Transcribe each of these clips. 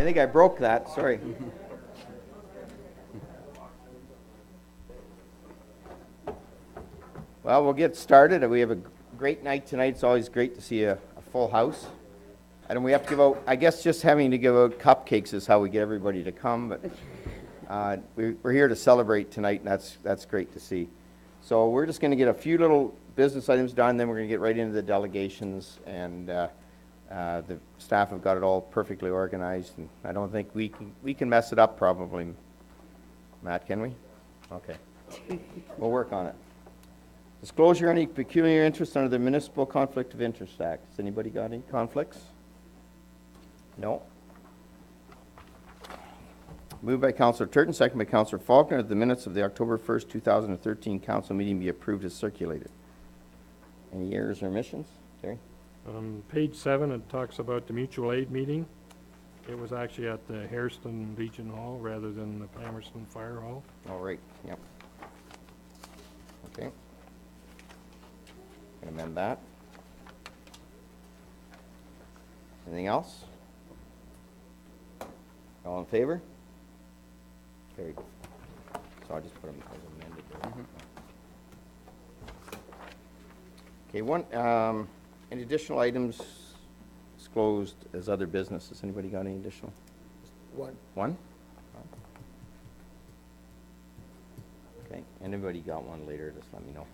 think I broke that, sorry. Well, we'll get started. We have a great night tonight. It's always great to see a full house. And we have to give out, I guess just having to give out cupcakes is how we get everybody to come, but we're here to celebrate tonight, and that's great to see. So we're just going to get a few little business items done, then we're going to get right into the delegations, and the staff have got it all perfectly organized, and I don't think we can mess it up probably. Matt, can we? Okay. We'll work on it. Disclosure any peculiar interest under the Municipal Conflict of Interest Act. Has anybody got any conflicts? No. Moved by Councillor Turton, second by Councillor Faulkner, that the minutes of the October 1st, 2013 council meeting be approved as circulated. Any errors or omissions? Terry? On page 7, it talks about the mutual aid meeting. It was actually at the Hairston Legion Hall rather than the Palmerston Fire Hall. All right, yep. Okay. Can amend that. Anything else? All in favor? Carried. So I'll just put them as amended there. Okay, any additional items disclosed as other business? Has anybody got any additional? One. One? Okay, anybody got one later, just let me know.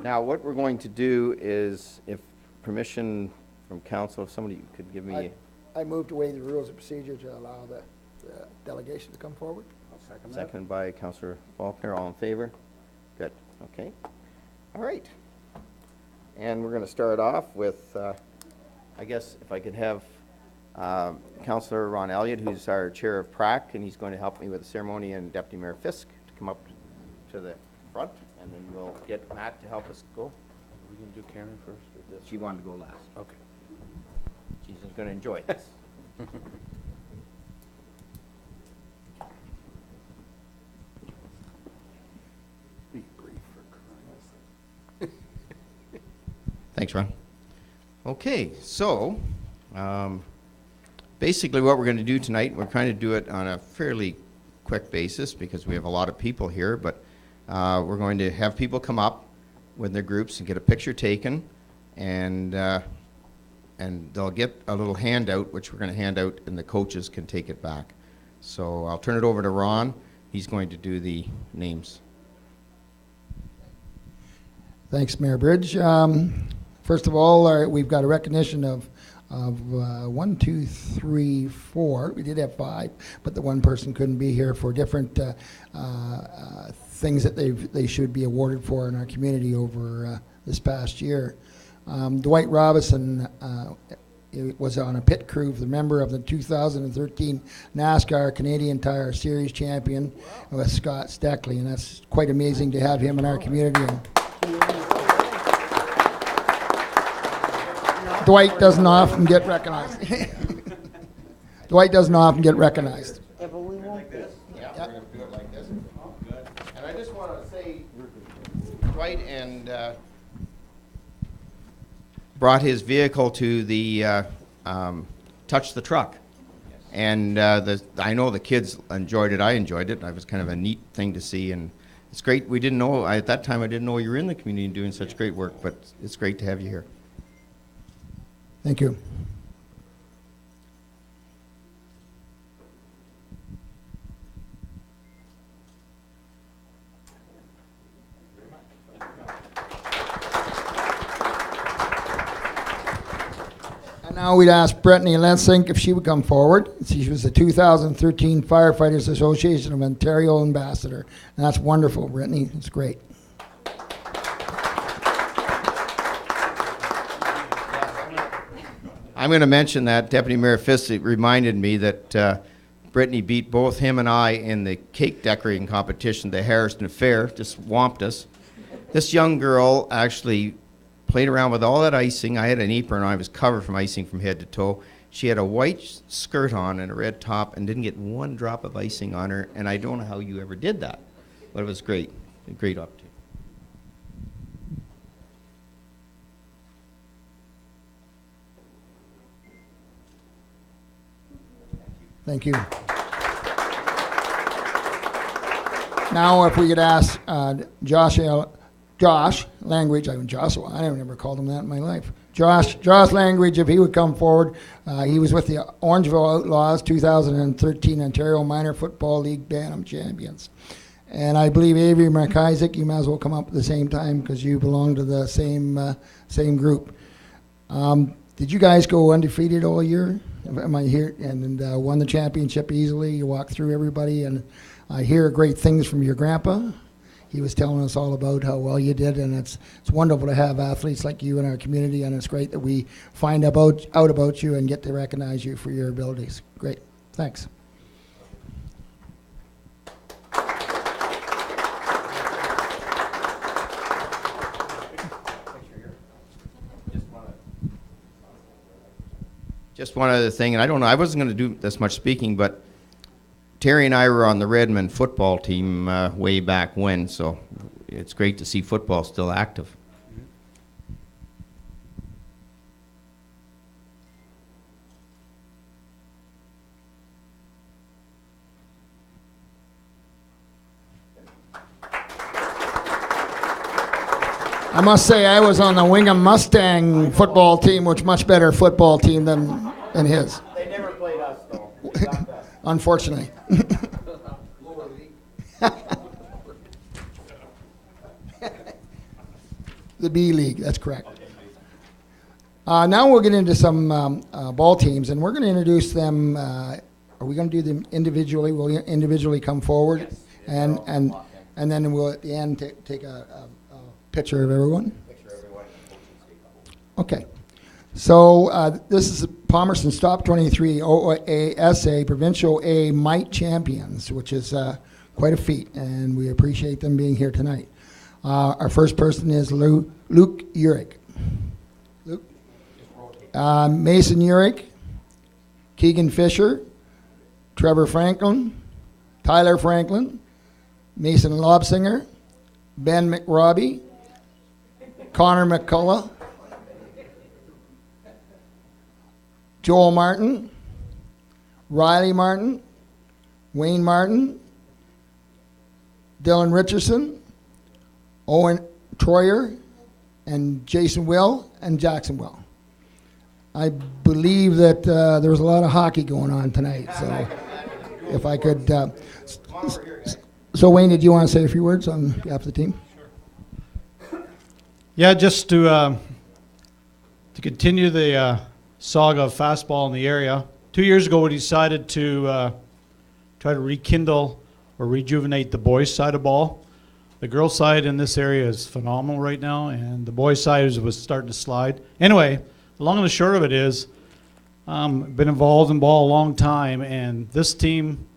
Now, what we're going to do is, if permission from council, if somebody could give me... I move to waive the rules of procedure to allow the delegation to come forward. I'll second that. Seconded by Councillor Faulkner. All in favor? Good. Okay. All right. And we're going to start off with, I guess, if I could have Councillor Ron Elliott, who's our chair of PRAC, and he's going to help me with the ceremony, and Deputy Mayor Fisk to come up to the front, and then we'll get Matt to help us go. Are we going to do Karen first? Or this? She wanted to go last. Okay. She's going to enjoy this. Be brief for crying. Thanks, Ron. Okay, so basically what we're going to do tonight, we're trying to do it on a fairly quick basis because we have a lot of people here, but we're going to have people come up with their groups and get a picture taken, and they'll get a little handout, which we're going to hand out, and the coaches can take it back. So I'll turn it over to Ron. He's going to do the names. Thanks, Mayor Bridge. First of all, we've got a recognition of 1, 2, 3, 4. We did have 5, but the one person couldn't be here for different things that they should be awarded for in our community over this past year. Dwight Robinson was on a pit crew, the member of the 2013 NASCAR Canadian Tire Series champion with Scott Steckley, and that's quite amazing to have him in our community. Dwight doesn't often get recognized. Dwight doesn't often get recognized. Yeah, but we won't like this. Yeah, we're going to do it like this. Oh, good. And I just want to say, Dwight and brought his vehicle to the Touch the Truck. Yes. And I know the kids enjoyed it. I enjoyed it. It was kind of a neat thing to see, and it's great. We didn't know, at that time I didn't know you were in the community and doing such great work, but it's great to have you here. Thank you. And now we'd ask Brittany Lensink if she would come forward. She was the 2013 Firefighters Association of Ontario Ambassador. And that's wonderful, Brittany. It's great. I'm going to mention that Deputy Mayor Fisk reminded me that Brittany beat both him and I in the cake decorating competition, the Hairston Fair, just whomped us. This young girl actually played around with all that icing. I had an apron on. I was covered from icing from head to toe. She had a white skirt on and a red top and didn't get one drop of icing on her, and I don't know how you ever did that. But it was great, a great opportunity. Thank you. Now, if we could ask Josh Language, Joshua, I never called him that in my life. Josh Language, if he would come forward. He was with the Orangeville Outlaws, 2013 Ontario Minor Football League Bantam Champions. And I believe Avery McIsaac, you might as well come up at the same time because you belong to the same group. Did you guys go undefeated all year? Am I here? And won the championship easily. You walked through everybody, and I hear great things from your grandpa. He was telling us all about how well you did, and it's wonderful to have athletes like you in our community, and it's great that we find out about you and get to recognize you for your abilities. Great. Thanks. Just one other thing, and I don't know, I wasn't going to do this much speaking, but Terry and I were on the Redmond football team way back when, so it's great to see football still active. I must say I was on the Wingham Mustang football team, which much better football team than his. They never played us, though. Unfortunately. The B League, that's correct. Now we'll get into some ball teams, and we're going to introduce them. Are we going to do them individually? Will you individually come forward? Yes. And then we'll at the end take a picture of everyone. Okay. So this is Palmerston Stop 23 OASA Provincial A Mite Champions, which is quite a feat, and we appreciate them being here tonight. Our first person is Luke Urick. Luke? Mason Urick, Keegan Fisher, Trevor Franklin, Tyler Franklin, Mason Lobsinger, Ben McRobbie, Connor McCullough, Joel Martin, Riley Martin, Wayne Martin, Dylan Richardson, Owen Troyer, and Jason Will, and Jackson Will. I believe that there was a lot of hockey going on tonight, so if I could... So Wayne, did you want to say a few words on behalf of the team? Yeah, just to continue the saga of fastball in the area. 2 years ago, we decided to try to rekindle or rejuvenate the boys' side of ball. The girls' side in this area is phenomenal right now, and the boys' side was starting to slide. Anyway, the long and the short of it is, been involved in ball a long time, and this team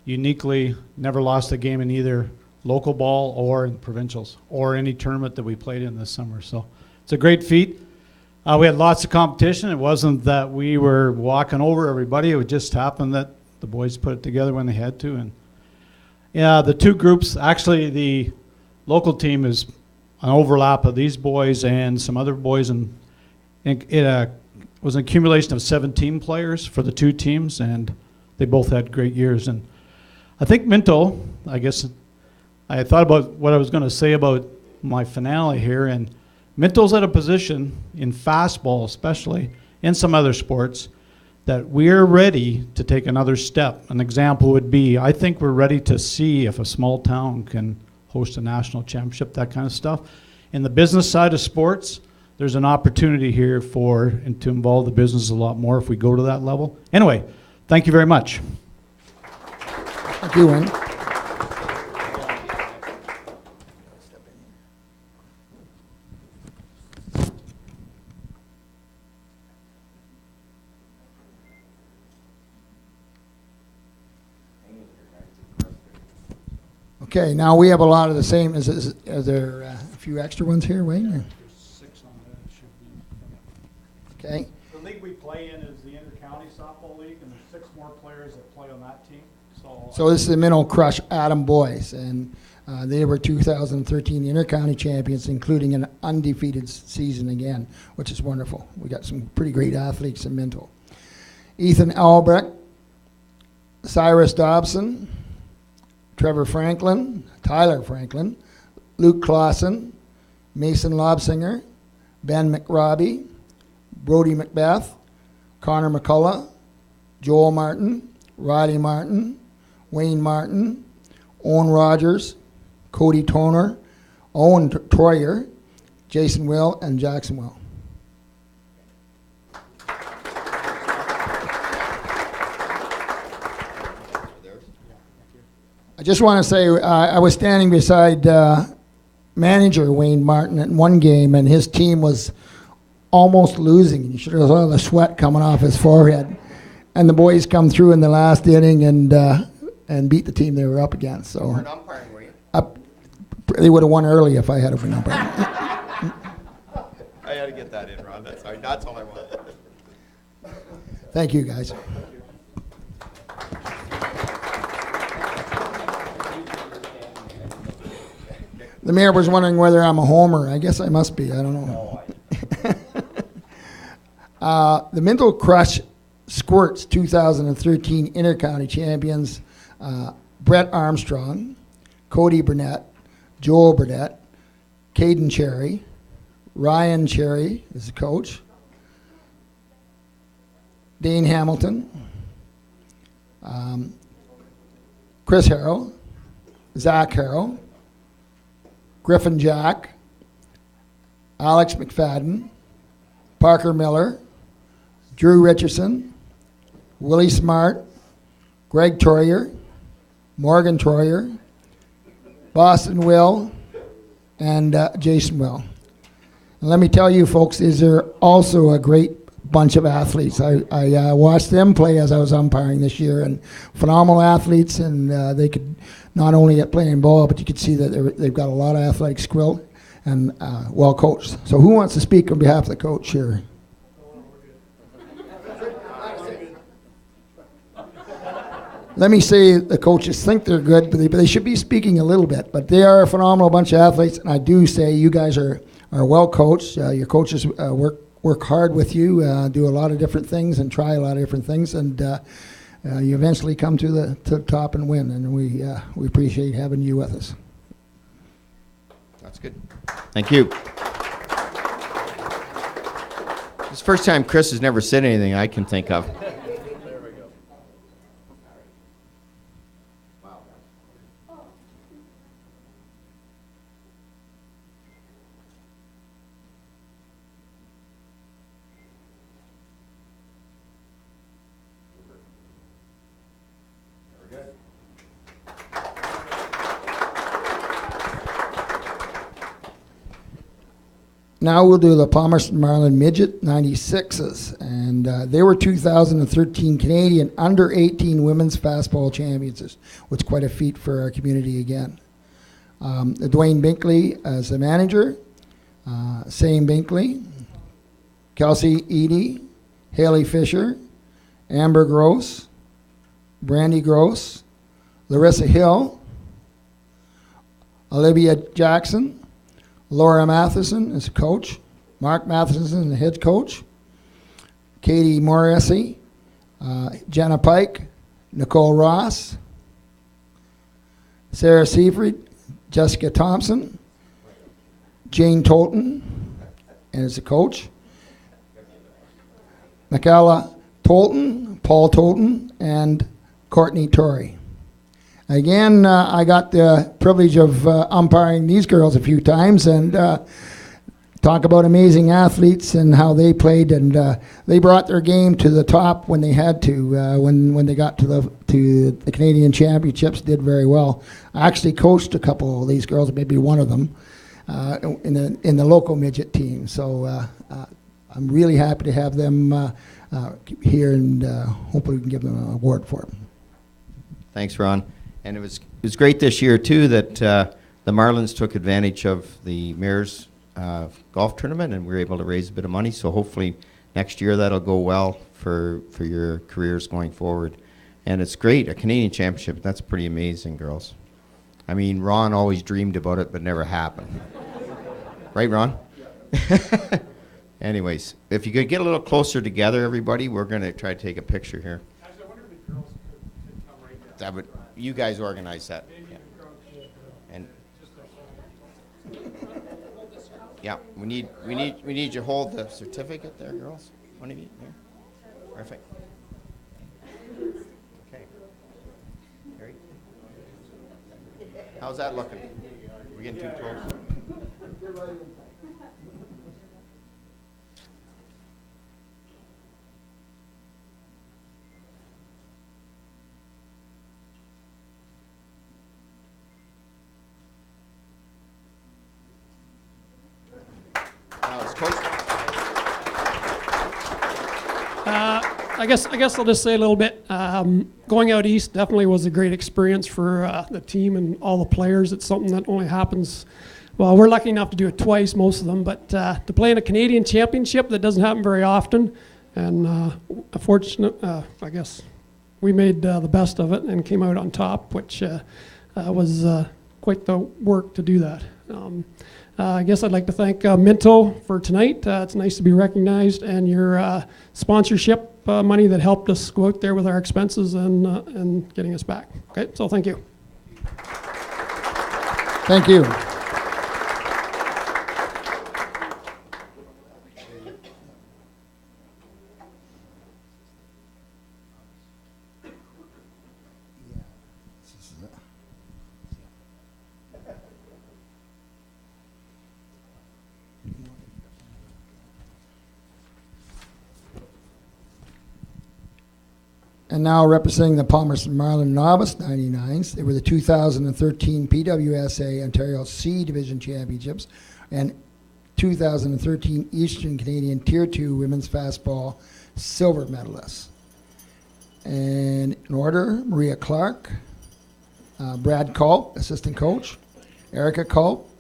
uniquely never lost a game in either local ball or in provincials or any tournament that we played in this summer. So it's a great feat. We had lots of competition. It wasn't that we were walking over everybody. It just happened that the boys put it together when they had to. And yeah, the two groups, actually the local team is an overlap of these boys and some other boys, and it was an accumulation of 17 players for the two teams, and they both had great years. And I think Minto, I guess I thought about what I was going to say about my finale here, and Minto's at a position in fastball especially, in some other sports, that we're ready to take another step. An example would be, I think we're ready to see if a small town can host a national championship, that kind of stuff. In the business side of sports, there's an opportunity here to involve the business a lot more if we go to that level. Anyway, thank you very much. Thank you, Wayne. Okay, now we have a lot of the same. Is there a few extra ones here, Wayne? There's 6 on that. It should be. Okay. The league we play in is the Inter-County Softball League, and there's 6 more players that play on that team. So this is the Minto Crush Adam boys, and they were 2013 Inter-County champions, including an undefeated season again, which is wonderful. We got some pretty great athletes in Minto. Ethan Albrecht, Cyrus Dobson, Trevor Franklin, Tyler Franklin, Luke Clausen, Mason Lobsinger, Ben McRobbie, Brody Macbeth, Connor McCullough, Joel Martin, Riley Martin, Wayne Martin, Owen Rogers, Cody Toner, Owen Troyer, Jason Will, and Jackson Will. I just want to say I was standing beside manager Wayne Martin at one game, and his team was almost losing. You should have saw the sweat coming off his forehead. And the boys come through in the last inning and beat the team they were up against. So You're an umpiring, were you? they would have won early if I had been umpiring. I had to get that in, Ron. That's all I wanted. Thank you, guys. The mayor was wondering whether I'm a homer. I guess I must be. I don't know. The Minto Crush Squirts 2013 Intercounty Champions, Brett Armstrong, Cody Burnett, Joel Burnett, Caden Cherry, Ryan Cherry is the coach, Dane Hamilton, Chris Harrell, Zach Harrell, Griffin Jack, Alex McFadden, Parker Miller, Drew Richardson, Willie Smart, Greg Troyer, Morgan Troyer, Boston Will, and Jason Will. And let me tell you, folks, these are also a great bunch of athletes. I watched them play as I was umpiring this year, and phenomenal athletes, and they could not only at playing ball, but you could see that they've got a lot of athletic skill and well coached. So who wants to speak on behalf of the coach here? Let me say the coaches think they're good, but they should be speaking a little bit. But they are a phenomenal bunch of athletes, and I do say you guys are well coached. Your coaches work hard with you, do a lot of different things, and try a lot of different things, and you eventually come to the top and win. And we appreciate having you with us. That's good. Thank you. It's the first time Chris has never said anything I can think of. Now we'll do the Palmerston Marlin Midget 96s, and they were 2013 Canadian under-18 women's fastball champions, which is quite a feat for our community again. Dwayne Binkley as the manager, Sam Binkley, Kelsey Eady, Haley Fisher, Amber Gross, Brandy Gross, Larissa Hill, Olivia Jackson, Laura Matheson is a coach, Mark Matheson the head coach, Katie Morrissey, Jenna Pike, Nicole Ross, Sarah Seafried, Jessica Thompson, Jane Tolton, and is a coach, Michaela Tolton, Paul Tolton, and Courtney Torrey. Again, I got the privilege of umpiring these girls a few times, and talk about amazing athletes and how they played, and they brought their game to the top when they had to. When they got to the Canadian Championships, did very well. I actually coached a couple of these girls, maybe one of them, in the local midget team. So I'm really happy to have them here, and hopefully we can give them an award for it. Thanks, Ron. And it was great this year, too, that the Marlins took advantage of the Mayor's golf tournament, and we were able to raise a bit of money. So hopefully next year that'll go well for your careers going forward. And it's great, a Canadian Championship. That's pretty amazing, girls. I mean, Ron always dreamed about it, but never happened. Right, Ron? Yeah. Anyways, if you could get a little closer together, everybody, we're going to try to take a picture here. that would, you guys organize that. Yeah. And, yeah, we need you to hold the certificate there, girls. One of you, here. Perfect. Okay. Harry? How's that looking? We're getting too close. Now, is Coach I guess I'll just say a little bit. Going out east definitely was a great experience for the team and all the players. It's something that only happens. Well, we're lucky enough to do it twice, most of them, but to play in a Canadian championship, that doesn't happen very often. And I guess we made the best of it and came out on top, which was quite the work to do that. I guess I'd like to thank Minto for tonight. It's nice to be recognized, and your sponsorship money that helped us go out there with our expenses and getting us back. Okay, so thank you. Thank you. And now representing the Palmerston Marlin Novice 99s, they were the 2013 PWSA Ontario C Division Championships and 2013 Eastern Canadian Tier 2 Women's Fastball silver medalists. And in order, Maria Clark, Brad Culp, assistant coach, Erica Culp,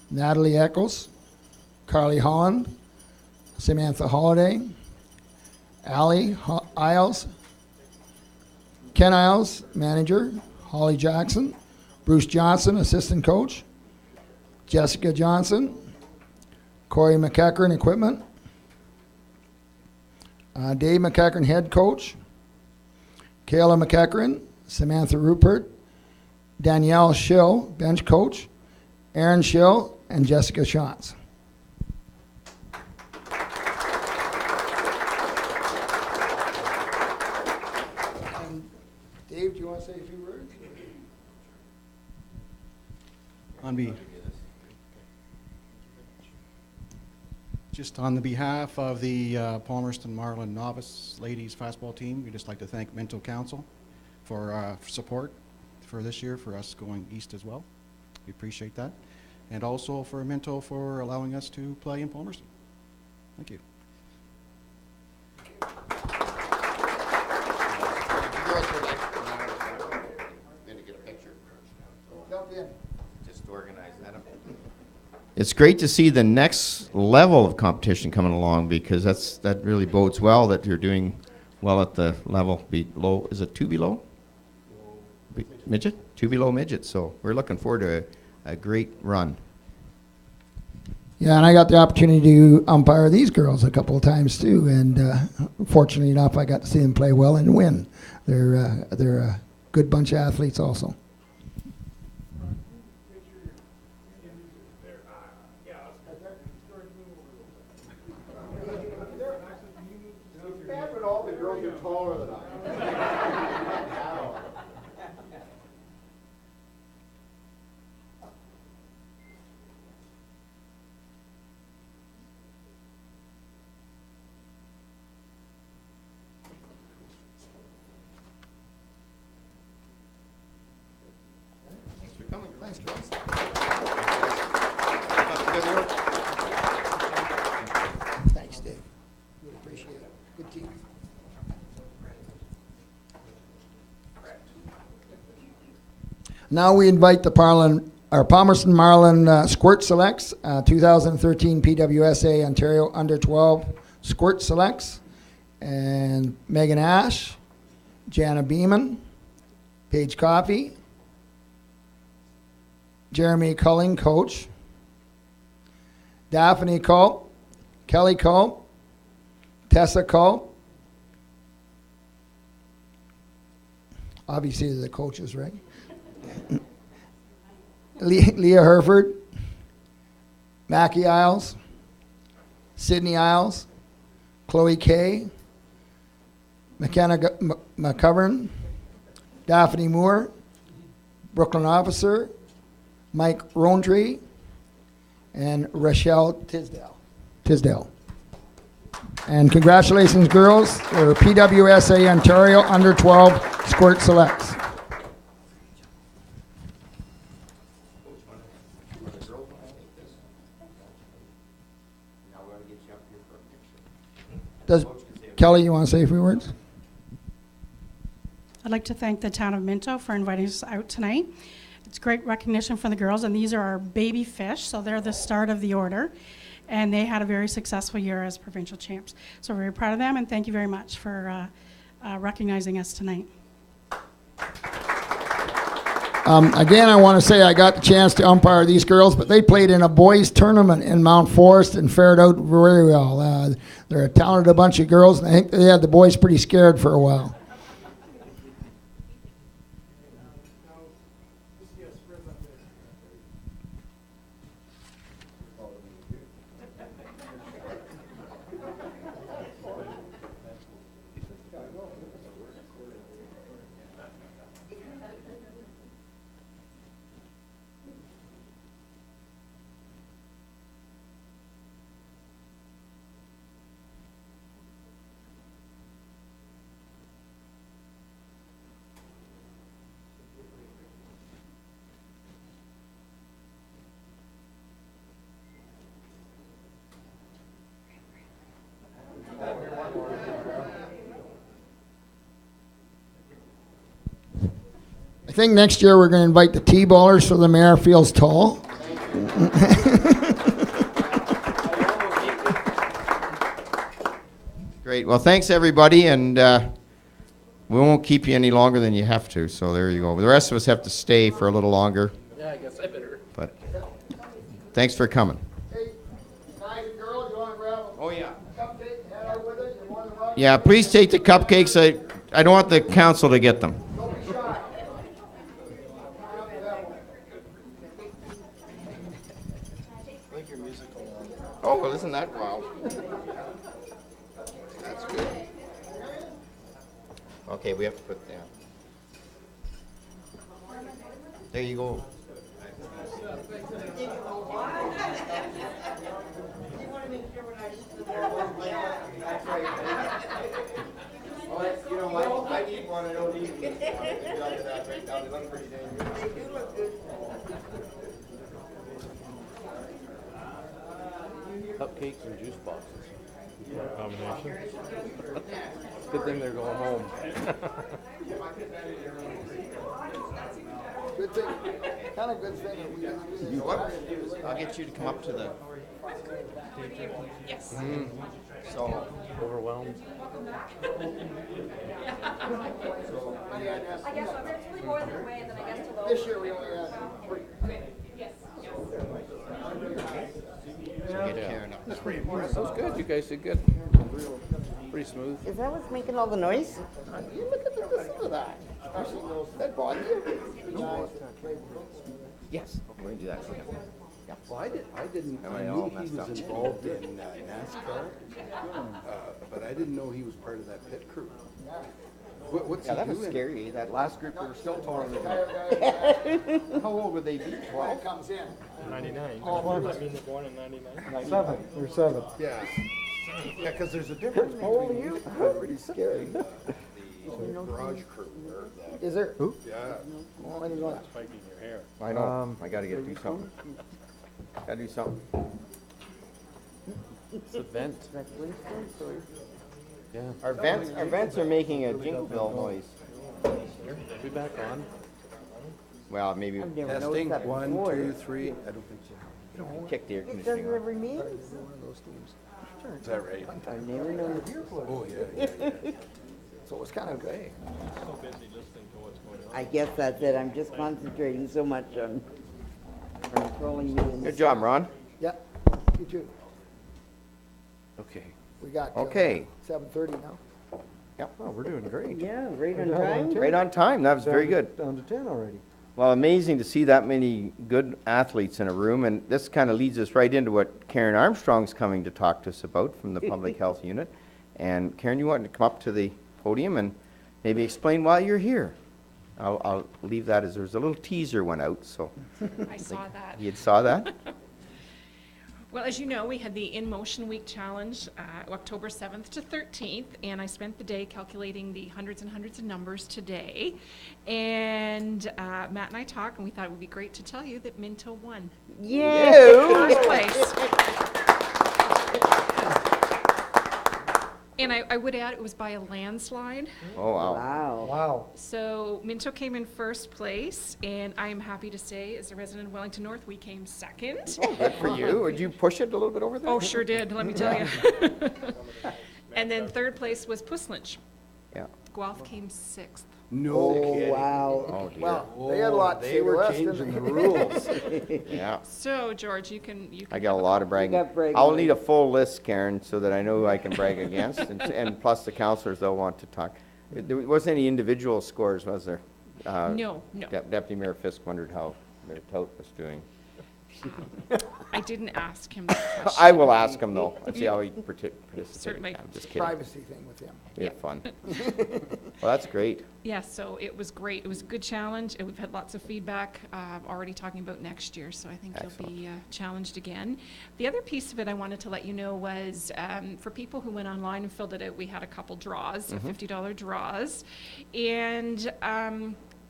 Natalie Eccles, Carly Holland, Samantha Holliday, Allie Isles, Ken Isles, manager, Holly Jackson, Bruce Johnson, assistant coach, Jessica Johnson, Corey McEachern, equipment, Dave McEachern, head coach, Kayla McEachern, Samantha Rupert, Danielle Schill, bench coach, Aaron Schill, and Jessica Schatz. Dave, do you want to say a few words? Just on the behalf of the Palmerston Marlin Novice Ladies Fastball Team, we'd just like to thank Minto Council for support for this year, for us going east as well. We appreciate that. And also for Minto for allowing us to play in Palmerston. Thank you. Just organize that. It's great to see the next level of competition coming along, because that really bodes well that you're doing well at the level below. Is it 2 below? Midget? 2 below midget. So we're looking forward to a great run. Yeah, and I got the opportunity to umpire these girls a couple of times too, and fortunately enough, I got to see them play well and win. They're a good bunch of athletes also. All the girls are taller than I. Thanks for coming. Thanks, girls. Good work. Thanks, Dave. Really appreciate it. Good team. Now we invite the Palmerston Marlin Squirt Selects, 2013 PWSA Ontario Under 12 Squirt Selects, and Megan Ash, Jana Beeman, Paige Coffey, Jeremy Culling, coach, Daphne Culp, Kelly Culp, Tessa Culp, Obviously, the coaches, right? Leah Herford, Mackie Isles, Sydney Isles, Chloe Kay, McKenna McCovern, Daphne Moore, Brooklyn Officer, Mike Rowntree, and Rochelle Tisdale. And congratulations, girls, for PWSA Ontario Under 12 Squirt Selects. Does Kelly, you want to say a few words? I'd like to thank the town of Minto for inviting us out tonight. It's great recognition for the girls, and these are our baby fish, so they're the start of the order. And they had a very successful year as provincial champs. So we're very proud of them, and thank you very much for recognizing us tonight. Again, I want to say I got the chance to umpire these girls, but they played in a boys' tournament in Mount Forest and fared out very well. They're a talented bunch of girls, and I think they had the boys pretty scared for a while. I think next year we're going to invite the T-ballers so the mayor feels tall. Great. Well, thanks, everybody, and we won't keep you any longer than you have to, so there you go. The rest of us have to stay for a little longer. Yeah, I guess I better. But thanks for coming. Hey, guys and girls, you want to grab Oh, yeah. a cupcake and head out with it? You're more than welcome. Yeah, please take the cupcakes. I don't want the council to get them. Don't be shy. Oh, well, isn't that wow? That's good. Okay, we have to put that. There you go. You know what? I need one. I don't need one. Right now. They look pretty dangerous. They do look good. Cupcakes and juice boxes. Combination. Good thing they're going home. Good thing, kind of good thing that we didn't do this. You what? I'll get you to come up to the. Yes. So. Overwhelmed. I guess eventually more than way, and then I guess to This year we only had 3. Get Karen up. That was good. You guys did good. Pretty smooth. Is that what's making all the noise? You look at listen to that. Especially those that body. Yes. We're going to do that for him. Well, I didn't, Am I I knew all he messed was up? involved in NASCAR, but I didn't know he was part of that pit crew. What's Yeah, he that was doing? scary. That last group, they were still taller than How old would they be? 12? Comes in. 99. I mean, they're born in 99. 7. They're 7. Yeah. Yeah, because there's a difference between Pretty scary. the garage crew or the, Is there? Who? yeah. Well, I didn't know that. Spiking your hair. I know. I got to do something. Got to do something. It's a vent. Yeah. Our vents are making a jingle bell noise. We back on. Well, maybe I've never Testing, noticed that 1, before. 2, 3. I don't think so. kick the air It does conditioning it on. every meeting? Is that right? I've never noticed. Oh, yeah. So it's kind of good. So busy listening to what's going on. I guess that's it. I'm just concentrating so much on controlling me. Good job, Ron. Yeah, you too. Okay. We got Okay. 7:30 now. Oh, we're doing great. Yeah, right on We're down time. 10. Right on time, that was very good. Down to 10 already. Well, amazing to see that many good athletes in a room, and this kind of leads us right into what Karen Armstrong's coming to talk to us about from the Public Health Unit. And Karen, you want to come up to the podium and maybe explain why you're here? I'll leave that as there's a little teaser went out, so. I saw that. You saw that? Well, as you know, we had the In Motion Week Challenge, October 7th to 13th, and I spent the day calculating the hundreds and hundreds of numbers today. And Matt and I talked, and we thought it would be great to tell you that Minto won. Yes. First place. And I would add, it was by a landslide. Oh, wow. Wow. Wow. So Minto came in first place, and I am happy to say, as a resident of Wellington North, we came second. Good for you. Would you push it a little bit over there? Oh, sure did, let me tell you. And then third place was Puslinch. Yeah. Guelph came sixth. No kidding. Wow. Oh, dear. Well, they had a lot to They say to were us, didn't changing they? the rules. Yeah. So, George, you can I got a have lot of bragging. got bragging I'll rights. need a full list, Karen, so that I know who I can brag against, and plus the counselors, they'll want to talk. There wasn't any individual scores, was there? No. Deputy Mayor Fisk wondered how Mayor Tout was doing. I didn't ask him that question. I will ask him, though. Let's see how he participated. Certainly. I'm just kidding. Privacy thing with him. We had fun. Well, that's great. Yeah, so it was great. It was a good challenge, and we've had lots of feedback, already talking about next year, so I think you'll be challenged again. The other piece of it I wanted to let you know was, for people who went online and filled it out, we had a couple draws, $50 draws, and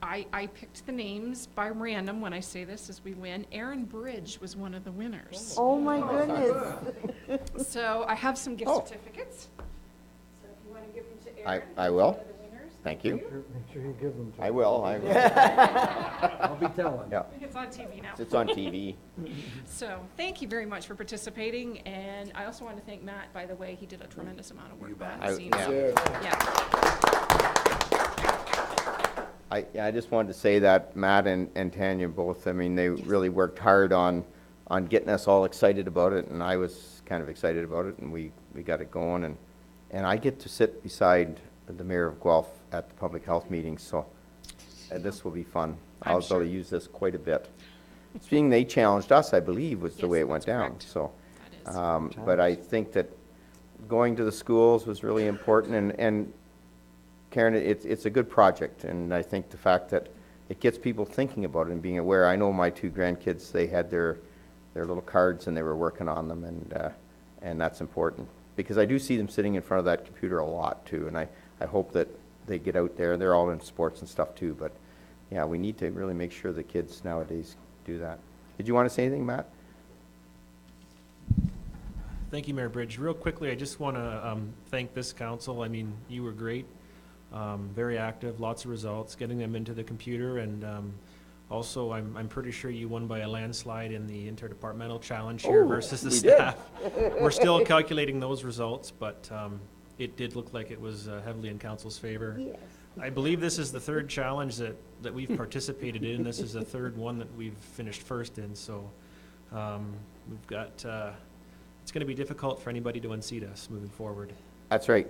I picked the names by random when I say this as we win. Aaron Bridge was one of the winners. Oh, my goodness. So I have some gift Oh. certificates. So if you want to give them to Aaron. I will. one of the winners. Thank you. Make sure you give them to I will. I'll be telling. Yeah. It's on TV now. It's on TV. So, thank you very much for participating, and I also want to thank Matt, by the way, he did a tremendous amount of work behind the scenes. Yeah. I just wanted to say that Matt and Tanya both, I mean, they really worked hard on getting us all excited about it, and I was kind of excited about it, and we got it going, and I get to sit beside the mayor of Guelph at the public health meetings, so this will be fun. I'm I'll be able sure. to use this quite a bit. Seeing they challenged us, I believe, was the Yes, way it went that's down, correct. so. That is. But I think that going to the schools was really important, and Karen, it's a good project, and I think the fact that it gets people thinking about it and being aware. I know my two grandkids, they had their little cards and they were working on them, and that's important. Because I do see them sitting in front of that computer a lot too, and I hope that they get out there. They're all in sports and stuff too, but yeah, we need to really make sure the kids nowadays do that. Did you want to say anything, Matt? Thank you, Mayor Bridge. Real quickly, I just want to thank this council. I mean, you were great, very active, lots of results, getting them into the computer, and also, I'm pretty sure you won by a landslide in the interdepartmental challenge here versus the we did. staff. We're still calculating those results, but it did look like it was heavily in council's favor. Yes. I believe this is the third challenge that we've participated in. This is the third one that we've finished first in, so we've got, it's going to be difficult for anybody to unseat us moving forward. That's right.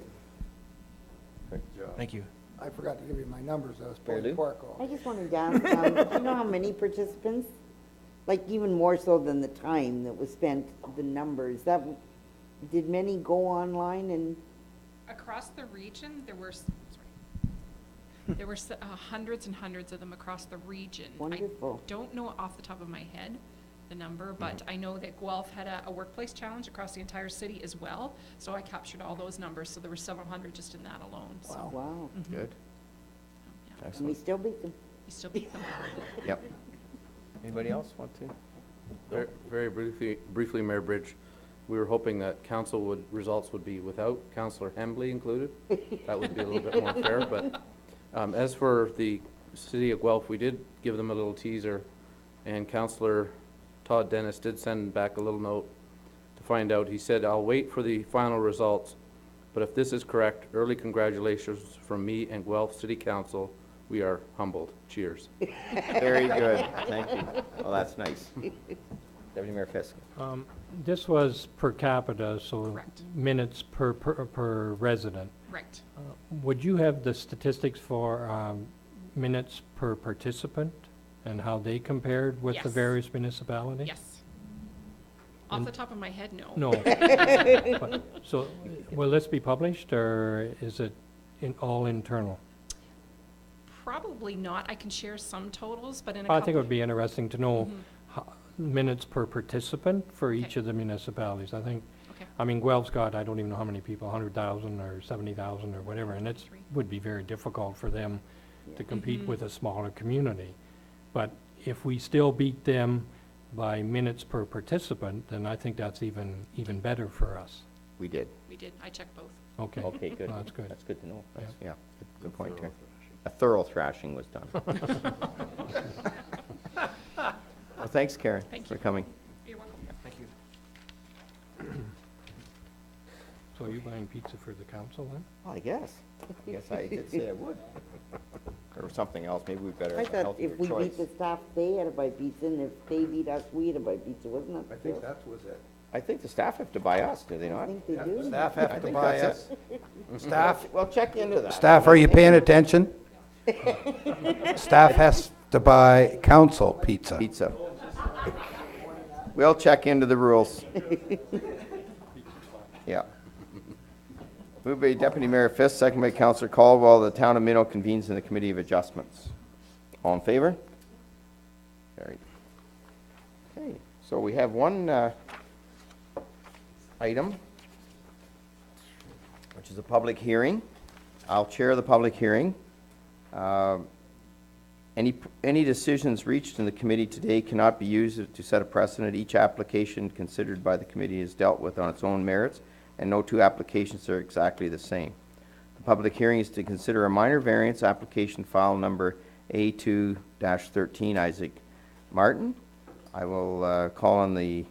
Thank you. I forgot to give you my numbers. I was Fair pulling do. pork I off. just wanted to ask, do you know how many participants? Like even more so than the time that was spent, the numbers, did many go online and? Across the region, there were, there were hundreds and hundreds of them across the region. Wonderful. I don't know off the top of my head the number, but I know that Guelph had a workplace challenge across the entire city as well, so I captured all those numbers, so there were several hundred just in that alone, so. Wow. Good. Yeah, And we still beat them. we still beat them. Yep. Anybody else want to? Very briefly, Mayor Bridge, we were hoping that results would be without Councillor Hembley included. That would be a little bit more fair, but as for the city of Guelph, we did give them a little teaser, and Councillor Todd Dennis did send back a little note to find out. He said, "I'll wait for the final results, but if this is correct, early congratulations from me and Guelph City Council. We are humbled. Cheers." Very good, thank you. Well, that's nice. Deputy Mayor Fisk. This was per capita, so Correct. minutes per resident. Right. Would you have the statistics for minutes per participant and how they compared with the Yes. various municipalities? Yes. Off the top of my head, no. No. But- So, will this be published, or is it all internal? Probably not. I can share some totals, but in a I couple. think it would be interesting to know Mhm. minutes per participant for each Okay. of the municipalities. I think, Okay. I mean, Guelph's got, I don't even know how many people, 100,000 or 70,000 or whatever, and it would be very difficult for them to compete Mhm. with a smaller community. But if we still beat them by minutes per participant, then I think that's even better for us. We did. We did. I checked both. Okay. Okay, good. Well, that's good. That's good to know. That's- Yeah, good point, Terry. A thorough thrashing was done. Well, thanks, Karen, Thank for you. coming. You're welcome. Thank you. So are you buying pizza for the council then? Well, I guess. I did say I would. Or something else, maybe we better I have a thought healthier if we choice. beat the staff, they had to buy pizza, and if they beat us, we had to buy pizza, wasn't that I the think deal? that was it. I think the staff have to buy us, do they I not? think they do. Staff I have to think buy that's us. it. Staff, Well, check into that. staff, are you paying attention? Staff has to buy council pizza. Pizza. We'll check into the rules. Yeah. Moved by Deputy Mayor Fisk, second by Councillor Caldwell, the Town of Minto convenes in the Committee of Adjustments. All in favor? Carried. Okay, so we have one item, which is a public hearing. I'll chair the public hearing. Any decisions reached in the committee today cannot be used to set a precedent. Each application considered by the committee is dealt with on its own merits, and no two applications are exactly the same. The public hearing is to consider a minor variance application file number A2-13, Isaac Martin. I will call on the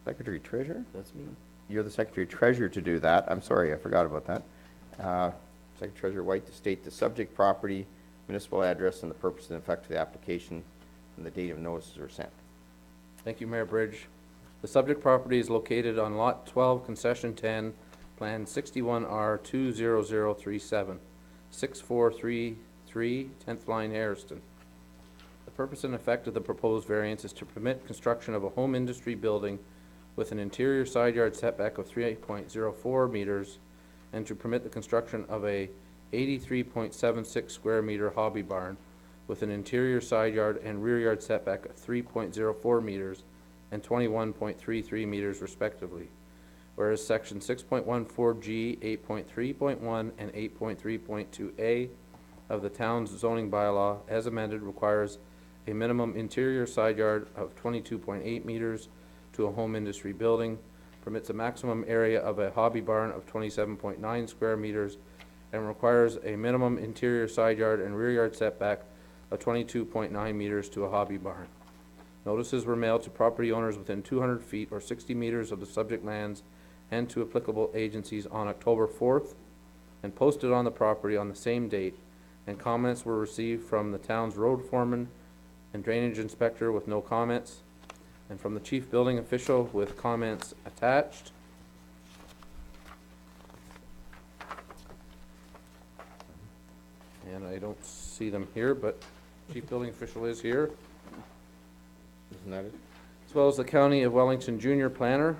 Secretary Treasurer. That's me. You're the Secretary Treasurer to do that. I'm sorry, I forgot about that. Secretary Treasurer White to state the subject property, municipal address, and the purpose and effect of the application, and the date of notices are sent. Thank you, Mayor Bridge. The subject property is located on Lot 12, Concession 10, Plan 61R20037, 6433, 10th line, Harrison. The purpose and effect of the proposed variance is to permit construction of a home industry building with an interior side yard setback of 3.04 meters, and to permit the construction of a 83.76 square meter hobby barn with an interior side yard and rear yard setback of 3.04 meters and 21.33 meters respectively. Whereas section 6.14G, 8.3.1, and 8.3.2A of the town's zoning bylaw, as amended, requires a minimum interior side yard of 22.8 meters to a home industry building, permits a maximum area of a hobby barn of 27.9 square meters, and requires a minimum interior side yard and rear yard setback of 22.9 meters to a hobby barn. Notices were mailed to property owners within 200 feet or 60 meters of the subject lands and to applicable agencies on October 4th, and posted on the property on the same date, and comments were received from the town's road foreman and drainage inspector with no comments, and from the chief building official with comments attached. And I don't see them here, but chief building official is here, Isn't that it? as well as the County of Wellington junior planner,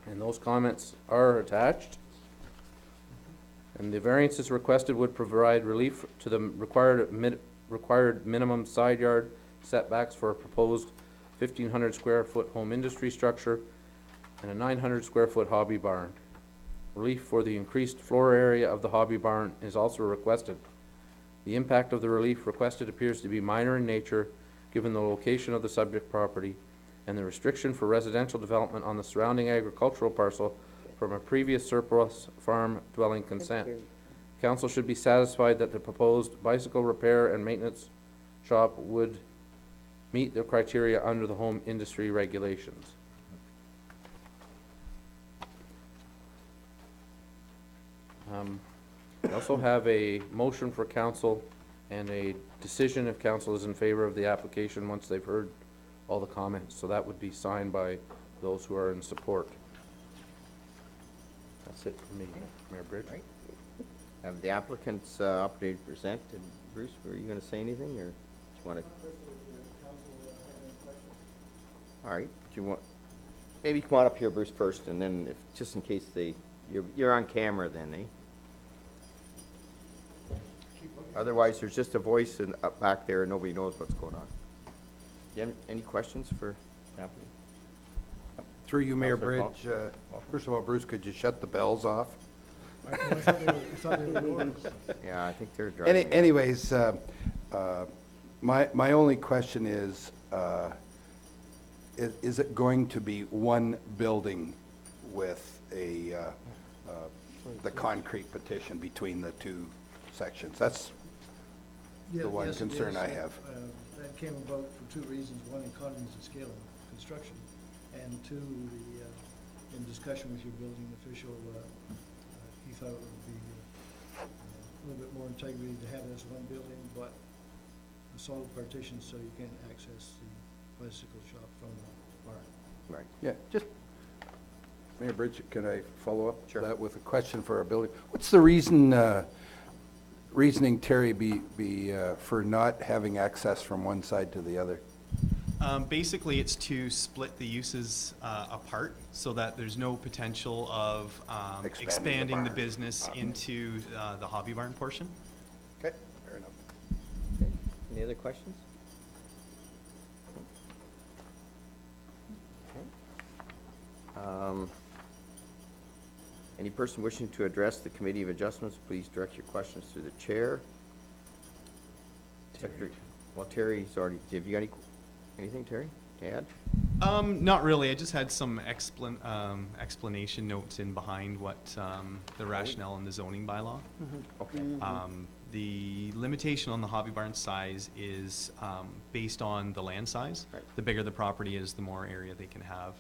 and those comments are attached. And the variances requested would provide relief to the required minimum side yard setbacks for a proposed 1,500 square foot home industry structure and a 900 square foot hobby barn. Relief for the increased floor area of the hobby barn is also requested. The impact of the relief requested appears to be minor in nature, given the location of the subject property and the restriction for residential development on the surrounding agricultural parcel from a previous surplus farm dwelling consent. Council should be satisfied that the proposed bicycle repair and maintenance shop would meet the criteria under the home industry regulations. We also have a motion for council and a decision if council is in favor of the application once they've heard all the comments. So that would be signed by those who are in support. That's it for me, Mayor Bridge. Right. Have the applicants opportunity to present, and Bruce, were you gonna say anything, or do you wanna? All right, do you want, maybe come on up here, Bruce, first, and then if, just in case you're on camera then, eh? Otherwise, there's just a voice and up back there, and nobody knows what's going on. Do you have any questions for the applicant? Through you, Mayor Councillor Bridge, first of all, Bruce, could you shut the bells off? Yeah, I think they're driving. Anyways, my only question is it going to be one building with the concrete partition between the two sections? That's the one concern I have. That came about for two reasons. One, economies of scale of construction, and two, in discussion with your building official, he thought it would be a little bit more integrity to have it as one building, but a solid partition so you can access the bicycle shop from the barn. Right, yeah, just, Mayor Bridge, can I follow up that with a question for our building? What's the reasoning, Terry, for not having access from one side to the other? Basically, it's to split the uses apart so that there's no potential of expanding the business into the hobby barn portion. Okay, fair enough. Okay. Any other questions? Okay. Any person wishing to address the Committee of Adjustments, please direct your questions to the chair. Secretary, well, Terry's already, have you got anything, Terry, to add? Not really. I just had some explanation notes in behind what the rationale in the zoning bylaw. Okay. The limitation on the hobby barn size is based on the land size. Right. The bigger the property is, the more area they can have.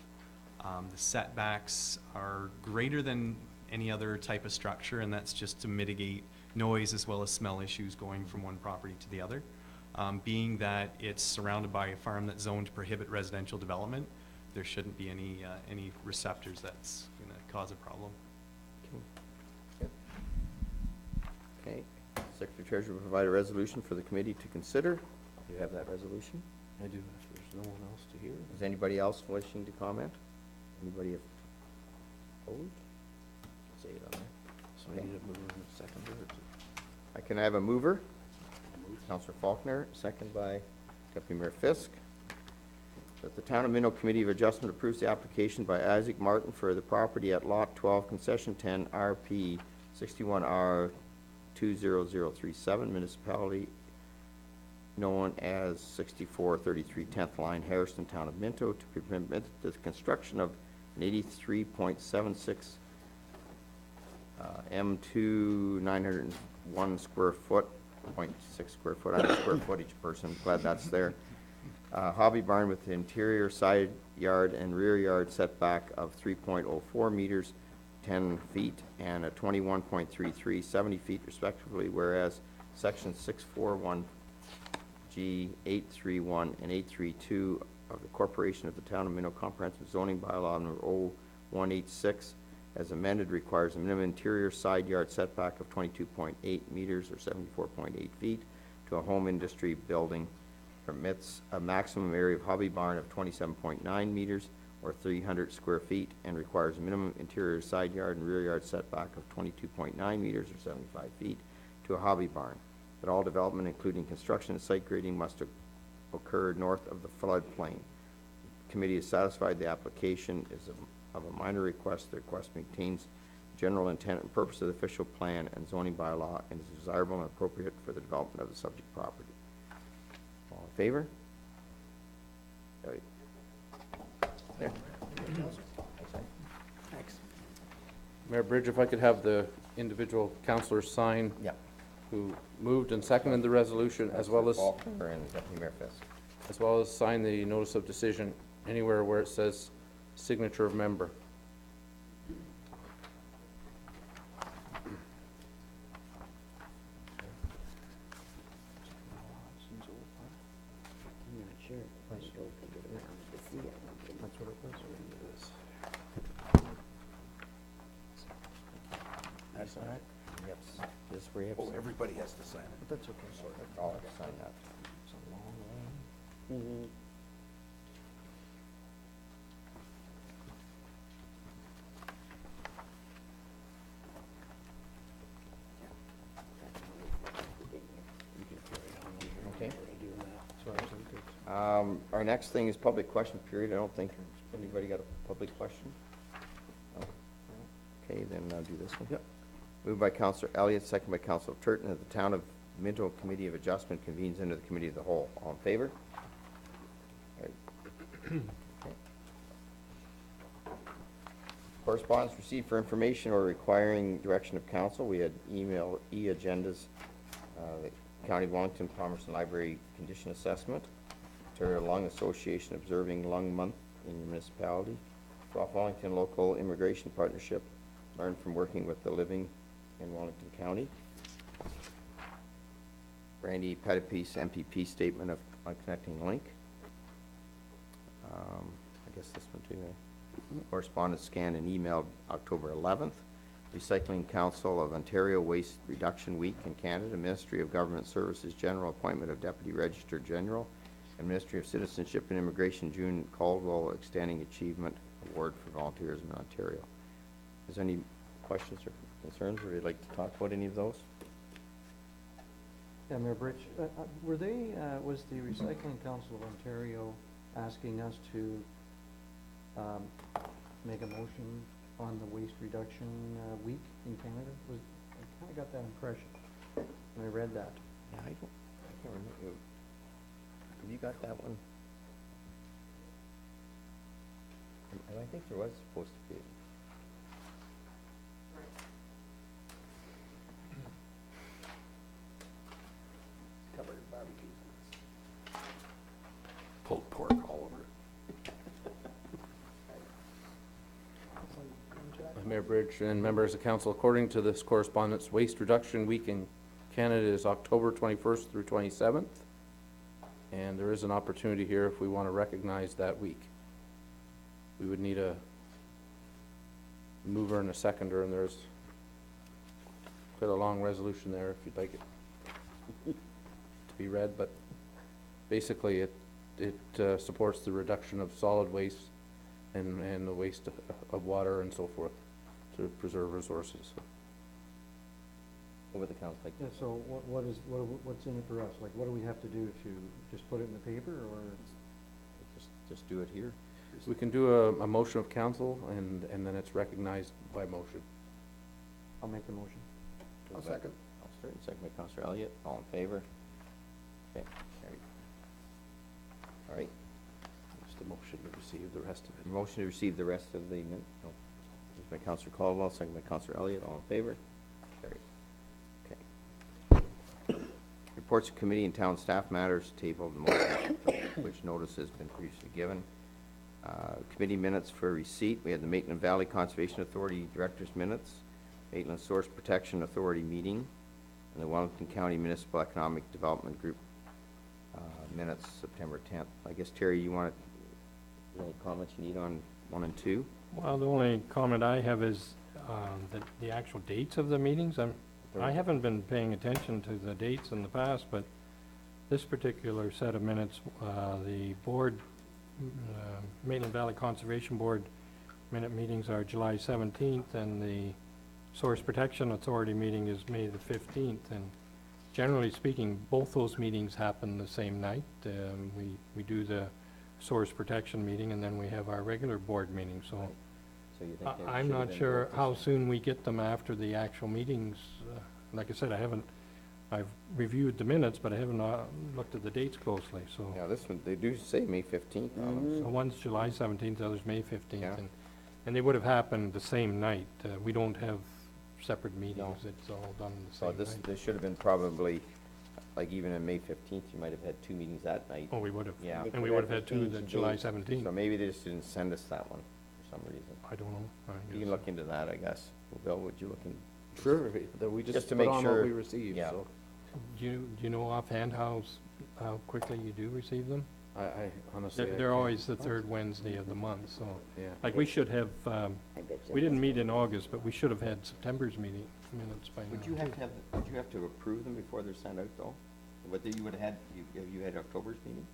The setbacks are greater than any other type of structure, and that's just to mitigate noise as well as smell issues going from one property to the other. Being that it's surrounded by a farm that's zoned to prohibit residential development, there shouldn't be any receptors that's going to cause a problem. Okay. Secretary Treasurer will provide a resolution for the committee to consider. You have that resolution? I do, if there's no one else to hear. Is anybody else wishing to comment? Anybody opposed? Say it on there. So I need a mover and a seconder. I can have a mover. Councillor Faulkner, second by Deputy Mayor Fisk. That the Town of Minto Committee of Adjustment approves the application by Isaac Martin for the property at Lot 12, Concession 10, RP 61R 20037, municipality known as 6433 10th Line, Harrison, Town of Minto, to permit the construction of an 83.76 M2 901 square foot, 0.6 square foot, I have square footage person, glad that's there. Hobby barn with interior side yard and rear yard setback of 3.04 meters, 10 feet, and a 21.33, 70 feet respectively, whereas section 641G 831 and 832 of the Corporation of the Town of Minto Comprehensive Zoning Bylaw number 0186 as amended requires a minimum interior side yard setback of 22.8 meters or 74.8 feet to a home industry building, permits a maximum area of hobby barn of 27.9 meters or 300 square feet, and requires a minimum interior side yard and rear yard setback of 22.9 meters or 75 feet to a hobby barn. That all development, including construction and site grading, must occur north of the floodplain. The committee is satisfied the application is of a minor request. The request maintains general intent and purpose of the official plan and zoning bylaw and is desirable and appropriate for the development of the subject property. All in favor? Carried. There. Thanks. Mayor Bridge, if I could have the individual councillors sign who moved and seconded the resolution, as well as Faulkner and Deputy Mayor Fisk. as well as sign the notice of decision anywhere where it says signature of member. We have Oh, some- everybody has to sign it. But that's okay. I'll have to sign that. Mhm. Okay. Our next thing is public question period. I don't think anybody got a public question? No. Okay, then I'll do this one. Yep. Moved by Counselor Elliott, second by Counselor Turton, that the Town of Minto Committee of Adjustment convenes into the Committee of the Whole. All in favor? Right. Okay. Correspondence received for information or requiring direction of council. We had email e-agendas, the County of Wellington Palmerston Library Condition Assessment, Ontario Lung Association observing Lung Month in your municipality, South Wellington Local Immigration Partnership, learn from working with the living in Wellington County. Brandy Pettipies MPP statement of on connecting link. I guess this one too. Correspondence scanned and emailed October 11th. Recycling Council of Ontario Waste Reduction Week in Canada, Ministry of Government Services General Appointment of Deputy Register General, and Ministry of Citizenship and Immigration June Caldwell Extending Achievement Award for Volunteers in Ontario. Is there any questions or concerns, or would you like to talk about any of those? Yeah, Mayor Bridge, was the Recycling Council of Ontario asking us to make a motion on the waste reduction week in Canada? I kind of got that impression when I read that. Yeah, I can't remember. Have you got that one? I think there was supposed to be. Covered in barbecue. Pulled pork all over it. Mayor Bridge and members of council, according to this correspondence, Waste Reduction Week in Canada is October 21st through 27th. And there is an opportunity here if we want to recognize that week. We would need a mover and a seconder, and there's quite a long resolution there if you'd like it to be read, but basically it supports the reduction of solid waste and the waste of water and so forth to preserve resources. What would the council like? Yeah, so what's in it for us? Like, what do we have to do to just put it in the paper, or? Just do it here. We can do a motion of council, and then it's recognized by motion. I'll make the motion. I'll second. I'll start, second by Counselor Elliott. All in favor? Okay, carried. All right. Just a motion to receive the rest of it. Motion to receive the rest of the, no, moved by Counselor Caldwell, second by Counselor Elliott. All in favor? Carried. Okay. Reports of committee and town staff matters tabled, motion which notice has been previously given. Committee minutes for receipt. We had the Maitland Valley Conservation Authority Director's minutes, Maitland Source Protection Authority meeting, and the Wellington County Municipal Economic Development Group minutes, September 10th. I guess, Terry, you want to, any comments you need on 1 and 2? Well, the only comment I have is the actual dates of the meetings. I haven't been paying attention to the dates in the past, but this particular set of minutes, the board, Maitland Valley Conservation Board minute meetings are July 17th, and the Source Protection Authority meeting is May the 15th. And generally speaking, both those meetings happen the same night. We do the Source Protection meeting, and then we have our regular board meeting. So So you think they I'm should have not been sure both the how same? soon we get them after the actual meetings. Like I said, I've reviewed the minutes, but I haven't looked at the dates closely, so. Yeah, this one, they do say May 15th on them. So one's July 17th, the other's May 15th. Yeah. And they would have happened the same night. We don't have separate meetings. It's all done the So same this night. should have been probably, like even in May 15th, you might have had 2 meetings that night. Oh, we would have. Yeah. And we would have had two the July 17th. So maybe they just didn't send us that one for some reason. I don't know. You can look into that, I guess. Bill, would you look in? Sure, that we just to put make on sure. what we receive, Yeah. so. Do you know offhand how quickly you do receive them? I honestly. They're always the third Wednesday of the month, so. Yeah. Like, we should have, I bet you. we didn't meet in August, but we should have had September's meeting minutes by now. Would you have to approve them before they're sent out, though? But you would have had, you had October's meeting?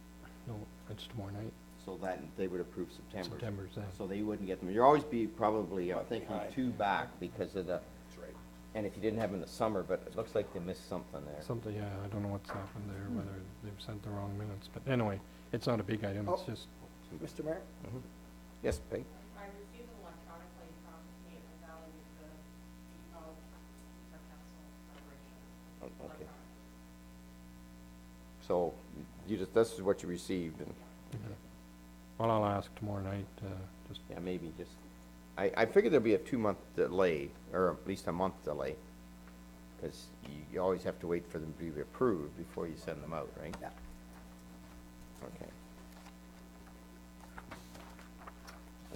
No, it's tomorrow night, So that, they would approve September's. September's then. So they wouldn't get them. You'll always be probably, I think, two back because of the, That's right. and if you didn't have them in the summer, but it looks like they missed something there. Something, yeah, I don't know what's happened there, whether they've sent the wrong minutes, but anyway, it's not a big item, it's Oh. just, Mr. Mayor? Mhm. Yes, Peg? I received them electronically from Canadian Valley, the depot for council preparation. Oh, okay. So you just, this is what you received and, well, I'll ask tomorrow night, just, yeah, maybe just, I figured there'd be a 2-month delay, or at least a month delay. Because you always have to wait for them to be approved before you send them out, right? Yeah. Okay.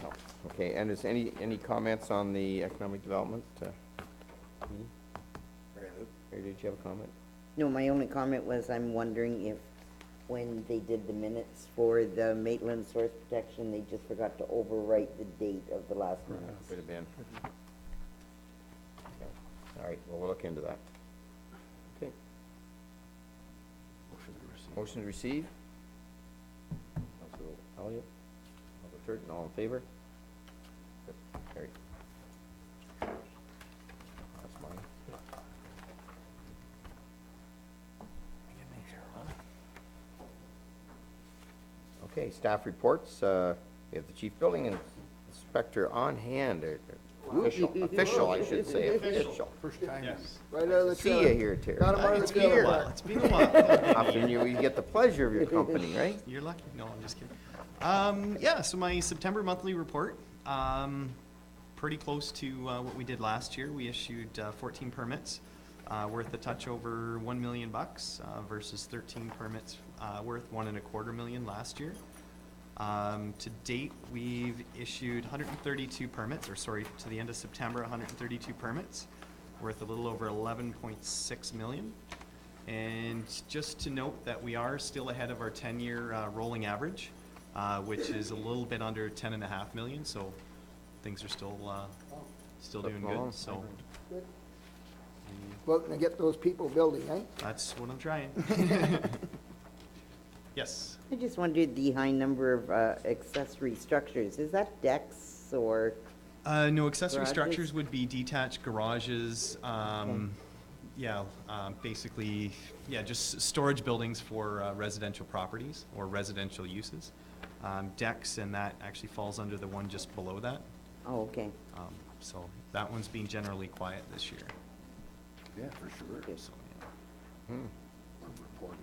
So, okay, and is any comments on the economic development? Meeting? Mary, did you have a comment? No, my only comment was I'm wondering if when they did the minutes for the Maitland Source Protection, they just forgot to overwrite the date of the last minutes. Could have been. Okay. All right, well, we'll look into that. Okay. Motion to receive? Councilor Elliott, Councilor Turton, all in favor? Good. Carried. That's mine. Okay, staff reports. We have the chief building inspector on hand. Official, I should say, official. First time. Right out of the See trailer. you here, Terry. Got him out of It's the been a trailer. while, it's been a while. Often you get the pleasure of your company, right? You're lucky. No, I'm just kidding. Yeah, so my September monthly report, pretty close to what we did last year. We issued 14 permits worth a touch over $1 million versus 13 permits worth $1.25 million last year. To date, we've issued 132 permits, or sorry, to the end of September, 132 permits worth a little over 11.6 million. And just to note that we are still ahead of our 10-year rolling average, which is a little bit under 10.5 million, so things are still doing good, so. Good. Looking to get those people building, eh? That's what I'm trying. Yes. I just wondered the high number of accessory structures. Is that decks or? No, accessory Garages? structures would be detached garages, yeah, basically, yeah, just storage buildings for residential properties or residential uses. Decks, and that actually falls under the one just below that. Oh, okay. So that one's been generally quiet this year. Yeah, for sure. So, yeah. Reported.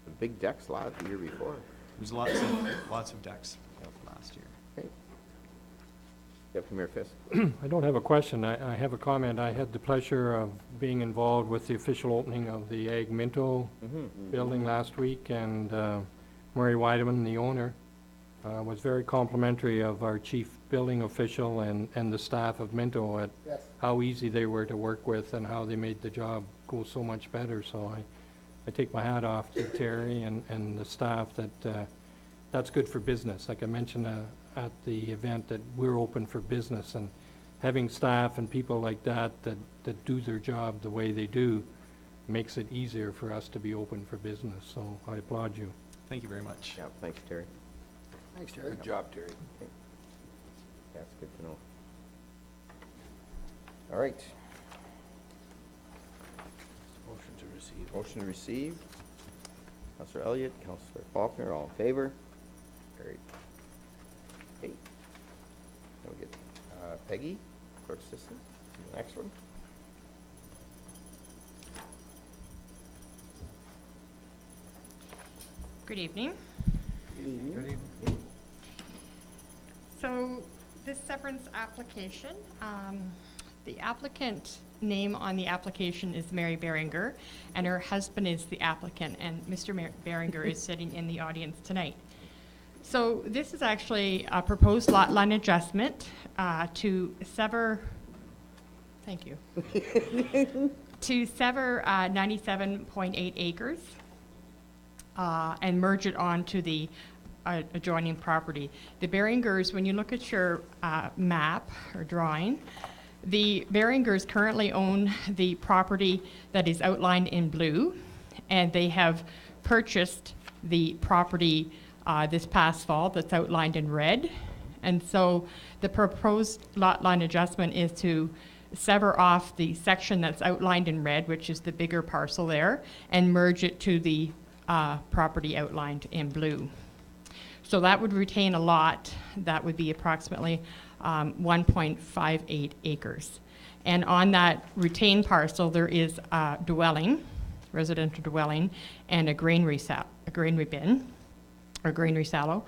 The big decks lot the year before. There's lots of decks last year. Okay. Deputy Mayor Fisk. I don't have a question, I have a comment. I had the pleasure of being involved with the official opening of the Ag Minto building last week, and Murray Weideman, the owner, was very complimentary of our chief building official and the staff of Minto at Yes. how easy they were to work with and how they made the job go so much better. So I take my hat off to Terry and the staff that that's good for business. Like I mentioned at the event, that we're open for business, and having staff and people like that do their job the way they do makes it easier for us to be open for business. So I applaud you. Thank you very much. Yeah, thanks, Terry. Thanks, Terry. Good job, Terry. That's good to know. All right. Motion to receive. Motion to receive. Councilor Elliott, Councilor Faulkner, all in favor? Carried. Okay. Now we get Peggy, clerk assistant, the next one. Good evening. Good So this severance application, the applicant name on the application is Mary Beringer, and her husband is the applicant, and Mr. Beringer is sitting in the audience tonight. So this is actually a proposed lot line adjustment to sever, thank you, to sever 97.8 acres and merge it onto the adjoining property. The Beringers, when you look at your map or drawing, the Beringers currently own the property that is outlined in blue, and they have purchased the property this past fall that's outlined in red. And so the proposed lot line adjustment is to sever off the section that's outlined in red, which is the bigger parcel there, and merge it to the property outlined in blue. So that would retain a lot that would be approximately 1.58 acres. And on that retained parcel, there is a dwelling, residential dwelling, and a granary bin, or granary silo.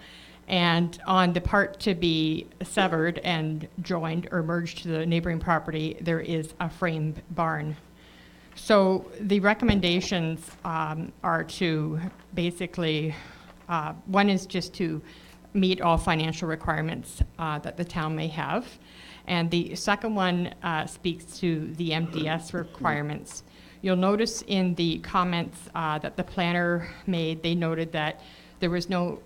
And on the part to be severed and joined or merged to the neighboring property, there is a frame barn. So the recommendations are to basically, one is just to meet all financial requirements that the town may have. And the second one speaks to the MDS requirements. You'll notice in the comments that the planner made, they noted that there was no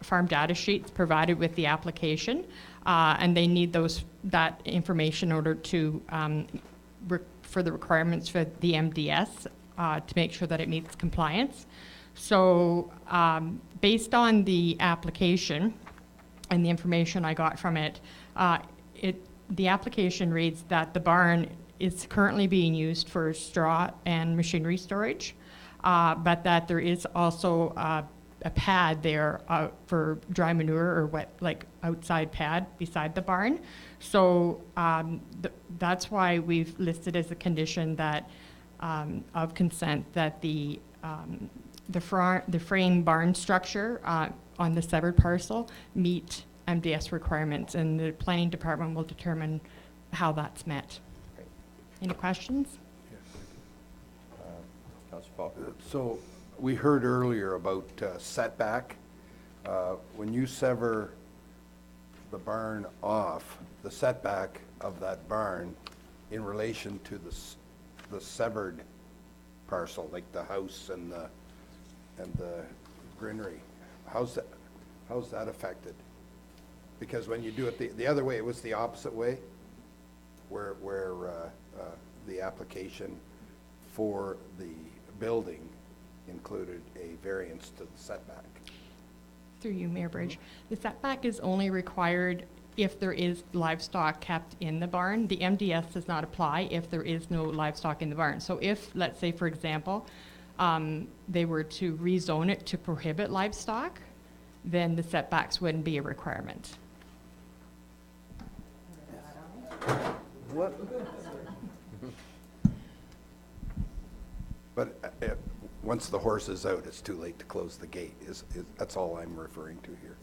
farm data sheets provided with the application, and they need that information in order to for the requirements for the MDS to make sure that it meets compliance. So based on the application and the information I got from it, the application reads that the barn is currently being used for straw and machinery storage, but that there is also a pad there for dry manure or wet, like outside pad beside the barn. So that's why we've listed as a condition that of consent that the frame barn structure on the severed parcel meet MDS requirements, and the planning department will determine how that's met. Any questions? Councillor Paul. So we heard earlier about setback. When you sever the barn off, the setback of that barn in relation to the severed parcel, like the house and the granary, how's that affected? Because when you do it the other way, it was the opposite way, where the application for the building included a variance to the setback. Through you, Mayor Bridge. The setback is only required if there is livestock kept in the barn. The MDS does not apply if there is no livestock in the barn. So if, let's say, for example, they were to rezone it to prohibit livestock, then the setbacks wouldn't be a requirement. What? But once the horse is out, it's too late to close the gate. That's all I'm referring to here.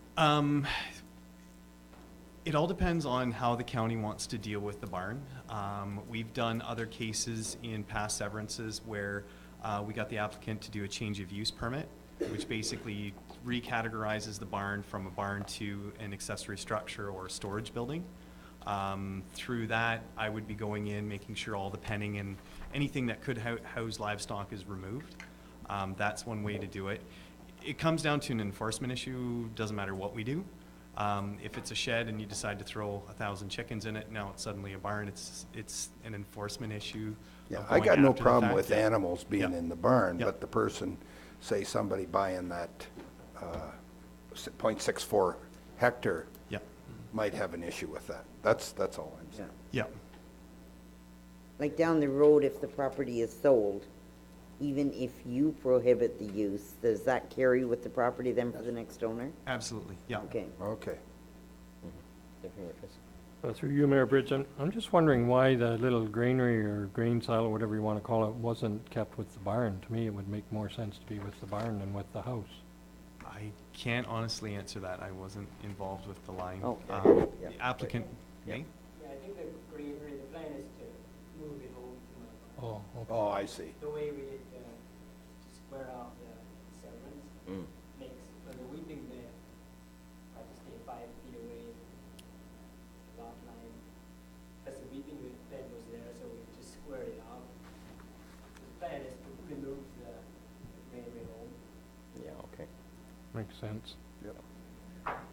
It all depends on how the county wants to deal with the barn. We've done other cases in past severances where we got the applicant to do a change of use permit, which basically recategorizes the barn from a barn to an accessory structure or a storage building. Through that, I would be going in, making sure all the penning and anything that could house livestock is removed. That's one way to do it. It comes down to an enforcement issue, doesn't matter what we do. If it's a shed and you decide to throw 1,000 chickens in it, now it's suddenly a barn, it's an enforcement issue. Yeah, I got no problem with animals being in the barn, but the person, say somebody buying that 0.64 hectare might have an issue with that. That's all I'm saying. Yeah. Like down the road, if the property is sold, even if you prohibit the use, does that carry with the property then for the next owner? Absolutely, yeah. Okay. Okay. Through you, Mayor Bridge, I'm just wondering why the little granary or grain silo, whatever you want to call it, wasn't kept with the barn. To me, it would make more sense to be with the barn than with the house. I can't honestly answer that. I wasn't involved with the line. Okay. The applicant, may? Yeah, I think the greenery, the plan is to move it over to my barn. Oh, okay. Oh, I see. The way we square off the severance makes, for the weeping bed, I just stay 5 feet away, lot line, because the weeping bed was there, so we just squared it off. The plan is to remove the granary home. Yeah, makes sense.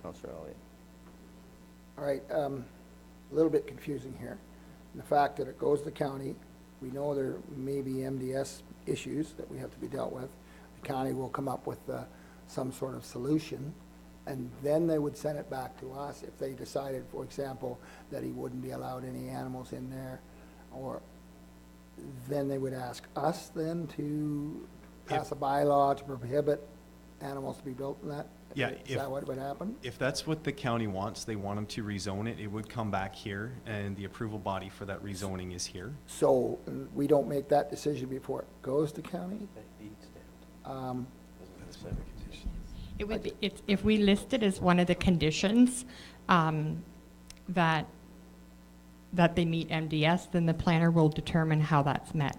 Councillor Elliott. All right, a little bit confusing here. The fact that it goes to the county, we know there may be MDS issues that we have to be dealt with. The county will come up with some sort of solution, and then they would send it back to us if they decided, for example, that he wouldn't be allowed any animals in there, or then they would ask us then to pass a bylaw to prohibit animals to be built in that? Yeah, Is that what would happen? If that's what the county wants, they want them to rezone it, it would come back here, and the approval body for that rezoning is here. So we don't make that decision before it goes to county? It would be, if we list it as one of the conditions, that they meet MDS, then the planner will determine how that's met.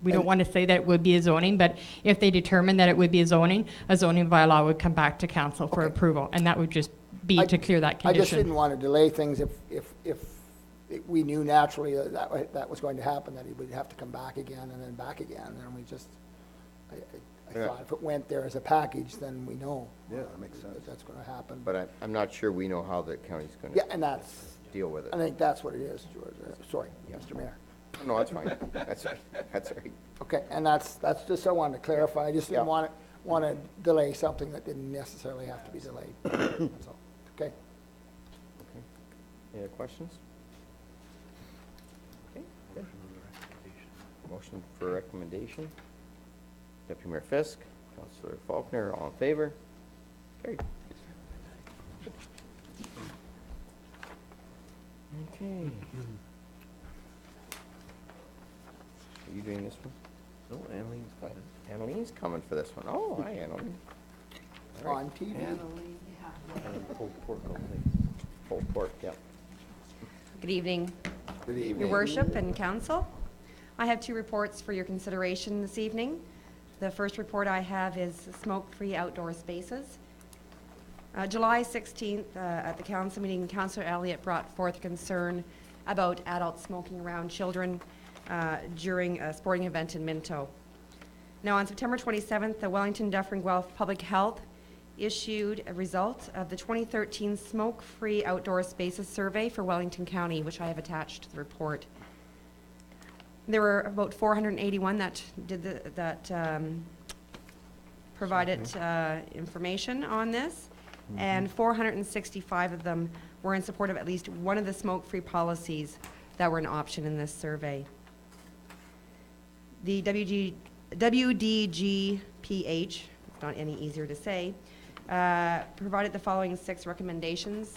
We don't want to say that it would be a zoning, but if they determine that it would be a zoning bylaw would come back to council for approval, and that would just be to clear that I just condition. didn't want to delay things if we knew naturally that was going to happen, that he would have to come back again and then back again, and we just, I thought if it went there as a package, then we know. Yeah, that makes sense. That's going to happen. But I'm not sure we know how the county's going Yeah, to and that's, deal with it. I think that's what it is, George. Sorry, Mr. Mayor. No, that's fine. That's right. That's right. Okay, and that's just, I wanted to clarify, I just didn't Yeah. want to delay something that didn't necessarily have to be delayed. That's all. Okay. Any other questions? Okay, good. Motion for recommendation. Deputy Mayor Fisk, Councillor Faulkner, all in favor? Carried. Okay. Are you doing this one? No, Annalene's coming. Annalene's coming for this one. Oh, hi, Annaline. All right. On TV. Pulled pork, yep. Good evening, Good evening. Your Worship and Council. I have two reports for your consideration this evening. The first report I have is smoke-free outdoor spaces. July 16th, at the council meeting, Councillor Elliott brought forth concern about adult smoking around children during a sporting event in Minto. Now, on September 27th, the Wellington Dufferin Guelph Public Health issued a result of the 2013 Smoke-Free Outdoor Spaces Survey for Wellington County, which I have attached to the report. There were about 481 that did provided information on this, and 465 of them were in support of at least one of the smoke-free policies that were an option in this survey. The WDGPH, it's not any easier to say, provided the following 6 recommendations,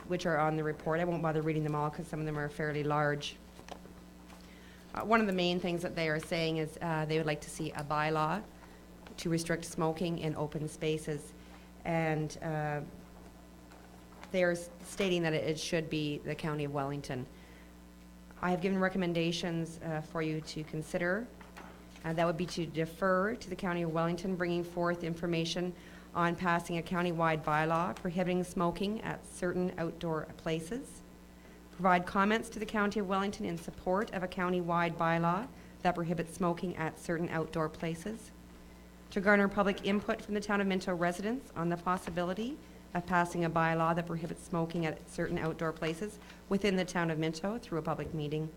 which are on the report. I won't bother reading them all because some of them are fairly large. One of the main things that they are saying is they would like to see a bylaw to restrict smoking in open spaces, and they are stating that it should be the County of Wellington. I have given recommendations for you to consider. That would be to defer to the County of Wellington bringing forth information on passing a county-wide bylaw prohibiting smoking at certain outdoor places. Provide comments to the County of Wellington in support of a county-wide bylaw that prohibits smoking at certain outdoor places. To garner public input from the Town of Minto residents on the possibility of passing a bylaw that prohibits smoking at certain outdoor places within the Town of Minto through a public meeting.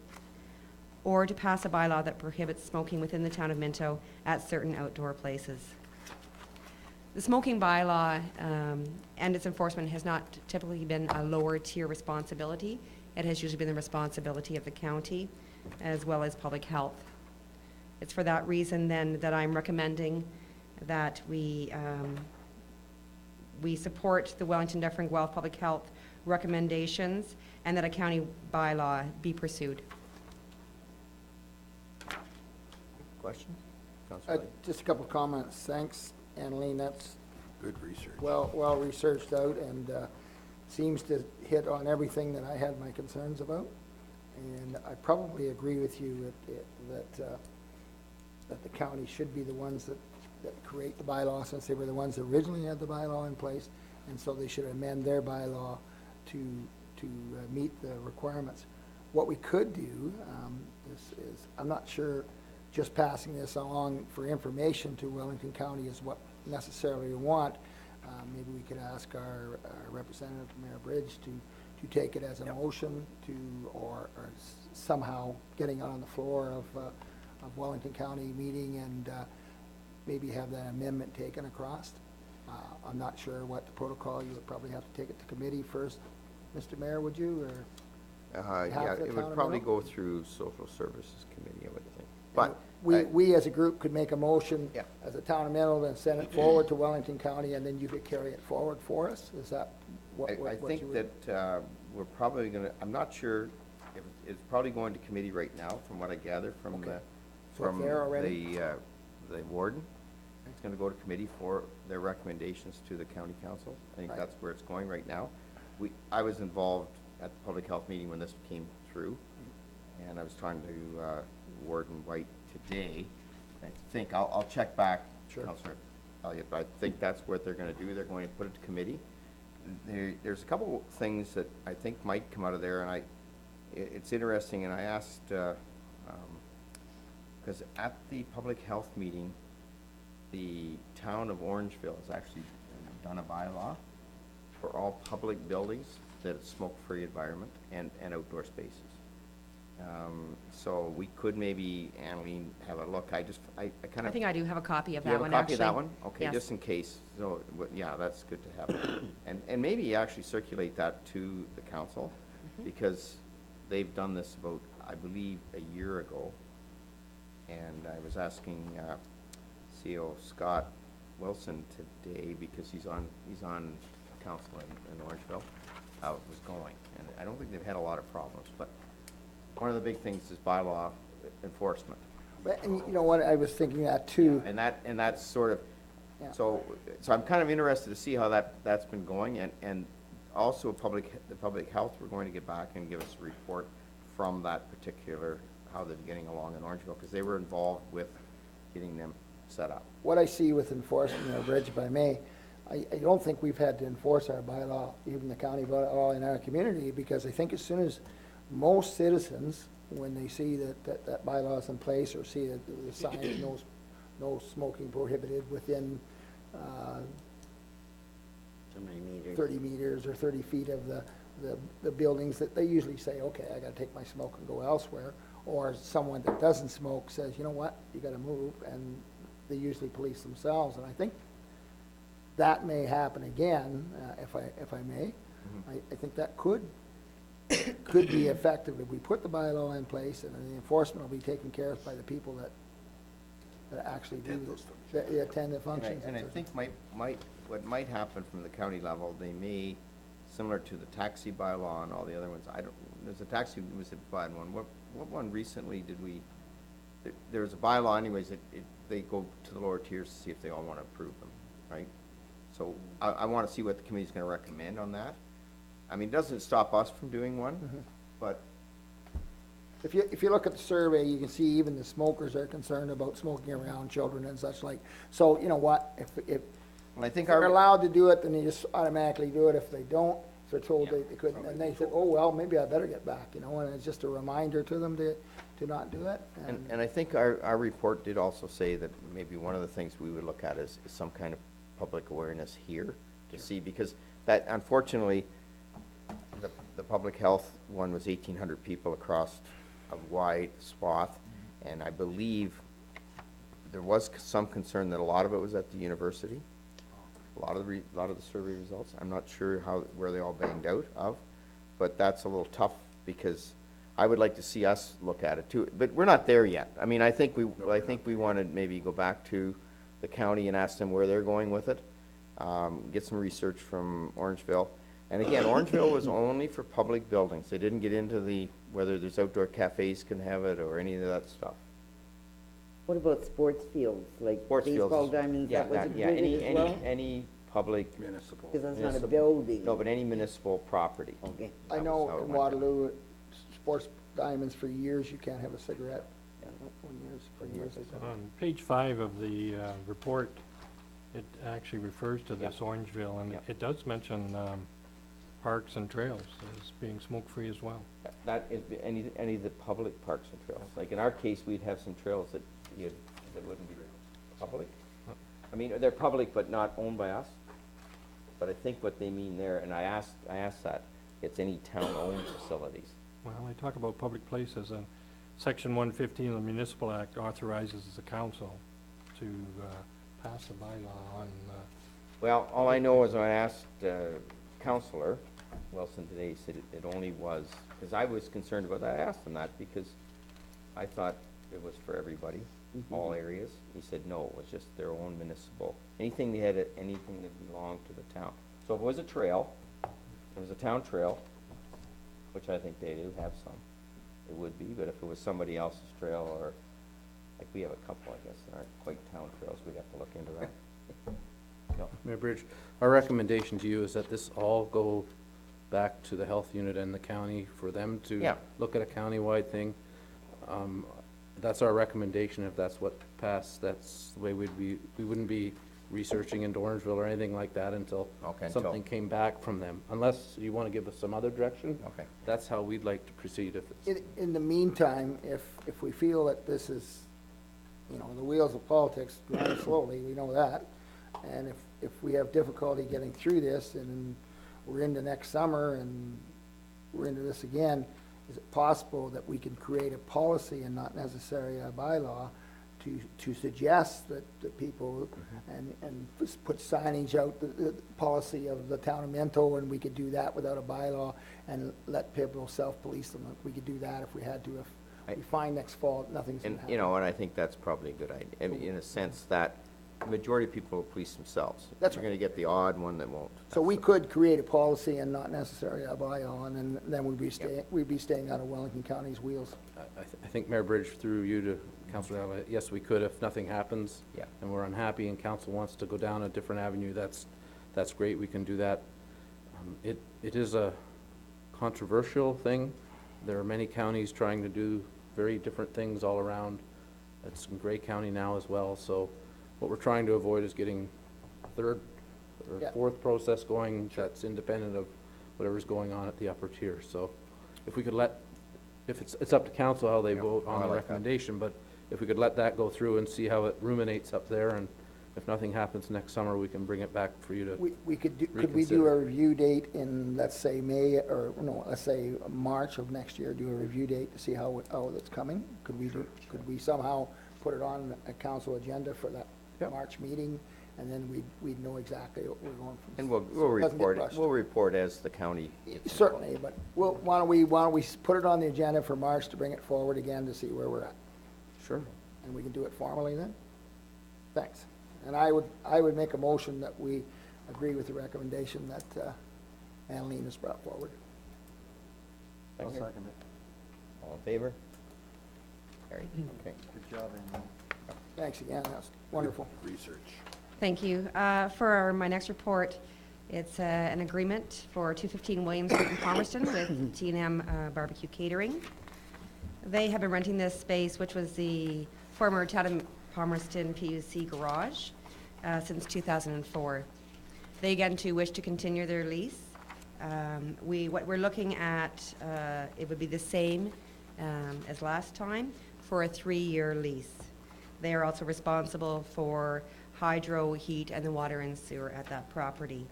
Or to pass a bylaw that prohibits smoking within the Town of Minto at certain outdoor places. The smoking bylaw and its enforcement has not typically been a lower tier responsibility. It has usually been the responsibility of the county as well as public health. It's for that reason then that I'm recommending that we support the Wellington Dufferin Guelph Public Health recommendations and that a county bylaw be pursued. Questions? Councillor Elliott. Just a couple of comments. Thanks, Annaline. That's Good research. well researched out and seems to hit on everything that I had my concerns about. And I probably agree with you that the county should be the ones that create the bylaw, since they were the ones that originally had the bylaw in place, and so they should amend their bylaw to meet the requirements. What we could do is I'm not sure just passing this along for information to Wellington County is what necessarily we want. Maybe we could ask our representative, Mayor Bridge, to take it as a motion to, or somehow getting it on the floor of Wellington County meeting and maybe have that amendment taken across. I'm not sure what the protocol, you would probably have to take it to committee first, Mr. Mayor, would you, or? Yeah, the it town would of probably Minto? go through Social Services Committee, I would think. But We as a group could make a motion Yeah. as a town of Minto and send it forward to Wellington County, and then you could carry it forward for us? Is that what I you think would? that we're probably gonna, I'm not sure, if it's probably going to committee right now, from what I gather from Okay. the, So it's there already? the warden. It's gonna go to committee for their recommendations to the county council. I think Right. that's where it's going right now. I was involved at the public health meeting when this came through, and I was talking to Warden White today. I think, I'll check back, Sure. Councillor Elliott, but I think that's what they're gonna do. They're going to put it to committee. There's a couple things that I think might come out of there, and it's interesting, and I asked, because at the public health meeting, the town of Orangeville has actually done a bylaw for all public buildings that it's smoke-free environment and outdoor spaces. So we could maybe, Annaleen, have a look. I kind of. I think I do have a copy of Do you that have one, a actually. copy of that one? Okay, Yes. just in case. So, yeah, that's good to have. And maybe actually circulate that to the council, because they've done this about, I believe, a year ago. And I was asking CO Scott Wilson today, because he's on council in Orangeville, how it was going. And I don't think they've had a lot of problems, but one of the big things is bylaw enforcement. But, and you know what, I was thinking that too. And that's sort of, Yeah. so I'm kind of interested to see how that's been going, and also the public health, we're going to get back and give us a report from that particular, how they're getting along in Orangeville, because they were involved with getting them set up. What I see with enforcement of Bridge, if I may, I don't think we've had to enforce our bylaw, even the county bylaw in our community, because I think as soon as most citizens, when they see that bylaw is in place, or see that the sign is no smoking prohibited within So many meters. 30 meters or 30 feet of the buildings, that they usually say, okay, I gotta take my smoke and go elsewhere. Or someone that doesn't smoke says, you know what, you gotta move, and they usually police themselves. And I think that may happen again, if I may. I think that could be effective if we put the bylaw in place, and then the enforcement will be taken care of by the people that actually do this, that attend the functions. And I think what might happen from the county level, they may, similar to the taxi bylaw and all the other ones, there's a taxi, was a bad one. What one recently did we, there was a bylaw anyways, they go to the lower tiers to see if they all want to approve them, right? So I want to see what the committee's going to recommend on that. I mean, it doesn't stop us from doing one, but If you look at the survey, you can see even the smokers are concerned about smoking around children and such like. So, you know what, if I think they're allowed to do it, then they just automatically do it. If they don't, if they're told they couldn't, and they said, oh, well, maybe I better get back, you know, and it's just a reminder to them to not do it. And I think our report did also say that maybe one of the things we would look at is some kind of public awareness here to see, because that, unfortunately, the public health one was 1,800 people across a wide swath, and I believe there was some concern that a lot of it was at the university. A lot of the survey results, I'm not sure where they all banged out of, but that's a little tough, because I would like to see us look at it too, but we're not there yet. I mean, I think we want to maybe go back to the county and ask them where they're going with it, get some research from Orangeville. And again, Orangeville was only for public buildings. They didn't get into whether there's outdoor cafes can have it or any of that stuff. What about sports fields, like baseball diamonds, that was included as well? Any public. Municipal. Because that's not a building. No, but any municipal property. Okay. I know in Waterloo, sports diamonds, for years, you can't have a cigarette. For years. On page 5 of the report, it actually refers to this Orangeville, and it does mention parks and trails as being smoke-free as well. That is any of the public parks and trails. Like in our case, we'd have some trails that that wouldn't be public? I mean, they're public but not owned by us? But I think what they mean there, and I asked that, it's any town-owned facilities. Well, they talk about public places, and Section 115 of the Municipal Act authorizes the council to pass a bylaw on, Well, all I know is I asked Counselor Wilson today, he said it only was, because I was concerned about that. I asked him that because I thought it was for everybody, all areas. He said, no, it was just their own municipal. Anything they had, anything that belonged to the town. So if it was a trail, if it was a town trail, which I think they do have some, it would be, but if it was somebody else's trail, or, like we have a couple, I guess, that aren't quite town trails, we'd have to look into that. No. Mayor Bridge, our recommendation to you is that this all go back to the health unit and the county for them to look at a countywide thing. That's our recommendation. If that's what passed, that's the way we wouldn't be researching into Orangeville or anything like that until something came back from them. Unless you want to give us some other direction. Okay. That's how we'd like to proceed if it's. In the meantime, if we feel that this is, you know, the wheels of politics grind slowly, we know that. And if we have difficulty getting through this and we're into next summer and we're into this again, is it possible that we can create a policy and not necessarily a bylaw to suggest that the people and put signage out, the policy of the town of Minto, and we could do that without a bylaw and let people self-police them. We could do that if we had to. If we find next fall nothing's going to happen. You know, and I think that's probably a good idea, I mean, in a sense that the majority of people will police themselves. That's You're going to get the odd one that won't. So we could create a policy and not necessarily a bylaw, and then we'd be staying out of Wellington County's wheels. I think Mayor Bridge, through you to Councilor Allen, yes, we could if nothing happens. And we're unhappy and council wants to go down a different avenue, that's great, we can do that. It is a controversial thing. There are many counties trying to do very different things all around. It's in Grey County now as well, so what we're trying to avoid is getting a third or fourth process going that's independent of whatever's going on at the upper tier. So if we could if it's up to council how they vote on the recommendation, but if we could let that go through and see how it ruminates up there, and if nothing happens next summer, we can bring it back for you to Could we do a review date in, let's say, May, or no, let's say March of next year, do a review date to see how it's coming? Could we somehow put it on a council agenda for that March meeting, and then we'd know exactly what we're going from. And we'll report as the county gets certainly, but why don't we put it on the agenda for March to bring it forward again to see where we're at? Sure. And we can do it formally then? Thanks. And I would make a motion that we agree with the recommendation that Annalene has brought forward. I'll second it. All in favor? Carried. Okay. Good job, Andy. Thanks again, that's wonderful. Research. Thank you. For my next report, it's an agreement for 215 William Street in Palmerston with T&M Barbecue Catering. They have been renting this space, which was the former Town of Palmerston PUC garage, since 2004. They again too wish to continue their lease. What we're looking at, it would be the same as last time for a 3-year lease. They are also responsible for hydro, heat, and the water and sewer at that property.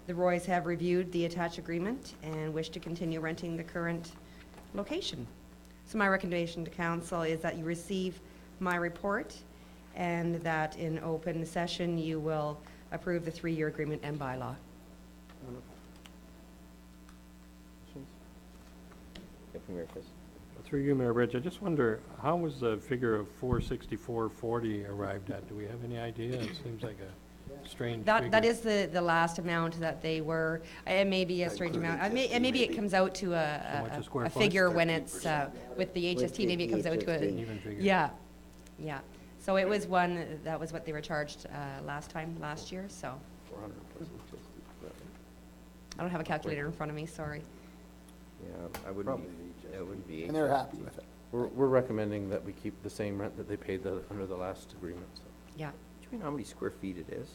The Roys have reviewed the attached agreement and wish to continue renting the current location. So my recommendation to council is that you receive my report and that in open session you will approve the 3-year agreement and bylaw. through you, Mayor Bridge, I just wonder, how was the figure of 464.40 arrived at? Do we have any idea? It seems like a strange figure. That is the last amount that they were, it may be a strange amount. And maybe it comes out to a figure when it's, with the HST, maybe it comes out to a. Even figure. Yeah, yeah. So it was that was what they were charged last year, so. 400 plus HST. I don't have a calculator in front of me, sorry. Yeah, I wouldn't be, it wouldn't be. And they're happy with it. We're recommending that we keep the same rent that they paid under the last agreement, so. Yeah. Do you know how many square feet it is?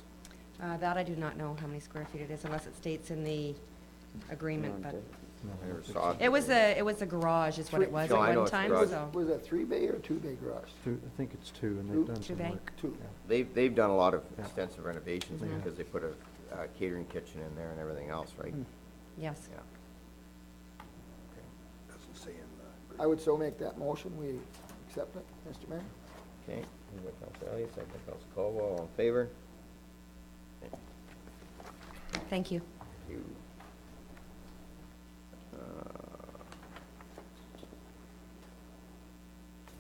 That I do not know how many square feet it is unless it states in the agreement, but. I never saw it. It was a garage is what it was No, I at know one it's a time, garage. so. Was that 3-bay or 2-bay garage? I think it's 2, and they've done some Two-bay. work. 2. They've done a lot of Yeah. extensive renovations Yeah. because they put a catering kitchen in there and everything else, right? Yes. Yeah. Doesn't say in the. I would so make that motion, we accept it, Mr. Mayor. Okay, moved by Councilor Elliott, second by Councilor Caldwell, all in favor? Thank you. Thank you.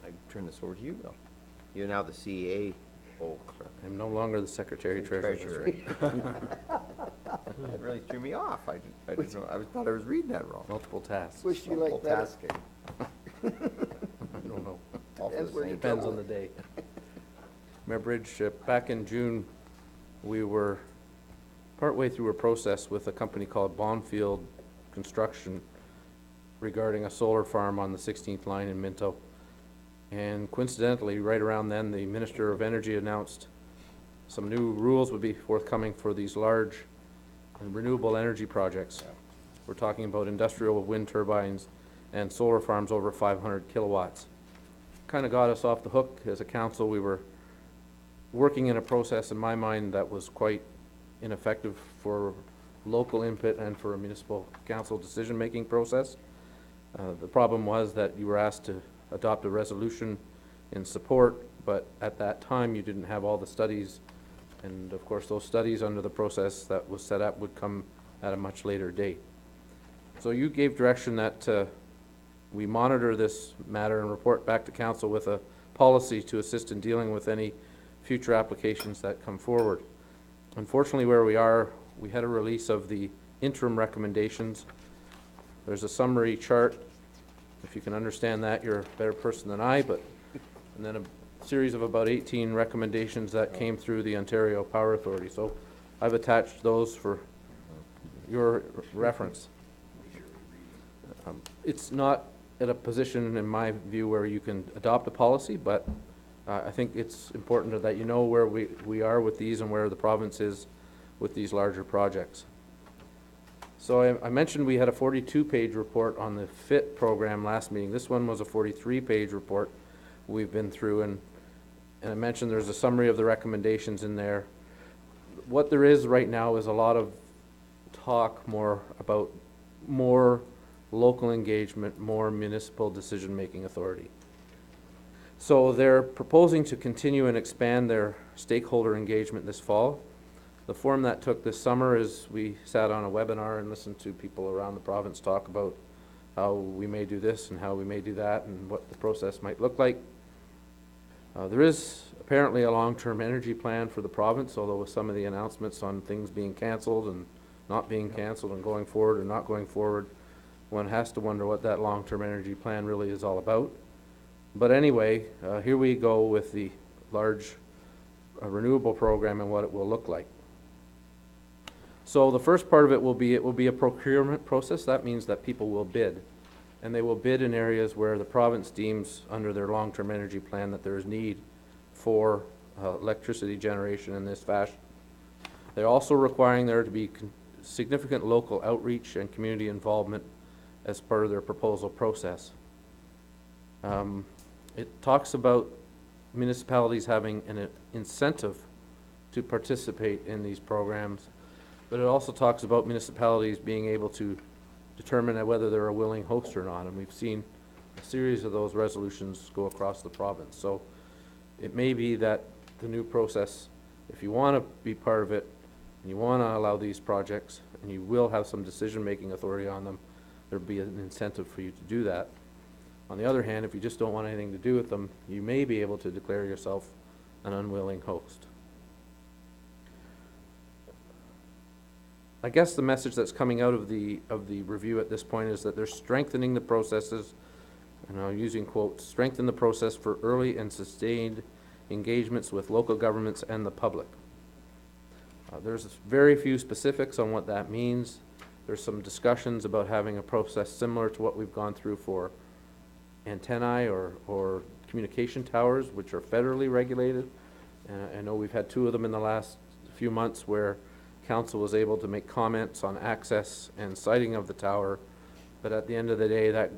I turn this over to you, Bill. You're now the CA. Oh, clerk. I'm no longer the secretary treasurer. That really threw me off. I didn't know, thought I was reading that wrong. Multiple tasks. Wish you liked that. Multitasking. I don't know. All for the Depends where same. you Depends on the day. Mayor Bridge, back in June, we were partway through a process with a company called Bonfield Construction regarding a solar farm on the 16th line in Minto. And coincidentally, right around then, the Minister of Energy announced some new rules would be forthcoming for these large and renewable energy projects. We're talking about industrial wind turbines and solar farms over 500 kilowatts. Kind of got us off the hook. As a council, we were working in a process, in my mind, that was quite ineffective for local input and for a municipal council decision-making process. The problem was that you were asked to adopt a resolution in support, but at that time, you didn't have all the studies. And of course, those studies under the process that was set up would come at a much later date. So you gave direction that we monitor this matter and report back to council with a policy to assist in dealing with any future applications that come forward. Unfortunately, where we are, we had a release of the interim recommendations. There's a summary chart. If you can understand that, you're a better person than I, and then a series of about 18 recommendations that came through the Ontario Power Authority. So I've attached those for your reference. It's not at a position, in my view, where you can adopt a policy, but I think it's important that you know where we are with these and where the province is with these larger projects. So I mentioned we had a 42-page report on the FIT program last meeting. This one was a 43-page report we've been through, and I mentioned there's a summary of the recommendations in there. What there is right now is a lot of talk about more local engagement, more municipal decision-making authority. So they're proposing to continue and expand their stakeholder engagement this fall. The form that took this summer is we sat on a webinar and listened to people around the province talk about how we may do this and how we may do that and what the process might look like. There is apparently a long-term energy plan for the province, although with some of the announcements on things being canceled and not being canceled and going forward or not going forward, one has to wonder what that long-term energy plan really is all about. But anyway, here we go with the large renewable program and what it will look like. So the first part of it will be a procurement process. That means that people will bid, and they will bid in areas where the province deems under their long-term energy plan that there is need for electricity generation in this fashion. They're also requiring there to be significant local outreach and community involvement as part of their proposal process. It talks about municipalities having an incentive to participate in these programs, but it also talks about municipalities being able to determine whether they're a willing host or not, and we've seen a series of those resolutions go across the province. So it may be that the new process, if you want to be part of it, and you want to allow these projects, and you will have some decision-making authority on them, there'll be an incentive for you to do that. On the other hand, if you just don't want anything to do with them, you may be able to declare yourself an unwilling host. I guess the message that's coming out of the review at this point is that they're strengthening the processes, and I'm using quotes, strengthen the process for early and sustained engagements with local governments and the public. There's very few specifics on what that means. There's some discussions about having a process similar to what we've gone through for antennae or communication towers, which are federally regulated. I know we've had 2 of them in the last few months where council was able to make comments on access and siting of the tower But at the end of the day,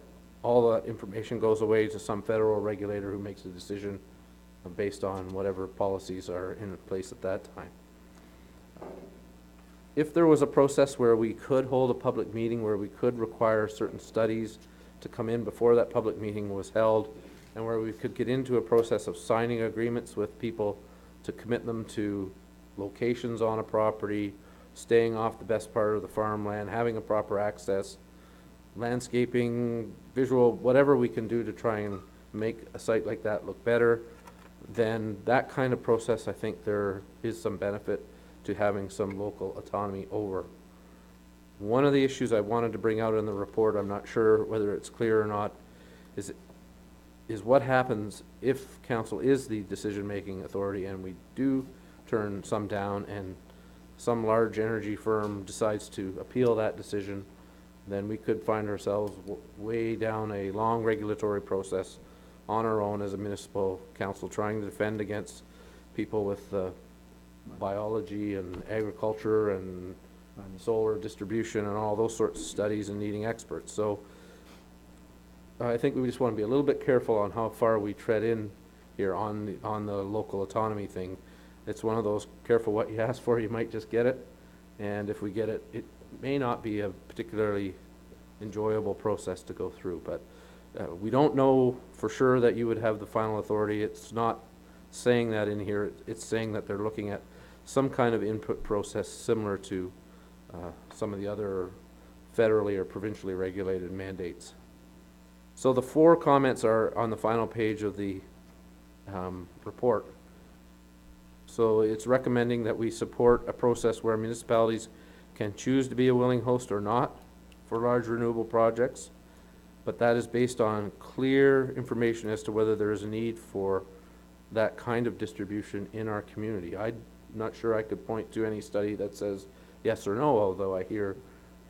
all that information goes away to some federal regulator who makes a decision based on whatever policies are in place at that time. If there was a process where we could hold a public meeting, where we could require certain studies to come in before that public meeting was held, and where we could get into a process of signing agreements with people to commit them to locations on a property, staying off the best part of the farmland, having a proper access, landscaping, visual, whatever we can do to try and make a site like that look better, then that kind of process, I think there is some benefit to having some local autonomy over. One of the issues I wanted to bring out in the report, I'm not sure whether it's clear or not, is what happens if council is the decision-making authority and we do turn some down and some large energy firm decides to appeal that decision, then we could find ourselves way down a long regulatory process on our own as a municipal council, trying to defend against people with biology and agriculture and solar distribution and all those sorts of studies and needing experts. So I think we just want to be a little bit careful on how far we tread in here on the local autonomy thing. It's one of those, careful what you ask for, you might just get it. And if we get it, it may not be a particularly enjoyable process to go through. But we don't know for sure that you would have the final authority. It's not saying that in here. It's saying that they're looking at some kind of input process similar to some of the other federally or provincially regulated mandates. So the 4 comments are on the final page of the report. So it's recommending that we support a process where municipalities can choose to be a willing host or not for large renewable projects, but that is based on clear information as to whether there is a need for that kind of distribution in our community. I'm not sure I could point to any study that says yes or no, although I hear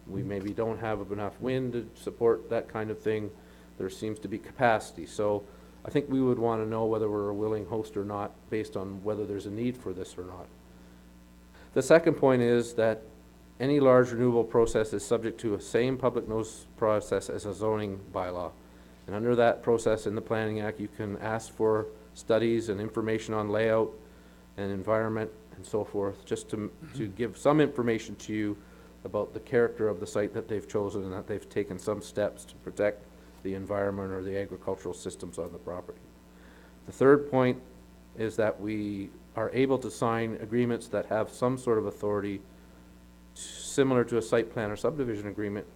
we maybe don't have enough wind to support that kind of thing. There seems to be capacity. So I think we would want to know whether we're a willing host or not based on whether there's a need for this or not. The second point is that any large renewable process is subject to a same public notice process as a zoning bylaw. And under that process in the Planning Act, you can ask for studies and information on layout and environment and so forth, just to give some information to you about the character of the site that they've chosen and that they've taken some steps to protect the environment or the agricultural systems on the property. The third point is that we are able to sign agreements that have some sort of authority similar to a site plan or subdivision agreement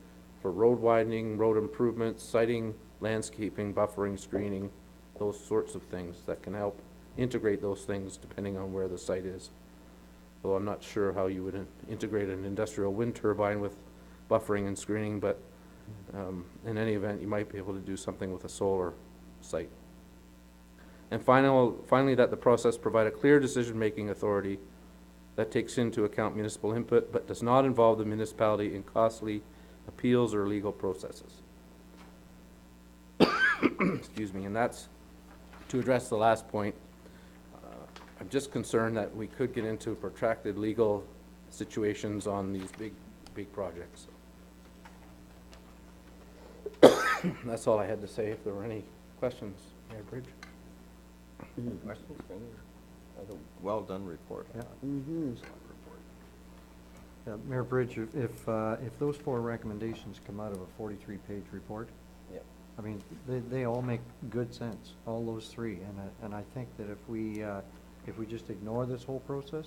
for road widening, road improvements, siting, landscaping, buffering, screening, those sorts of things that can help integrate those things depending on where the site is. Though I'm not sure how you would integrate an industrial wind turbine with buffering and screening, but in any event, you might be able to do something with a solar site. And finally, that the process provide a clear decision-making authority that takes into account municipal input, but does not involve the municipality in costly appeals or legal processes. Excuse me, and that's to address the last point. I'm just concerned that we could get into protracted legal situations on these big projects. That's all I had to say. If there were any questions, Mayor Bridge. Questions? Well done report. Yeah. Excellent report. Mayor Bridge, if those 4 recommendations come out of a 43-page report, Yep. I mean, they all make good sense, all those 3, and I think that if we just ignore this whole process,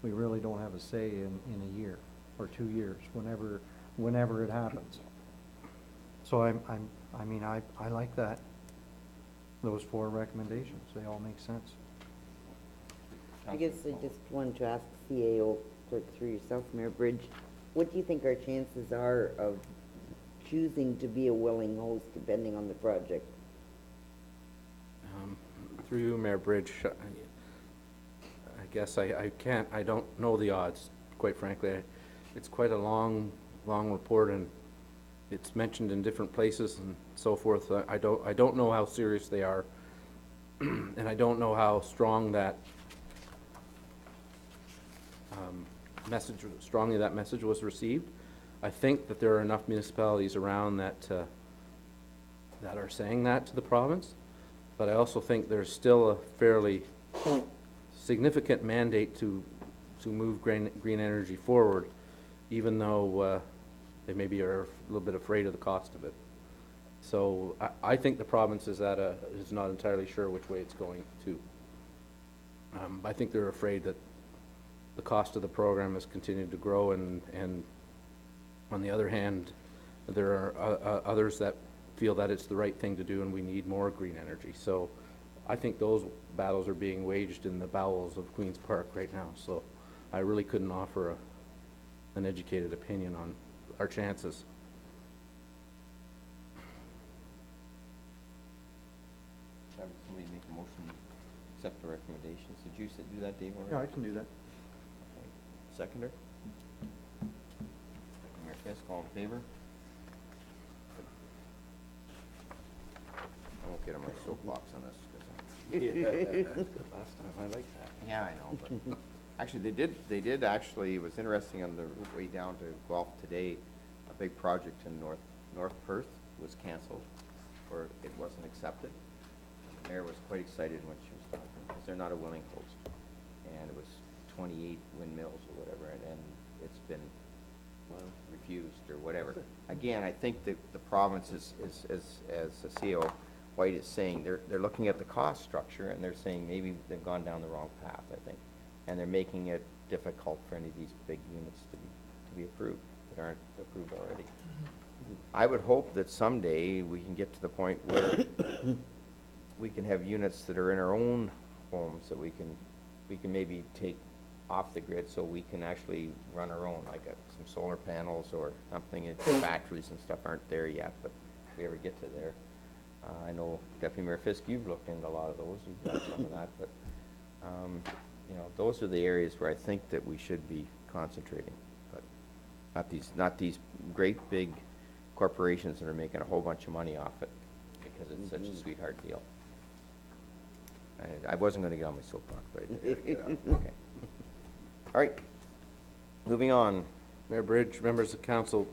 we really don't have a say in a year or 2 years, whenever it happens. So I mean, I like that, those 4 recommendations, they all make sense. I guess I just wanted to ask CAO clerk through yourself, Mayor Bridge, what do you think our chances are of choosing to be a willing host depending on the project? Through you, Mayor Bridge, I guess I don't know the odds, quite frankly. It's quite a long report, and it's mentioned in different places and so forth. I don't know how serious they are, and I don't know how strong that strongly that message was received. I think that there are enough municipalities around that, that are saying that to the province, but I also think there's still a fairly significant mandate to move green energy forward, even though they maybe are a little bit afraid of the cost of it. So I think the province is not entirely sure which way it's going to. I think they're afraid that the cost of the program has continued to grow, and on the other hand, there are others that feel that it's the right thing to do and we need more green energy. So I think those battles are being waged in the bowels of Queen's Park right now. So I really couldn't offer an educated opinion on our chances. Have somebody make a motion to accept the recommendations. Did you do that, Dave? Yeah, I can do that. Okay. Seconder? Second, Mayor Fisk, all in favor? I won't get on my soapbox on this. Last time I liked that. Yeah, I know, but actually, they did actually, it was interesting on the way down to Guelph today, a big project in North Perth was canceled, or it wasn't accepted. The mayor was quite excited when she was talking, because they're not a willing host. And it was 28 windmills or whatever, and it's been refused or whatever. Again, I think that the province is as the CEO White is saying, they're looking at the cost structure, and they're saying maybe they've gone down the wrong path, I think. And they're making it difficult for any of these big units to be approved, that aren't approved already. I would hope that someday we can get to the point where we can have units that are in our own homes that we can maybe take off the grid, so we can actually run our own, like some solar panels or something. Batteries and stuff aren't there yet, but if we ever get to there. I know Deputy Mayor Fisk, you've looked into a lot of those, you've done some of that, but you know, those are the areas where I think that we should be concentrating, but not these great big corporations that are making a whole bunch of money off it because it's such a sweetheart deal. I wasn't going to get on my soapbox, but I did. Okay. All right. Moving on. Mayor Bridge, members of council,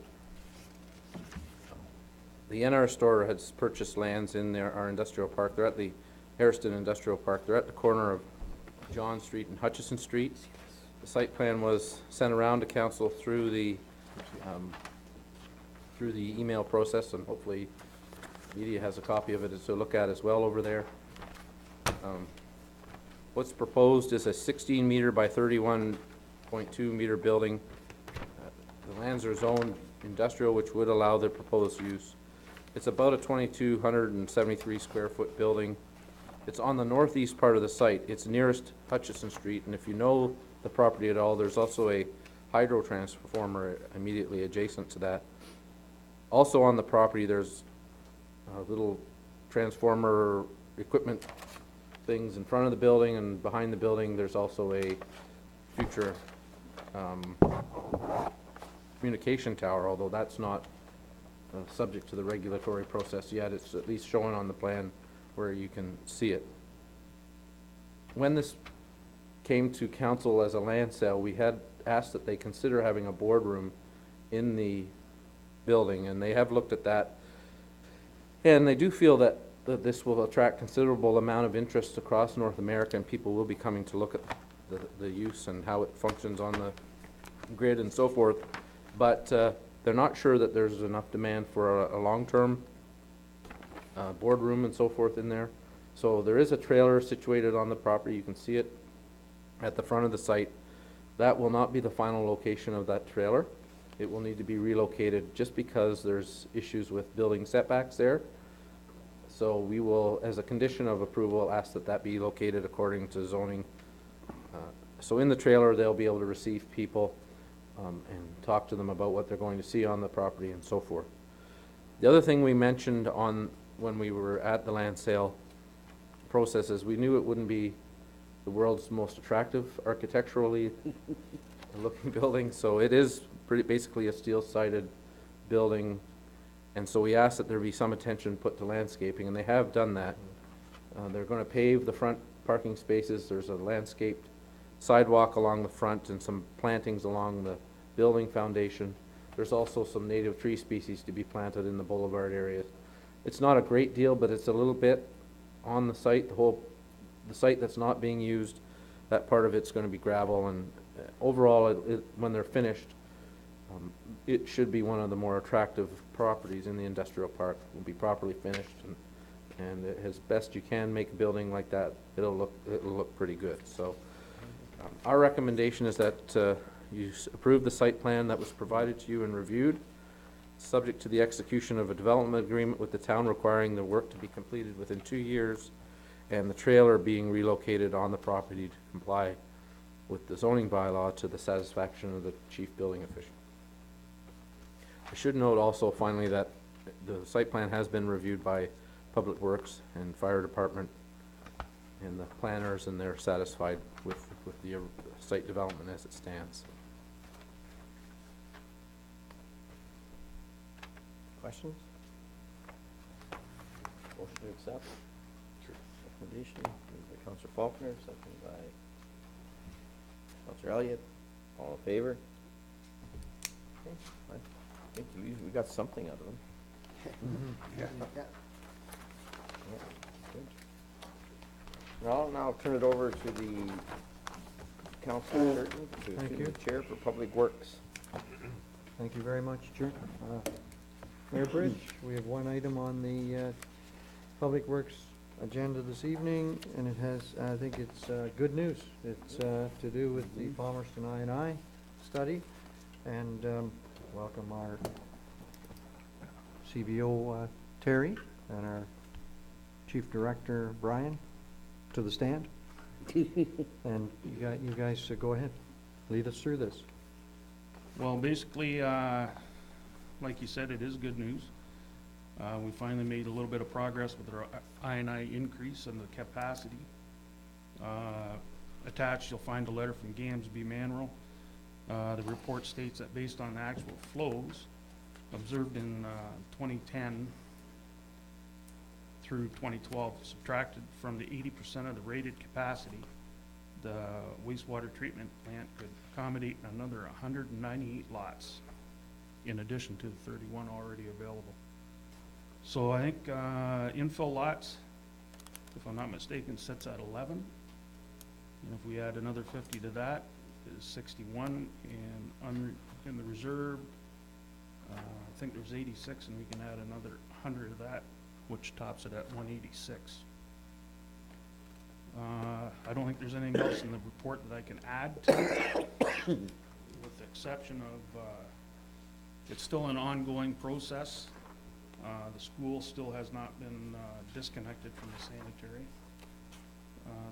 the NR store has purchased lands in our industrial park. They're at the Harriston Industrial Park. They're at the corner of John Street and Hutchison Street. The site plan was sent around to council through the email process, and hopefully media has a copy of it to look at as well over there. What's proposed is a 16 meter by 31.2 meter building. The lands are zoned industrial, which would allow the proposed use. It's about a 2,273 square foot building. It's on the northeast part of the site. It's nearest Hutchison Street, and if you know the property at all, there's also a hydro transformer immediately adjacent to that. Also on the property, there's little transformer equipment things in front of the building, and behind the building, there's also a future communication tower, although that's not subject to the regulatory process yet. It's at least shown on the plan where you can see it. When this came to council as a land sale, we had asked that they consider having a boardroom in the building, and they have looked at that. And they do feel that this will attract considerable amount of interest across North America, and people will be coming to look at the use and how it functions on the grid and so forth. But they're not sure that there's enough demand for a long-term boardroom and so forth in there. So there is a trailer situated on the property. You can see it at the front of the site. That will not be the final location of that trailer. It will need to be relocated just because there's issues with building setbacks there. So we will, as a condition of approval, ask that that be located according to zoning. So in the trailer, they'll be able to receive people and talk to them about what they're going to see on the property and so forth. The other thing we mentioned when we were at the land sale process is we knew it wouldn't be the world's most attractive architecturally looking building. So it is basically a steel-sided building. And so we asked that there be some attention put to landscaping, and they have done that. They're going to pave the front parking spaces. There's a landscaped sidewalk along the front and some plantings along the building foundation. There's also some native tree species to be planted in the boulevard area. It's not a great deal, but it's a little bit on the site. The site that's not being used, that part of it's going to be gravel, and overall, when they're finished, it should be one of the more attractive properties in the industrial park. It will be properly finished, and as best you can make a building like that, it'll look pretty good. So, our recommendation is that you approve the site plan that was provided to you and reviewed, subject to the execution of a development agreement with the town requiring the work to be completed within 2 years, and the trailer being relocated on the property to comply with the zoning bylaw to the satisfaction of the chief building official. I should note also finally that the site plan has been reviewed by Public Works and Fire Department and the planners, and they're satisfied with the site development as it stands. Questions? Motion to accept. Recommendation, moved by Councillor Faulkner, seconded by Councillor Elliott. All in favor? Okay, I think we got something out of them. Yeah. Good. Well, now I'll turn it over to the Councillor Turton, to Thank assume you. the Chair for Public Works. Thank you very much, Chair. Mayor Bridge, we have one item on the Public Works agenda this evening, and it has, I think it's good news. It's to do with the Palmerston I&I study, and welcome our CBO Terry and our Chief Director Brian to the stand. And you guys go ahead, lead us through this. Well, basically, like you said, it is good news. We finally made a little bit of progress with our I&I increase in the capacity. Attached, you'll find a letter from Gamsby Manroe. The report states that based on actual flows observed in 2010 through 2012, subtracted from the 80% of the rated capacity, the wastewater treatment plant could accommodate another 198 lots in addition to the 31 already available. So I think infill lots, if I'm not mistaken, sits at 11. And if we add another 50 to that, is 61. And in the reserve, I think there's 86, and we can add another 100 of that, which tops it at 186. I don't think there's anything else in the report that I can add to it, with the exception of it's still an ongoing process. The school still has not been disconnected from the sanitary.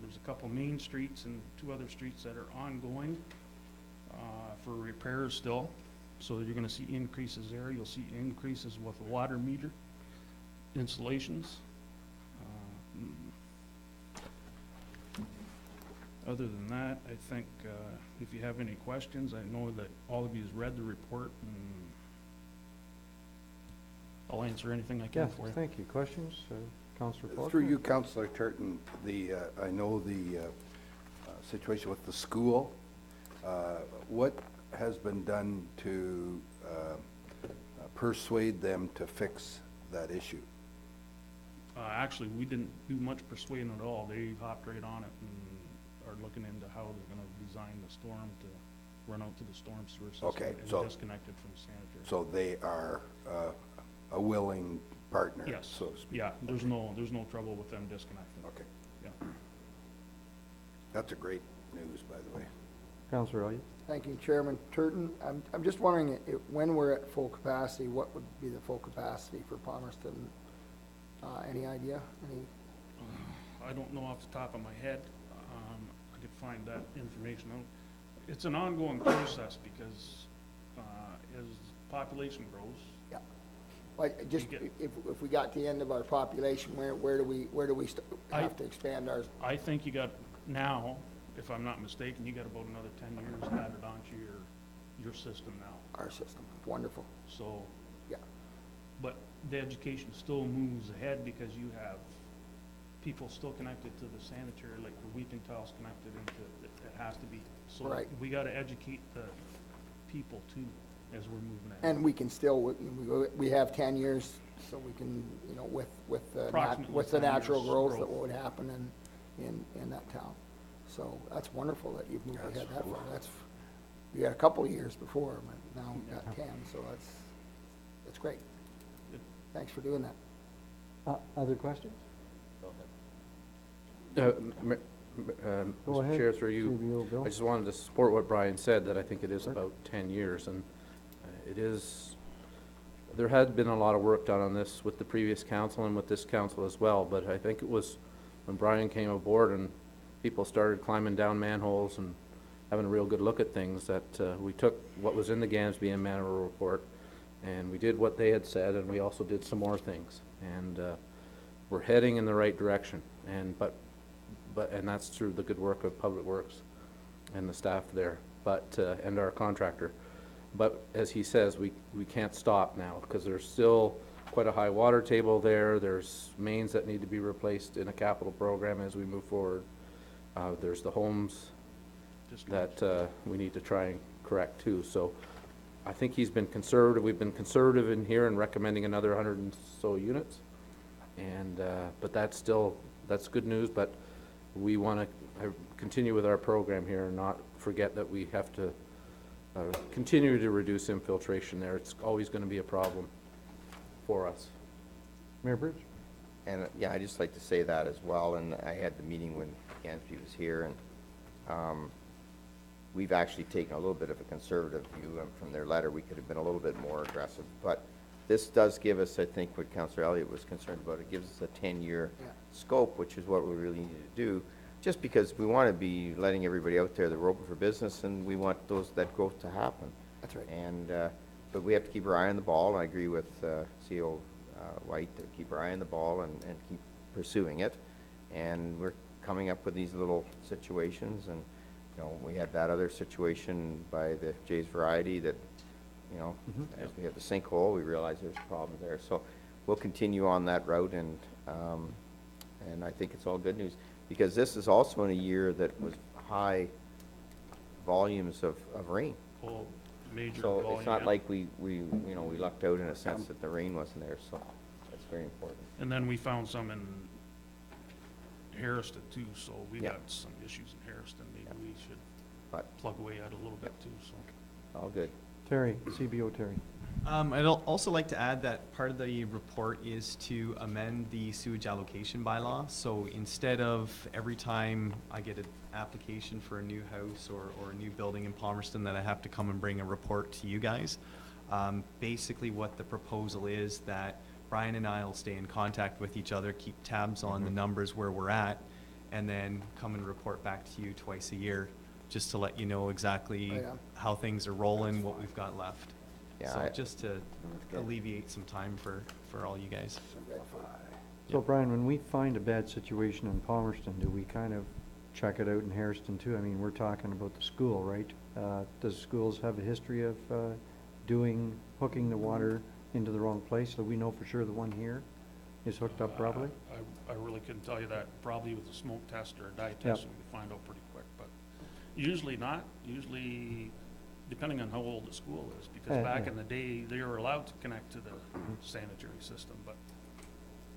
There's a couple main streets and 2 other streets that are ongoing for repairs still. So you're going to see increases there. You'll see increases with the water meter installations. Other than that, I think if you have any questions, I know that all of you has read the report, and I'll answer anything I can for you. Thank you. Questions? Councillor Faulkner? Through you, Councillor Turton, I know the situation with the school. What has been done to persuade them to fix that issue? Actually, we didn't do much persuading at all. They hopped right on it and are looking into how they're going to design the storm to run out to the storm sewer system and disconnect it from sanitary. So they are a willing partner, yes, so to speak. Yeah, there's no trouble with them disconnecting. Okay. Yeah. That's a great news, by the way. Councillor Elliott? Thank you, Chairman Turton. I'm just wondering, when we're at full capacity, what would be the full capacity for Palmerston? Any idea? I don't know off the top of my head. I could find that information out. It's an ongoing process because as population grows. Yeah. Like, just if we got to the end of our population, where do we have to expand ours? I think you got now, if I'm not mistaken, you got about another 10 years added onto your system now. Our system. Wonderful. So. Yeah. But the education still moves ahead because you have people still connected to the sanitary, like the weeping tile's connected into it. It has to be. So right. We got to educate the people too. as we're moving ahead. And we can still, we have 10 years, so we can, you know, with Approximately the 10 natural years growth that growth. would happen in that town. So that's wonderful that you've moved ahead that far. You had a couple of years before, but now we've got 10, so that's great. Thanks for doing that. Other questions? Go Go ahead, Mr. Chair, through you, CBO Bill. I just wanted to support what Brian said, that I think it is about 10 years, and it is, there had been a lot of work done on this with the previous council and with this council as well, but I think it was when Brian came aboard and people started climbing down manholes and having a real good look at things, that we took what was in the Gamsby and Manor report, and we did what they had said, and we also did some more things, and we're heading in the right direction, and and that's through the good work of Public Works and the staff there, and our contractor. But as he says, we can't stop now, because there's still quite a high water table there. There's mains that need to be replaced in a capital program as we move forward. There's the homes that we need to try and correct too. So I think he's been conservative. We've been conservative in here and recommending another 100 and so units. And but that's good news. But we want to continue with our program here and not forget that we have to continue to reduce infiltration there. It's always going to be a problem for us. Mayor Bridge? And, yeah, I'd just like to say that as well, and I had the meeting when Gansby was here, and we've actually taken a little bit of a conservative view, and from their letter, we could have been a little bit more aggressive, but this does give us, I think, what Councillor Elliott was concerned about, it gives us a 10-year scope, which is what we really need to do, just because we want to be letting everybody out there that we're open for business, and we want that growth to happen. That's right. And, but we have to keep our eye on the ball, and I agree with CEO White, to keep our eye on the ball and keep pursuing it. And we're coming up with these little situations, and, you know, we had that other situation by the Jay's Variety that, you know, as we have the sinkhole, we realize there's problems there. So we'll continue on that route, and I think it's all good news, because this is also in a year that was high volumes of rain. Oh, major So volume, it's not yeah. like we lucked out in a sense that the rain wasn't there, so that's very important. And then we found some in Harriston too, so we Yeah. got some issues in Harriston. Maybe we should But plug away at a little bit too, so. all good. Terry, CBO Terry. I'd also like to add that part of the report is to amend the sewage allocation bylaw. So instead of every time I get an application for a new house or a new building in Palmerston that I have to come and bring a report to you guys, basically what the proposal is that Brian and I will stay in contact with each other, keep tabs on the numbers where we're at, and then come and report back to you twice a year, just to let you know exactly how things are rolling, what we've got left. Yeah, So just to alleviate some time for all you guys. So Brian, when we find a bad situation in Palmerston, do we kind of check it out in Harriston too? I mean, we're talking about the school, right? Does schools have a history of hooking the water into the wrong place, so we know for sure the one here is hooked up properly? I really couldn't tell you that. Probably with a smoke test or a dye Yep. test, we could find out pretty quick, but usually not. Usually, depending on how old the school is, because back in the day, they were allowed to connect to the sanitary system, but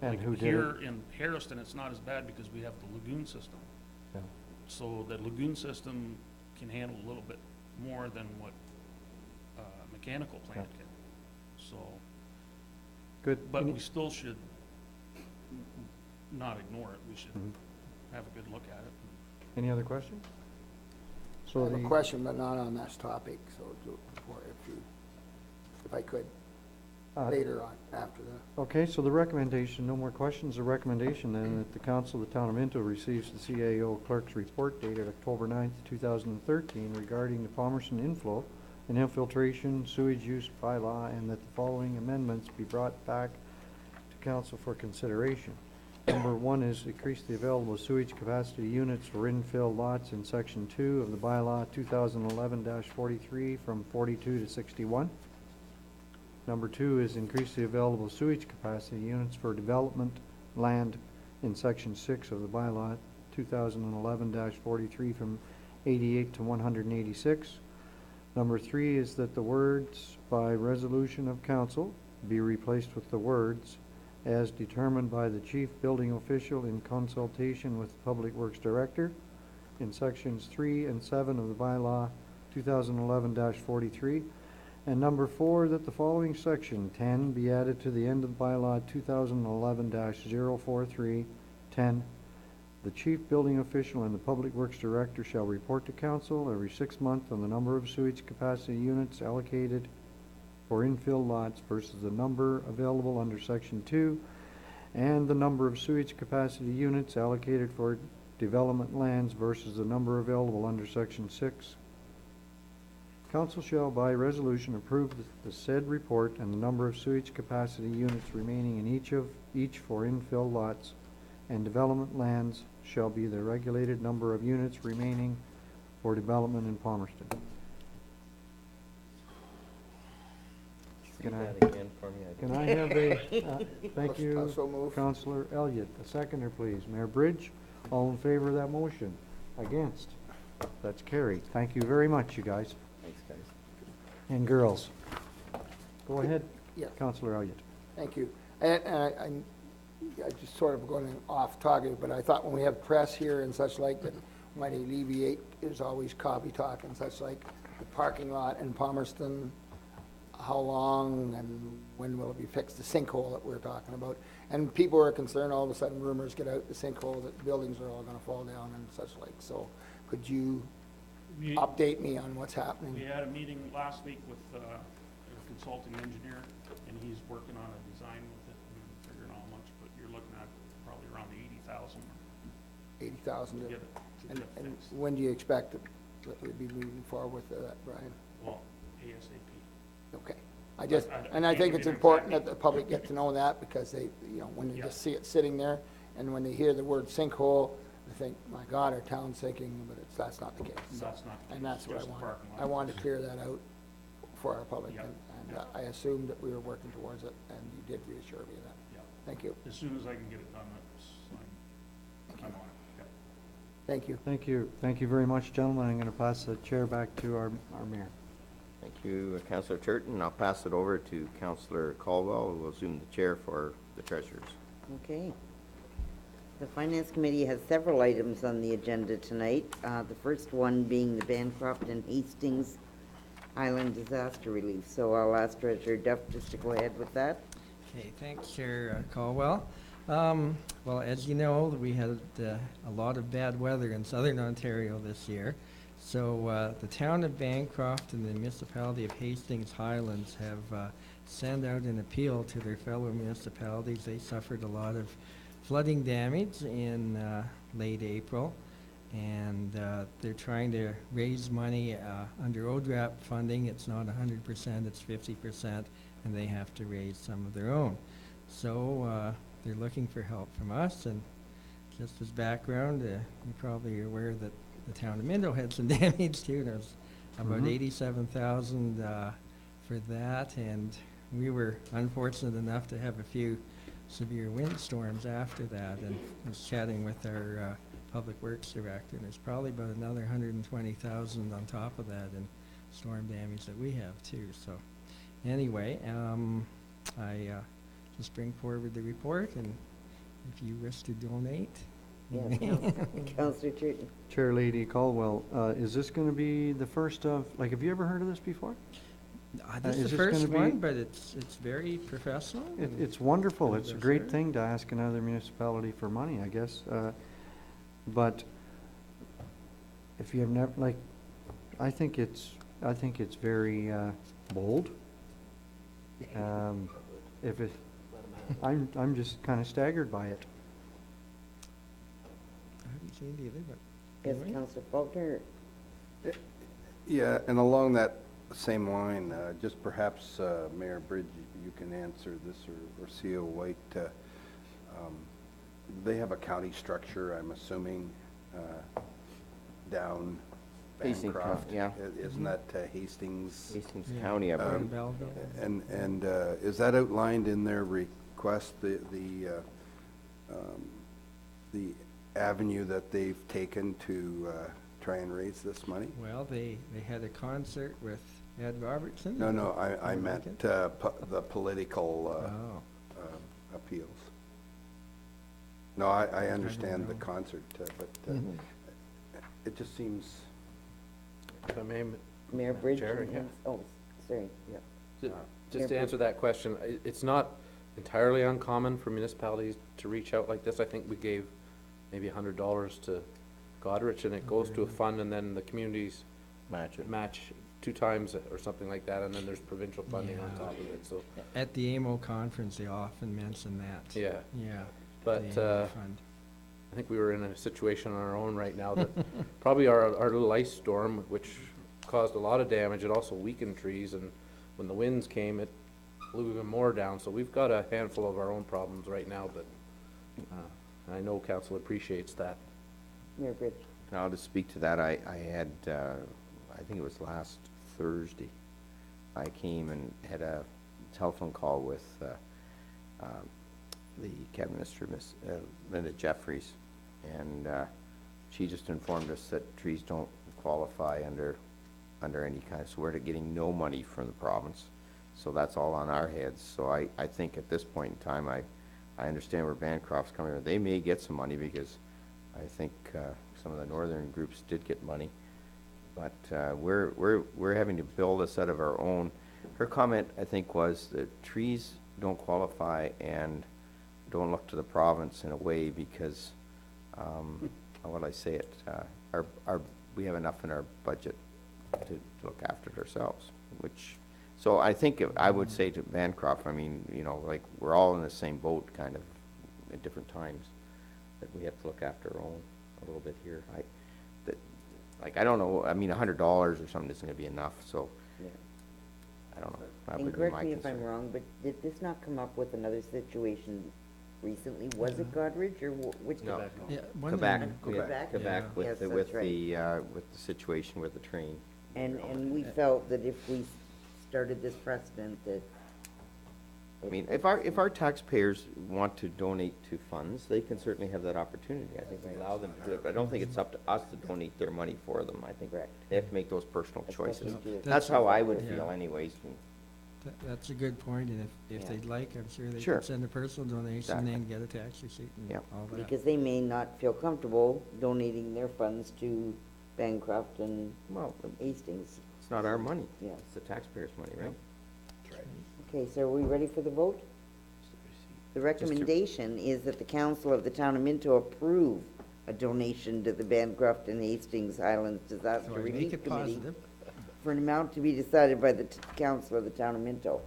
And like who did here it? in Harriston, it's not as bad because we have the lagoon system. Yeah. So the lagoon system can handle a little bit more than what mechanical plant can. So, Good. but we still should not ignore it. We should have a good look at it. Any other questions? I So have a the, question, but not on this topic, so if I could, later on, after the. okay, so the recommendation, no more questions, the recommendation then that the council of the town of Minto receives the CAO clerk's report dated October 9th, 2013 regarding the Palmerston inflow and infiltration sewage use bylaw, and that the following amendments be brought back to council for consideration. Number one is increase the available sewage capacity units for infill lots in section 2 of the bylaw 2011-43 from 42 to 61. Number two is increase the available sewage capacity units for development land in section 6 of the bylaw 2011-43 from 88 to 186. Number 3 is that the words "by resolution of council" be replaced with the words "as determined by the chief building official in consultation with the Public Works Director" in sections 3 and 7 of the bylaw 2011-43. And number 4, that the following section 10 be added to the end of bylaw 2011-043. 10. The chief building official and the Public Works Director shall report to council every 6 months on the number of sewage capacity units allocated for infill lots versus the number available under section 2, and the number of sewage capacity units allocated for development lands versus the number available under section 6. Council shall by resolution approve the said report, and the number of sewage capacity units remaining in each for infill lots and development lands shall be the regulated number of units remaining for development in Palmerston. Can I have a, thank you, Also move. Councillor Elliott. A seconder, please. Mayor Bridge, all in favor of that motion? Against? That's carried. Thank you very much, you guys. Thanks, guys. And girls. Go ahead, Yeah. Councillor Elliott. Thank you. I just sort of going off target, but I thought when we have press here and such like, that might alleviate, there's always coffee talk and such like, the parking lot in Palmerston, how long and when will it be fixed, the sinkhole that we're talking about. And people are concerned, all of a sudden rumors get out, the sinkhole, that buildings are all gonna fall down and such like. So could you We- update me on what's happening? We had a meeting last week with a consulting engineer, and he's working on a design with it and figuring out how much, but you're looking at probably around 80,000. 80,000 To get it and fixed. when do you expect that we'll be moving forward with that, Brian? Well, ASAP. Okay. I just, I and I can't think give it's you an important exact that the public get to know that, because they, you know, when they Yeah. just see it sitting there, and when they hear the word sinkhole, they think, my God, our town's sinking, but that's not the case. So- That's not the And case, that's what just I the wanted. parking lot. I wanted to clear that out for our public, Yeah. and I assumed that we were working towards it, and you did reassure me of that. Yeah. Thank you. As soon as I can get it done, I'm on it. Yeah. Thank you. Thank you. Thank you very much, gentlemen. I'm going to pass the chair back to our mayor. Thank you, Councillor Turton. I'll pass it over to Councillor Caldwell, who will assume the chair for the treasurers. Okay. The Finance Committee has several items on the agenda tonight. The first one being the Bancroft and Hastings Island disaster relief. So I'll ask Treasurer Duff just to go ahead with that. Okay, thanks, Chair Caldwell. Well, as you know, we had a lot of bad weather in southern Ontario this year. So the town of Bancroft and the municipality of Hastings Highlands have sent out an appeal to their fellow municipalities. They suffered a lot of flooding damage in late April, and they're trying to raise money under ODRAP funding. It's not 100%, it's 50%, and they have to raise some of their own. So they're looking for help from us, and just as background, you probably are aware that the town of Minto had some damage too. There's about 87,000 for that, and we were unfortunate enough to have a few severe windstorms after that, and I was chatting with our Public Works Director, and there's probably about another 120,000 on top of that in storm damage that we have too. So anyway, I just bring forward the report, and if you wish to donate. Yes, Councillor Turton. Chair Lady Caldwell, is this going to be the first of, like, have you ever heard of this before? This is the first one, but it's very professional. It's wonderful. It's a great sure. thing to ask another municipality for money, I guess. But if you have never, like, I think it's very bold. If it, I'm just kind of staggered by it. I haven't seen it either, but. Yes, anyway. Councillor Faulkner. Yeah, and along that same line, just perhaps, Mayor Bridge, you can answer this, or CO White. They have a county structure, I'm assuming, down Hastings Bancroft. County, yeah. Isn't that Hastings? Hastings County, I believe. Belleville. And is that outlined in their request, the avenue that they've taken to try and raise this money? Well, they had a concert with Ed Robertson. No, I You meant like it? the political appeals. No, I understand the know. concert, but it just seems, If I may, Mayor Bridge? Chair, yeah. Oh, sorry, yeah. Just to answer that question, it's not entirely uncommon for municipalities to reach out like this. I think we gave maybe $100 to Goderich, and it goes to a fund, and then the communities match 2 times or something like that, and then there's provincial funding on top of it, so. At the AMO conference, they often mention that. Yeah. Yeah. But, the AMO fund. I think we were in a situation on our own right now that probably our little ice storm, which caused a lot of damage, it also weakened trees, and when the winds came, it blew even more down. So we've got a handful of our own problems right now, but I know council appreciates that. Mayor Bridge? I'll just speak to that. I had, I think it was last Thursday, I came and had a telephone call with the cabinet minister, Miss Linda Jeffries, and she just informed us that trees don't qualify under any kind, so we're getting no money from the province. So that's all on our heads. So I think at this point in time, I understand where Bancroft's coming from. They may get some money because I think some of the northern groups did get money, but we're having to build this out of our own. Her comment, I think, was that trees don't qualify and don't look to the province in a way because, how will I say it? We have enough in our budget to look after it ourselves, which. So I think I would say to Bancroft, I mean, you know, like, we're all in the same boat kind of at different times, that we have to look after our own a little bit here. I don't know, I mean, $100 or something isn't gonna be enough, so, Yeah. I don't know. That And would be correct my me if I'm concern. wrong, but did this not come up with another situation recently? Was it Godridge or which? No. Yeah, Quebec, Quebec? Quebec Yes, with that's the situation with the train. And we felt that if we started this precedent that. I mean, if our taxpayers want to donate to funds, they can certainly have that opportunity. I think we allow them to do it, but I don't think it's up to us to donate their money for them. I think they have to make those personal choices. That's how I would feel anyways. That's a good point, and if Yeah. they'd like, I'm sure they Sure. could send a personal donation Exactly. and get a tax receipt and Yeah. all that. Because they may not feel comfortable donating their funds to Bancroft and Well, Hastings. it's not our money. Yeah. It's the taxpayers' money, right? Okay, so are we ready for the vote? The recommendation is that the council of the town of Minto approve a donation to the Bancroft and Hastings Highlands Disaster So I make Relief it Committee positive. for an amount to be decided by the council of the town of Minto.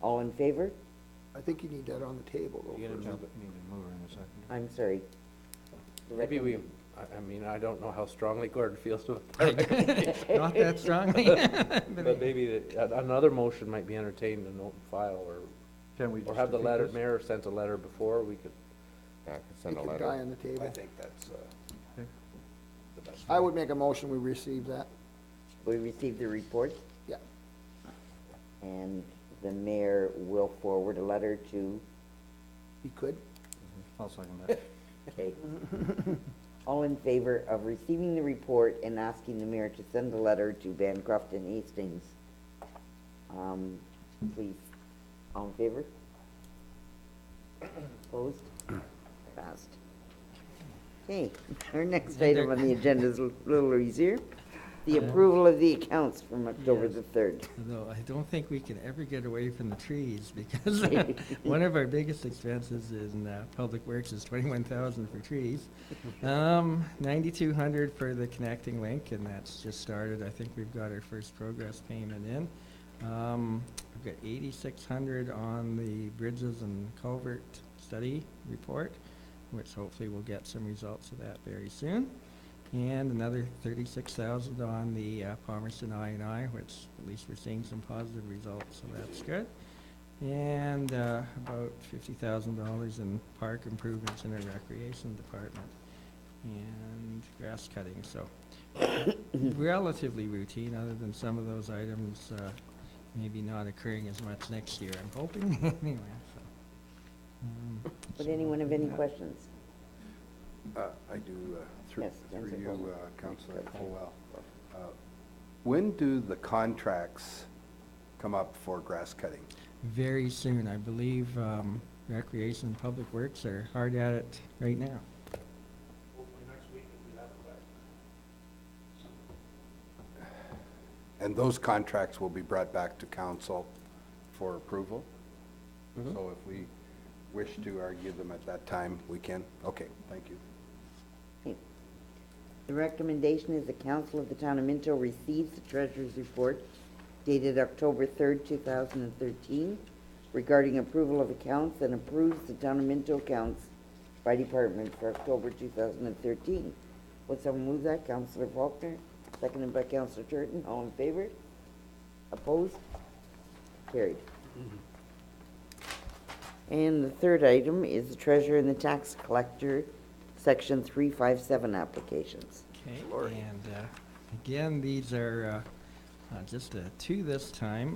All in favor? I think you need that on the table, though. You gonna first. move it? I'm sorry. The Maybe recommend- I mean, I don't know how strongly Gordon feels about Not that. that strongly. But maybe another motion might be entertained and note and file, or or have the letter, mayor sent a letter before, we could. Yeah, I can It send a could letter. die on the table. I think that's the best. I would make a motion, we receive that. We received the report, Yeah. and the mayor will forward a letter to, He could. I'll second that. okay. All in favor of receiving the report and asking the mayor to send a letter to Bancroft and Hastings? Please, all in favor? Opposed? Passed. Okay, our next item on the agenda is a little easier. The approval of the accounts from October the 3rd. Although I don't think we can ever get away from the trees, because one of our biggest expenses in Public Works is $21,000 for trees. 9,200 for the connecting link, and that's just started. I think we've got our first progress payment in. We've got 8,600 on the bridges and culvert study report, which hopefully we'll get some results of that very soon. And another 36,000 on the Palmerston I&I, which at least we're seeing some positive results, so that's good. And about $50,000 in park improvements in our recreation department and grass cutting. So relatively routine, other than some of those items maybe not occurring as much next year, I'm hoping. Anyway, so. Would anyone have any questions? I do, through Yes, Councillor you, Colwell. Councillor Colwell. When do the contracts come up for grass cutting? Very soon, I believe, Recreation and Public Works are hard at it right now. Hopefully next week if we have it back. And those contracts will be brought back to council for approval? So if we wish to argue them at that time, we can? Okay, thank you. Okay. The recommendation is the council of the town of Minto receives the treasurer's report dated October 3rd, 2013, regarding approval of accounts and approves the town of Minto accounts by department for October 2013. Would someone move that? Councillor Faulkner, seconded by Councillor Turton. All in favor? Opposed? Carried. And the third item is the treasurer and the tax collector, section 357 applications. Okay, and again, these are just two this time.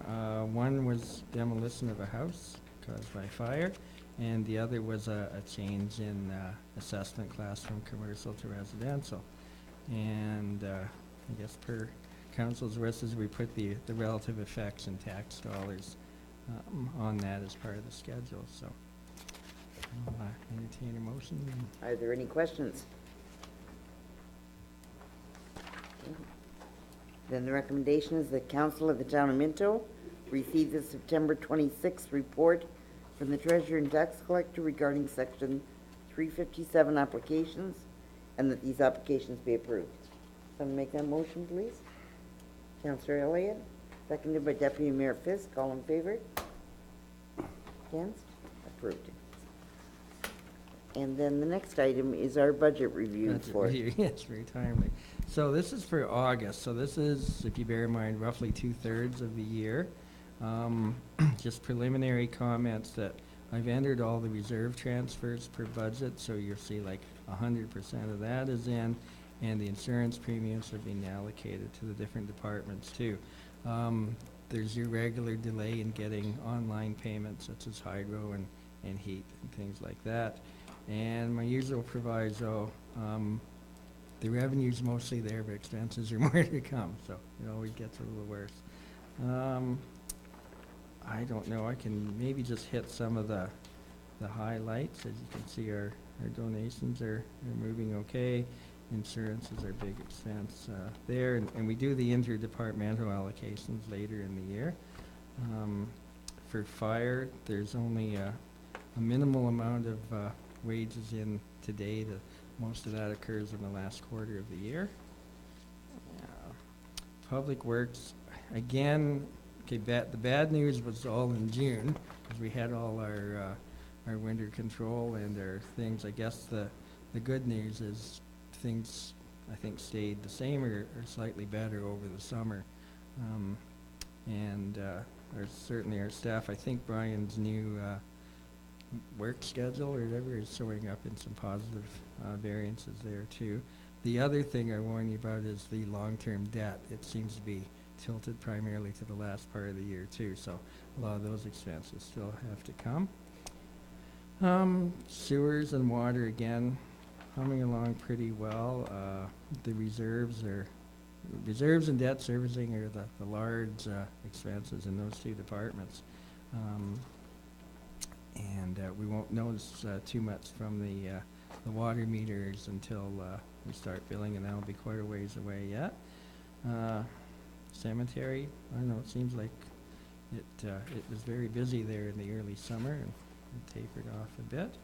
One was demolition of a house caused by fire, and the other was a change in assessment class from commercial to residential. And I guess per council's wishes, we put the relative effects in tax dollars on that as part of the schedule, so I'll entertain a motion. Are there any questions? Then the recommendation is the council of the town of Minto receive the September 26th report from the treasurer and tax collector regarding section 357 applications, and that these applications be approved. Someone make that motion, please. Councillor Elliott, seconded by Deputy Mayor Fisk. All in favor? Against? Approved. And then the next item is our budget review Budget for. review, yes, very timely. So this is for August, so this is, if you bear in mind, roughly 2/3 of the year. Just preliminary comments that I've entered all the reserve transfers per budget, so you'll see like 100% of that is in, and the insurance premiums are being allocated to the different departments too. There's your regular delay in getting online payments such as hydro and heat and things like that. And my usual proviso, the revenue's mostly there, but expenses are more to come, so it always gets a little worse. I don't know, I can maybe just hit some of the highlights. As you can see, our donations are moving okay. Insurance is our big expense there, and we do the interdepartmental allocations later in the year. For fire, there's only a minimal amount of wages in today. Most of that occurs in the last quarter of the year. Public Works, again, okay, the bad news was all in June, because we had all our winter control and our things. I guess the good news is things, I think, stayed the same or slightly better over the summer. Certainly our staff, I think Brian's new work schedule or whatever is showing up in some positive variances there too. The other thing I warn you about is the long-term debt. It seems to be tilted primarily to the last part of the year too, so a lot of those expenses still have to come. Sewers and water, again, humming along pretty well. The reserves and debt servicing are the large expenses in those two departments. We won't notice too much from the water meters until we start billing, and that'll be quite a ways away yet. Cemetery, I don't know, it seems like it was very busy there in the early summer and tapered off a bit.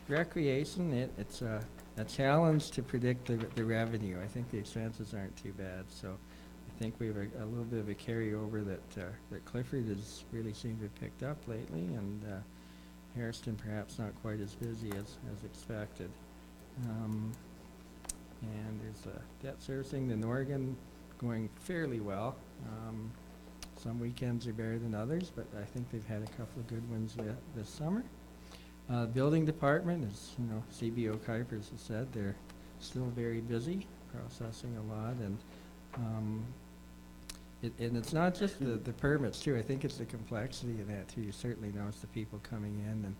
Recreation, it's a challenge to predict the revenue. I think the expenses aren't too bad, so I think we have a little bit of a carryover that Clifford has really seemed to have picked up lately, and Hairston perhaps not quite as busy as expected. And there's debt servicing in Oregon going fairly well. Some weekends are better than others, but I think they've had a couple of good ones this summer. Building department, as you know, CBO Kuipers has said, they're still very busy, processing a lot, and it's not just the permits too. I think it's the complexity of that too. You certainly notice the people coming in and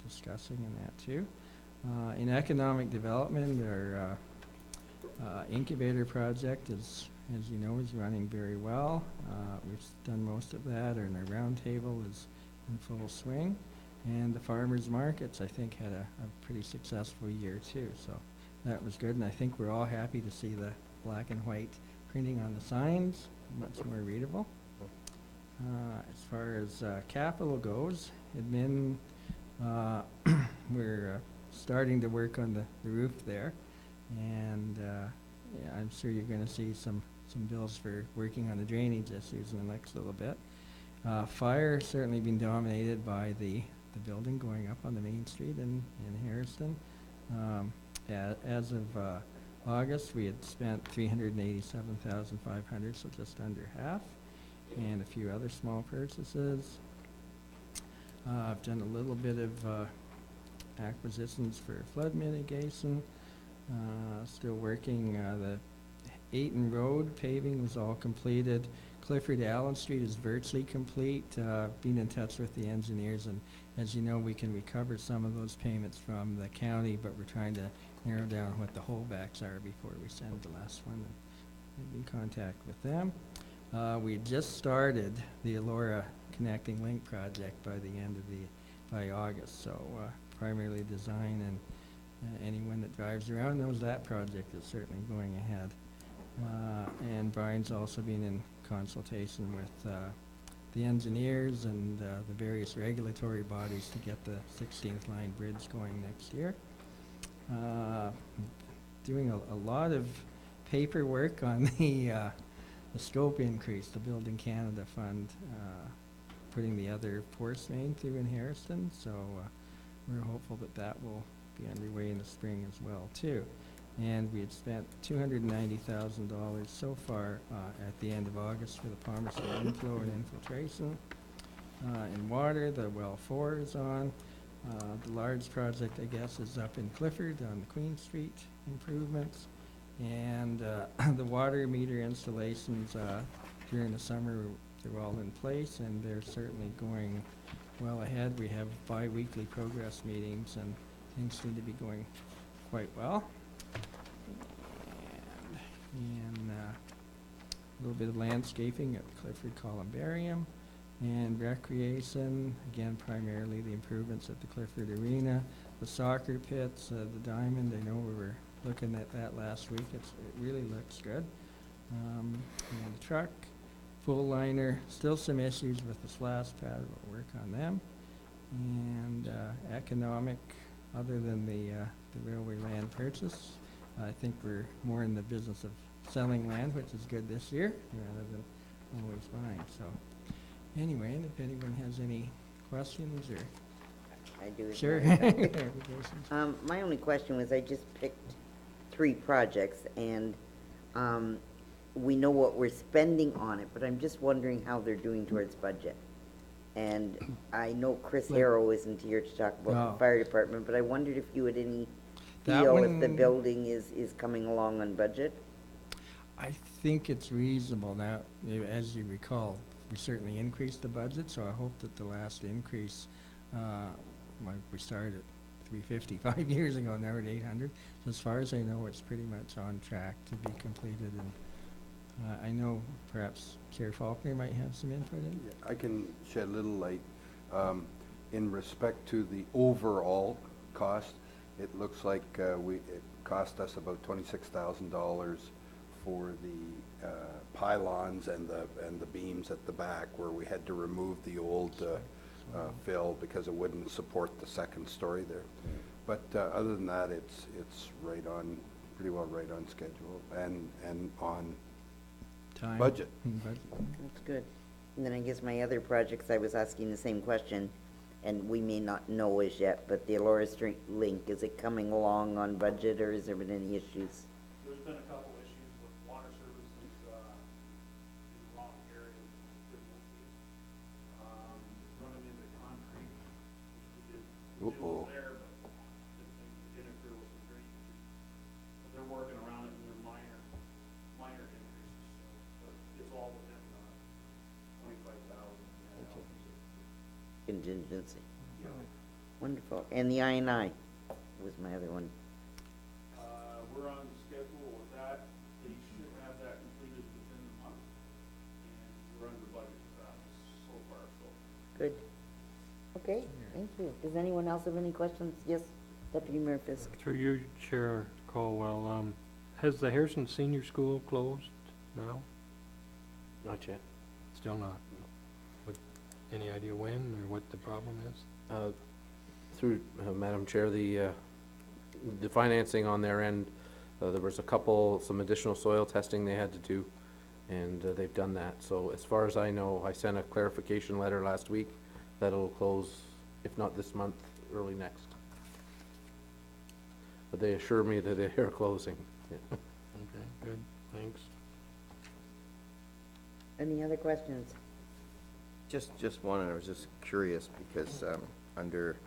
discussing and that too. In economic development, our incubator project is, as you know, is running very well. We've done most of that, and our roundtable is in full swing. And the farmers markets, I think, had a pretty successful year too. So that was good, and I think we're all happy to see the black and white printing on the signs, much more readable. As far as capital goes, admin, we're starting to work on the roof there, and yeah, I'm sure you're going to see some bills for working on the drainage issues in the next little bit. Fire certainly been dominated by the building going up on the main street in Harrison. As of August, we had spent $387,500, so just under half, and a few other small purchases. I've done a little bit of acquisitions for flood mitigation. Still working. The Ayton Road paving was all completed. Clifford Allen Street is virtually complete. Been in touch with the engineers, and as you know, we can recover some of those payments from the county, but we're trying to narrow down what the holdbacks are before we send the last one. And in contact with them. We just started the Elora Connecting Link project by August, so primarily design, and anyone that drives around knows that project is certainly going ahead. And Brian's also been in consultation with the engineers and the various regulatory bodies to get the 16th line bridge going next year. Doing a lot of paperwork on the scope increase, the Building Canada Fund, putting the other force main through in Harrison, so we're hopeful that that will be underway in the spring as well too. And we had spent $290,000 so far at the end of August for the Palmerston inflow and infiltration. In water, the well 4 is on. The large project, I guess, is up in Clifford on the Queen Street improvements. And the water meter installations during the summer, they're all in place, and they're certainly going well ahead. We have bi-weekly progress meetings, and things seem to be going quite well. And a little bit of landscaping at Clifford Columbarium, and recreation, again, primarily the improvements at the Clifford Arena, the soccer pits, the diamond. I know we were looking at that last week. It really looks good. And the truck, full liner, still some issues with the splash pad. We'll work on them. And economic, other than the railway land purchase, I think we're more in the business of selling land, which is good this year, rather than always buying. So anyway, and if anyone has any questions or... I do. Sure. My only question was, I just picked 3 projects, and we know what we're spending on it, but I'm just wondering how they're doing towards budget. And I know Chris Harrow isn't here to talk about the fire department, but I wondered if you had any feel if the building is coming along on budget? I think it's reasonable. Now, as you recall, we certainly increased the budget, so I hope that the last increase, we started at $350 5 years ago, now we're at $800. So as far as I know, it's pretty much on track to be completed. And I know perhaps Chair Faulkner might have some input in it. Yeah, I can shed a little light. In respect to the overall cost, it looks like it cost us about $26,000 for the pylons and the beams at the back, where we had to remove the old fill because it wouldn't support the second story there. But other than that, it's right on, pretty well right on schedule and on time. Budget. That's good. And then I guess my other projects, I was asking the same question, and we may not know as yet, but the Elora Street link, is it coming along on budget, or has there been any issues? There's been a couple issues with water services in the wrong area. Running into concrete, which we did deal with there, but it did interfere with some drainage. But they're working around it, and they're minor increases, but it's all within $25,000. Contingency. Wonderful. And the I&I, was my other one. We're on schedule with that. They should have that completed within the month. And we're under budget for that so far, so. Good. Okay, thank you. Does anyone else have any questions? Yes, Deputy Mayor Fisk. Through you, Chair Caldwell, has the Harrison Senior School closed now? Not yet. Still not? What, any idea when or what the problem is? Through, Madam Chair, the financing on their end, there was some additional soil testing they had to do, and they've done that. So as far as I know, I sent a clarification letter last week that it'll close, if not this month, early next. But they assure me that they are closing. Yeah. Okay, good, thanks. Any other questions? Just one, and I was just curious because under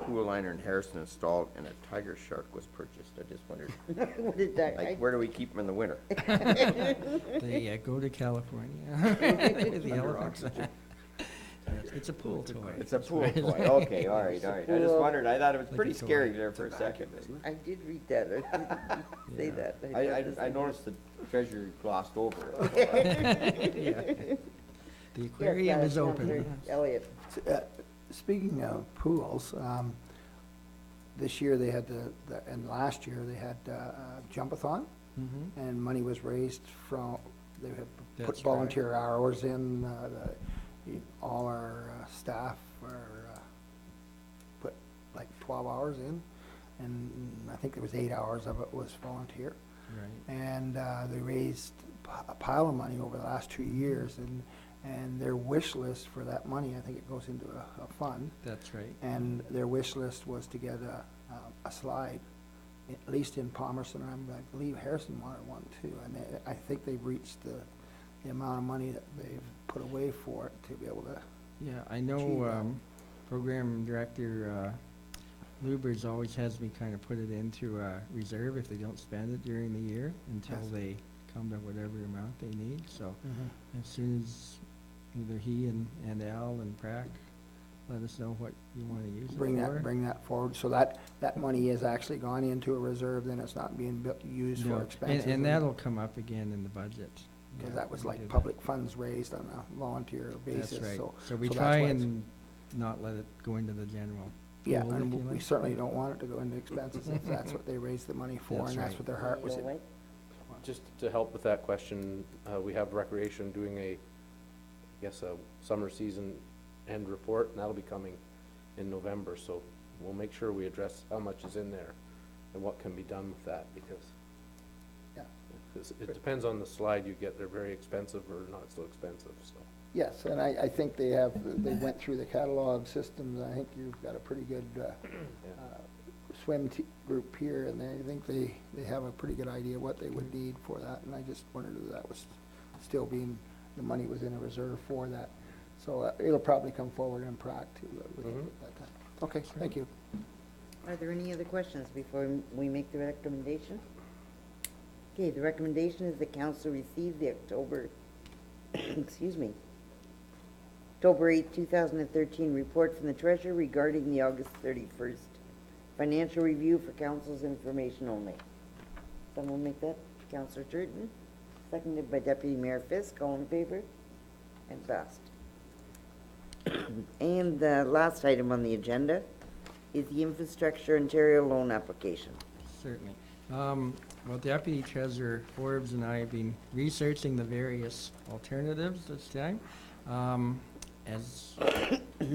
pool liner in Harrison installed and a tiger shark was purchased. I just wondered, What did that? like, where do we keep them in the winter? They go to California. The Under elephants. It's a pool toy. It's a pool toy. Okay, all right, all right. I just wondered. I thought it was Like pretty a toy. scary there for a second. I did read that. I didn't say that. I noticed the treasure glossed over it. Yeah. The aquarium is open. Elliot. Speaking of pools, this year they had and last year they had a jump-a-thon, and money was raised from, they had put That's volunteer hours in, all our staff put like 12 hours in, and I think there was 8 hours of it was volunteer. Right. And they raised a pile of money over the last 2 years, and their wish list for that money, I think it goes into a fund. That's right. And their wish list was to get a slide, at least in Palmerston, and I believe Harrison wanted one too. And I think they've reached the amount of money that they've put away for it to be able to. Yeah, I know, achieve that. Program Director, Lubers always has me kind of put it into a reserve if they don't spend it during the year until Yes. they come to whatever amount they need. So Mhm. as soon as either he and Al and Prac let us know what you want to use it Bring for. that forward, so that money is actually gone into a reserve, then it's not being used No, for expenses. and that'll come up again in the budget. Because Yeah, that was we like did that. public funds raised on a volunteer basis, That's right. so. So we that's try why it's- and not let it go into the general. Yeah, pool, if and you we like. certainly don't want it to go into expenses if that's what they raised the money for, That's and that's right. what their heart was in. What? Just to help with that question, we have Recreation doing a summer season end report, and that'll be coming in November, so we'll make sure we address how much is in there and what can be done with that, because Yeah. it depends on the slide you get. They're very expensive or not so expensive, so. Yes, and I think they went through the catalog systems, I think you've got a pretty good swim group here, and I think they have a pretty good idea what they would need for that, and I just wondered if that was still being, the money was in a reserve for that. So it'll probably come forward in Prac too, with it at that time. Okay, thank you. Are there any other questions before we make the recommendation? Okay, the recommendation is the council receive the October 8th, 2013 report from the treasurer regarding the August 31st financial review for council's information only. Someone make that? Councillor Turton, seconded by Deputy Mayor Fisk. All in favor? And passed. And the last item on the agenda is the Infrastructure Ontario loan application. Certainly. Well, Deputy Treasurer Forbes and I have been researching the various alternatives this time. As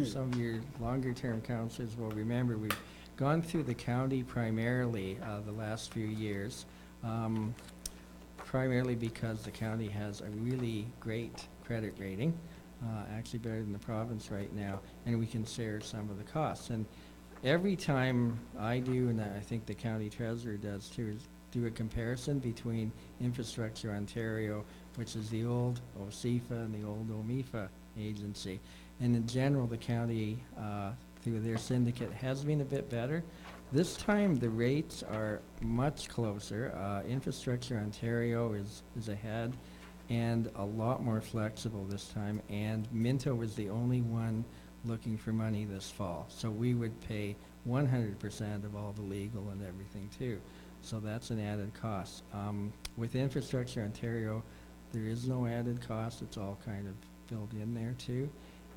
some of your longer-term councillors will remember, we've gone through the county primarily the last few years, primarily because the county has a really great credit rating, actually better than the province right now, and we can share some of the costs. And every time I do, and I think the county treasurer does too, is do a comparison between Infrastructure Ontario, which is the old OSIFA and the old OMIFA agency. And in general, the county, through their syndicate, has been a bit better. This time, the rates are much closer. Infrastructure Ontario is ahead and a lot more flexible this time. And Minto was the only one looking for money this fall. So we would pay 100% of all the legal and everything too. So that's an added cost. With Infrastructure Ontario, there is no added cost. It's all kind of filled in there too.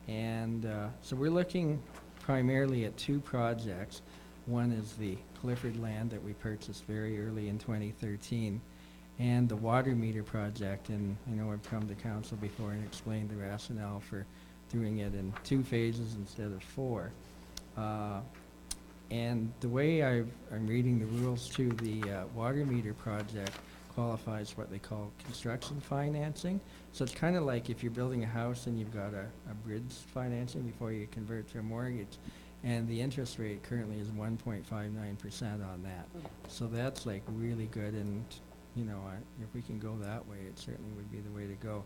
And so we're looking primarily at two projects. One is the Clifford land that we purchased very early in 2013, and the water meter project. And I know I've come to council before and explained the rationale for doing it in 2 phases instead of 4. And the way I'm reading the rules to the water meter project qualifies what they call construction financing. So it's kind of like if you're building a house and you've got a bridge financing before you convert to a mortgage, and the interest rate currently is 1.59% on that. So that's like really good, and you know, if we can go that way, it certainly would be the way to go.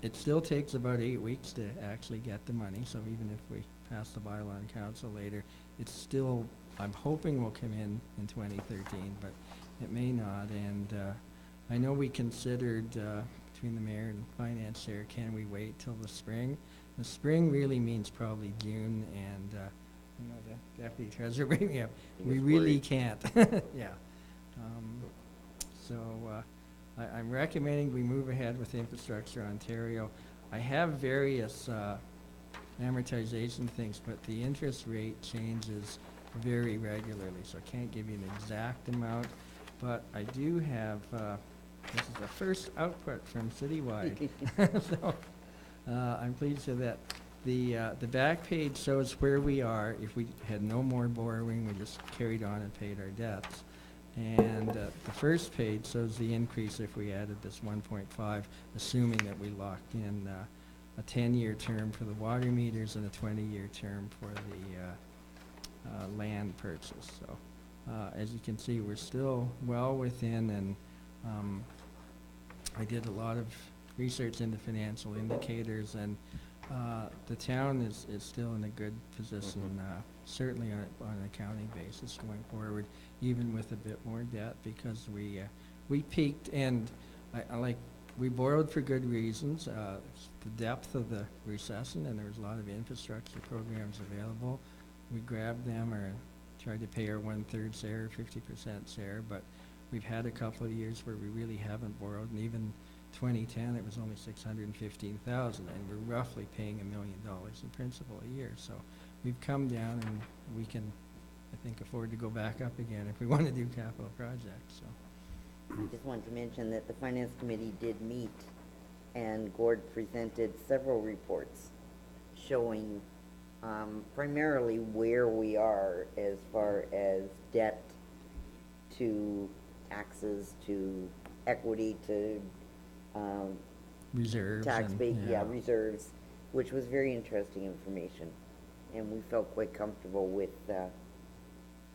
It still takes about 8 weeks to actually get the money, so even if we pass the bylaw in council later, it's still, I'm hoping will come in 2013, but it may not. And I know we considered, between the mayor and finance chair, can we wait till the spring? The spring really means probably June, and you know, the deputy treasurer bring me up. We really can't. Yeah. So I'm recommending we move ahead with Infrastructure Ontario. I have various amortization things, but the interest rate changes very regularly, so I can't give you an exact amount. But I do have, this is the first output from Citywide. So I'm pleased with that. The back page shows where we are. If we had no more borrowing, we just carried on and paid our debts. And the first page shows the increase if we added this 1.5, assuming that we locked in a 10-year term for the water meters and a 20-year term for the land purchase. So as you can see, we're still well within, and I did a lot of research into financial indicators, and the town is still in a good position, certainly on an accounting basis going forward, even with a bit more debt, because we peaked, and we borrowed for good reasons. The depth of the recession, and there was a lot of infrastructure programs available. We grabbed them or tried to pay our 1/3 share, 50% share, but we've had a couple of years where we really haven't borrowed, and even 2010 it was only $615,000, and we're roughly paying $1 million in principal a year. So we've come down, and we can, I think, afford to go back up again if we want to do capital projects. So I just wanted to mention that the Finance Committee did meet, and Gord presented several reports showing primarily where we are as far as debt to taxes to equity to reserves, tax base, reserves, which was very interesting information, and we felt quite comfortable with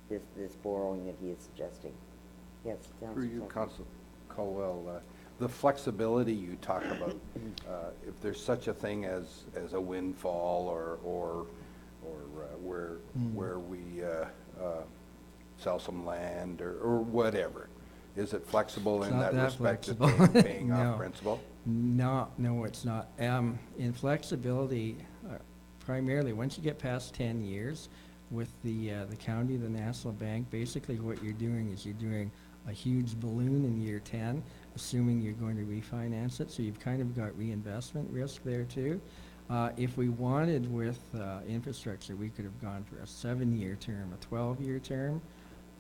this borrowing that he is suggesting. Yes, Through you, Council Colwell, the flexibility you talk about, if there's such a thing as a windfall or where we sell some land or whatever, is it flexible in that respect of paying off principal? No, it's not. In flexibility, primarily, once you get past 10 years with the county, the National Bank, basically what you're doing is you're doing a huge balloon in year 10, assuming you're going to refinance it, so you've kind of got reinvestment risk there too. If we wanted with infrastructure, we could have gone for a 7-year term, a 12-year term,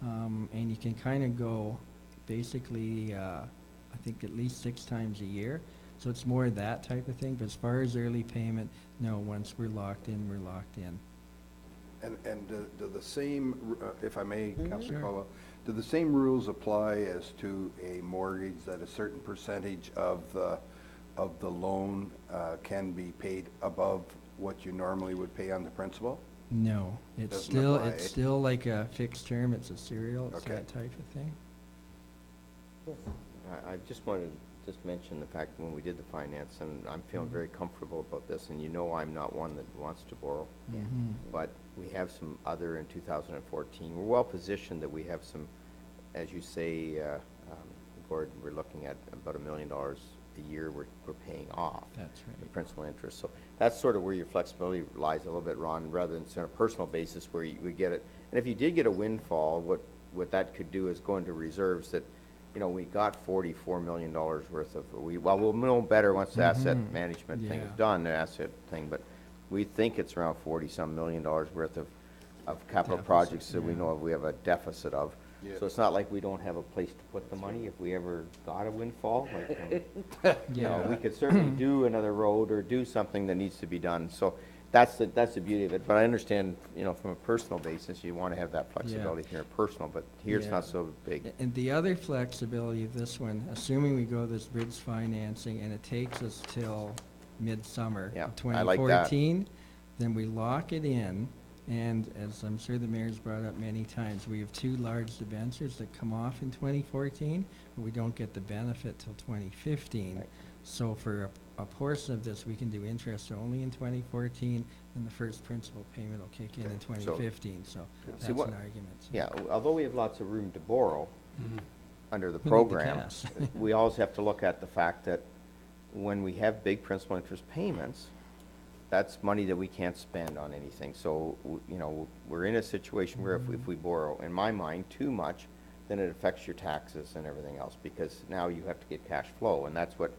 and you can kind of go basically, I think at least 6 times a year. So it's more that type of thing, but as far as early payment, no, once we're locked in, we're locked in. And do the same, if I may, Councilor Colwell, do the same rules apply as to a mortgage, that a certain percentage of the loan can be paid above what you normally would pay on the principal? No, it's still like a fixed term. It's a serial. It's that type of thing. I just wanted to just mention the fact that when we did the finance, and I'm feeling very comfortable about this, and you know I'm not one that wants to borrow, but we have some other in 2014. We're well positioned that we have some, as you say, Gord, we're looking at about $1 million a year we're paying off. That's right. The principal interest. So that's sort of where your flexibility lies a little bit, Ron, rather than on a personal basis where we get it. And if you did get a windfall, what that could do is go into reserves that, you know, we got $44 million worth of, we'll know better once the asset management thing is Yeah. done, the asset thing, but we think it's around 40-some million dollars worth of capital Deficit, projects that we yeah. know of, we have a deficit of. Yeah. So it's not like we don't have a place to put the money if we ever got a windfall, like, you know, Yeah. we could certainly do another road or do something that needs to be done. So that's the beauty of it. But I understand, you know, from a personal basis, you want to have that flexibility here, personal, but here it's Yeah. not so big. And the other flexibility of this one, assuming we go this bridge financing and it takes us till midsummer Yeah, of I like that. 2014, then we lock it in. And as I'm sure the mayor's brought up many times, we have 2 large debentures that come off in 2014, but we don't get the benefit till 2015. Right. So for a portion of this, we can do interest only in 2014, and the first principal payment will kick in Okay. 2015, so that's See, an what- argument. So Yeah, although we have lots of room to borrow under the We need the program, cash. we always have to look at the fact that when we have big principal interest payments, that's money that we can't spend on anything. So, you know, we're in a situation where if we borrow, in my mind, too much, then it affects your taxes and everything else, because now you have to get cash flow, and that's what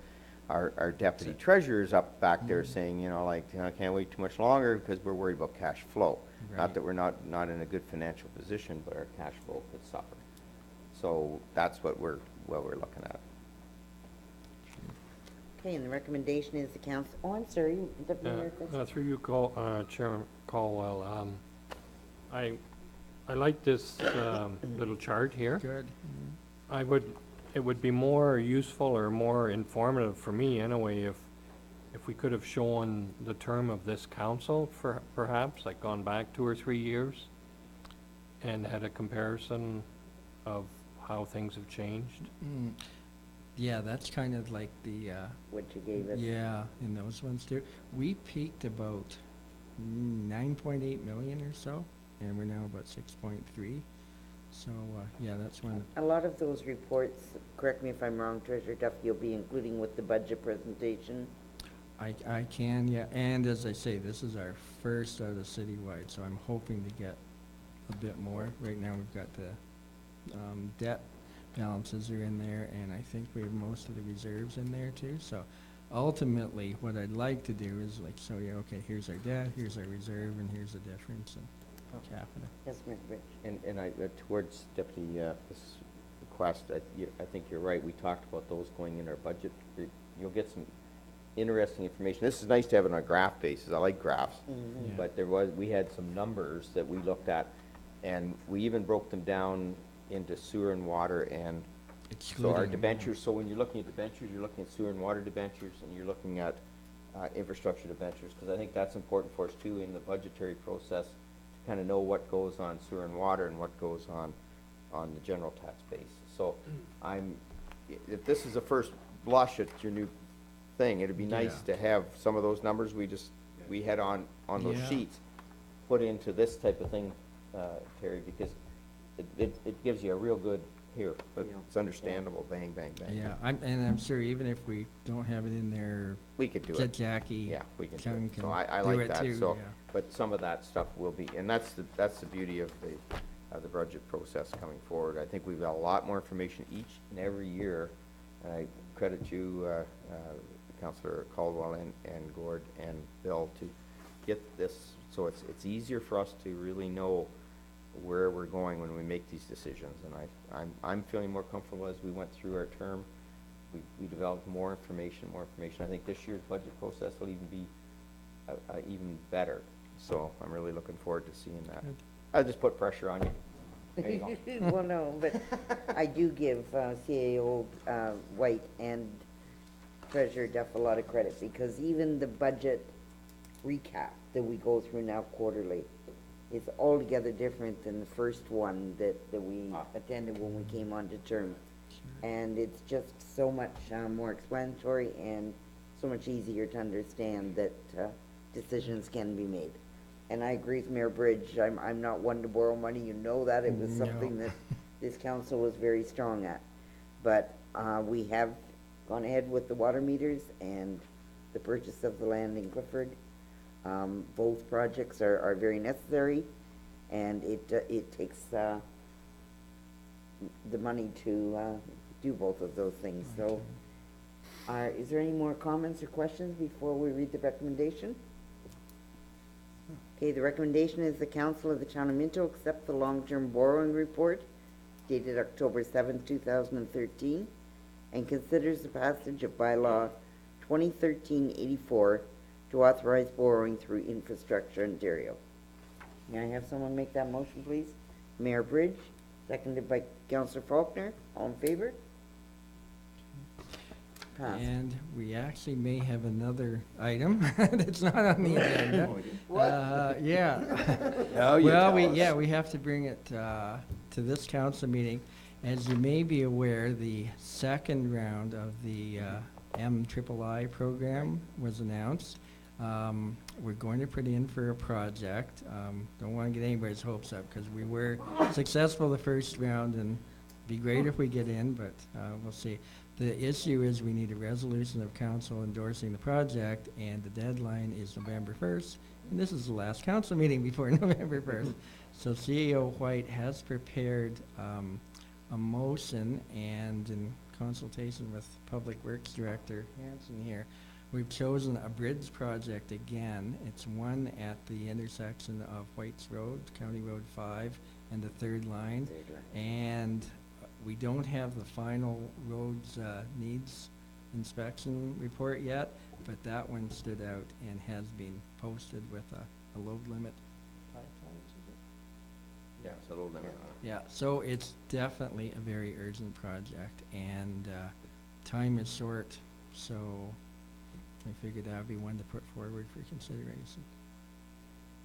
our deputy treasurer's up back there saying, you know, like, you know, I can't wait too much longer because we're worried about cash flow. Not Right. that we're not in a good financial position, but our cash flow could suffer. So that's what we're looking at. Okay, and the recommendation is the council, oh, I'm sorry, Deputy Mayor Chris. Through you, Chairman Caldwell, I like this little chart here. Good. It would be more useful or more informative for me anyway if we could have shown the term of this council for perhaps, like gone back 2 or 3 years and had a comparison of how things have changed. Mm. Yeah, that's kind of like the, What you gave us. yeah, in those ones too. We peaked about 9.8 million or so, and we're now about 6.3. So, yeah, that's when, A lot of those reports, correct me if I'm wrong, Treasurer Duff, you'll be including with the budget presentation. I can, yeah, and as I say, this is our first out of citywide, so I'm hoping to get a bit more. Right now, we've got the debt balances are in there, and I think we have most of the reserves in there too. So ultimately, what I'd like to do is like show you, okay, here's our debt, here's our reserve, and here's the difference in capita. Yes, Mr. Rich. And I, towards Deputy, this request, I think you're right, we talked about those going in our budget. You'll get some interesting information. This is nice to have it on a graph basis, I like graphs. Yeah. But we had some numbers that we looked at, and we even broke them down into sewer and water, and so our Excluding- debentures, so when you're looking at debentures, you're looking at sewer and water debentures, and you're looking at infrastructure debentures, because I think that's important for us too in the budgetary process, to kind of know what goes on sewer and water and what goes on the general tax base. So if this is a first blush at your new thing, it'd be nice to have some of those numbers we had on those Yeah. sheets put into this type of thing, Terry, because it gives you a real good, here, but it's understandable, bang, bang, bang. Yeah, I'm sure even if we don't have it in there, We could do get it. Jackie. Yeah, we can do Kevin it. can So I do like it that, too, so, yeah. but some of that stuff will be, and that's the beauty of the budget process coming forward. I think we've got a lot more information each and every year, and I credit you, Councillor Caldwell and Gord and Bill to get this, so it's easier for us to really know where we're going when we make these decisions, and I'm feeling more comfortable as we went through our term. We developed more information. I think this year's budget process will even be even better, so I'm really looking forward to seeing that. I'll just put pressure on you. There you go. Well, no, but I do give CAO White and Treasurer Duff a lot of credit, because even the budget recap that we go through now quarterly is altogether different than the first one that we attended when we came on to term. And it's just so much more explanatory and so much easier to understand that decisions can be made. And I agree with Mayor Bridge, I'm not one to borrow money, you know that, it was something that this council was very strong at. But we have gone ahead with the water meters and the purchase of the land in Clifford. Both projects are very necessary, and it takes the money to do both of those things. So, is there any more comments or questions before we read the recommendation? Okay, the recommendation is the Council of the Town of Minto accept the long-term borrowing report dated October 7, 2013, and considers the passage of bylaw 2013-84 to authorize borrowing through Infrastructure Ontario. May I have someone make that motion, please? Mayor Bridge, seconded by Councillor Faulkner. All in favor? Passed. And we actually may have another item that's not on the agenda. What? Yeah. Now you Well, tell us. we have to bring it to this council meeting. As you may be aware, the second round of the MIII program was announced. We're going to put in for a project. Don't want to get anybody's hopes up because we were successful the first round, and it'd be great if we get in, but we'll see. The issue is we need a resolution of council endorsing the project, and the deadline is November 1st, and this is the last council meeting before November 1st. So CEO White has prepared a motion, and in consultation with Public Works Director Hanson here, we've chosen a bridge project again. It's one at the intersection of White's Road, County Road 5, and the third line. And we don't have the final roads needs inspection report yet, but that one stood out and has been posted with a load limit. 5 times, is it? Yeah, it's a little limit. Yeah, so it's definitely a very urgent project, and time is short, so I figured that would be one to put forward for consideration.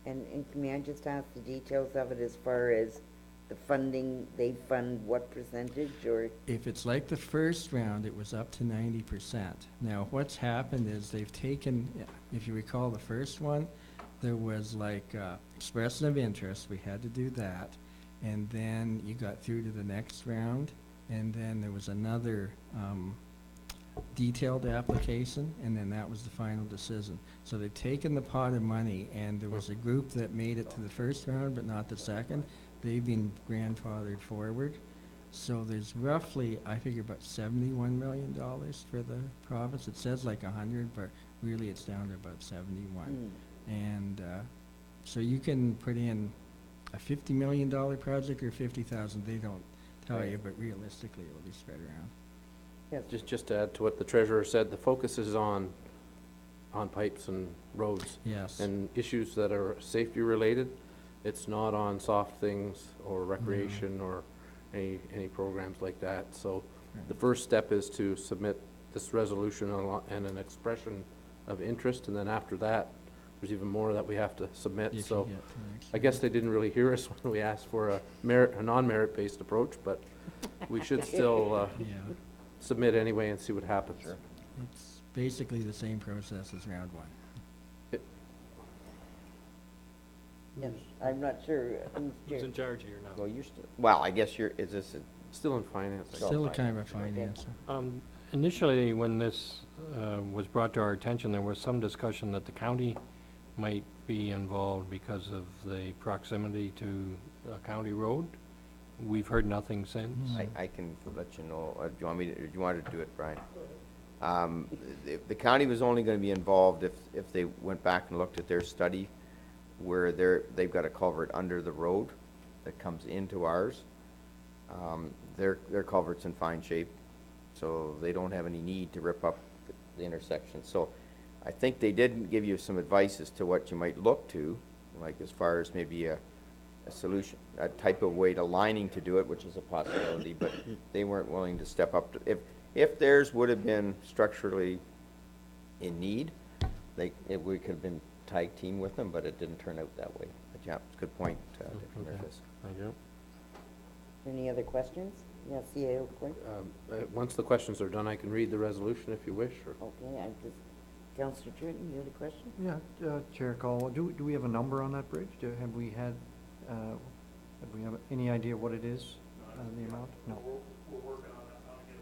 And may I just ask the details of it as far as the funding? They fund what percentage, or? If it's like the first round, it was up to 90%. Now, what's happened is they've taken, if you recall the first one, there was like expression of interest, we had to do that, and then you got through to the next round, and then there was another detailed application, and then that was the final decision. So they've taken the pot of money, and there was a group that made it to the first round but not the second. They've been grandfathered forward. So there's roughly, I figure, about $71 million for the province. It says like 100, but really it's down to about 71. And so you can put in a $50 million project or 50,000. They don't tell you, but realistically it'll be spread around. Just to add to what the treasurer said, the focus is on pipes and roads. Yes. And issues that are safety related. It's not on soft things or recreation or any programs like that. So the first step is to submit this resolution and an expression of interest, and then after that, there's even more that we have to submit. So I guess they didn't really hear us when we asked for a non-merit based approach, but we should still submit anyway and see what happens. Sure. It's basically the same process as round one. Yes, I'm not sure. Who's in charge here now? Well, you're still, well, I guess is this still in finance? Still a kind of a finance. Initially, when this was brought to our attention, there was some discussion that the county might be involved because of the proximity to a county road. We've heard nothing since. I can let you know. Do you want me to, or do you want to do it, Brian? The county was only going to be involved if they went back and looked at their study where they've got a culvert under the road that comes into ours. Their culvert's in fine shape, so they don't have any need to rip up the intersection. So I think they did give you some advice as to what you might look to, like as far as maybe a solution, a type of way to lining to do it, which is a possibility, but they weren't willing to step up to, if theirs would have been structurally in need, we could have been tag team with them, but it didn't turn out that way. But yeah, good point, Marcus. Thank you. Any other questions? Yes, CAO Quinn? Once the questions are done, I can read the resolution if you wish. Or Okay, Councillor Turton, you had a question? Yeah, Chair Call, do we have a number on that bridge? Have we have any idea what it is, the amount? No. We're working on that now to get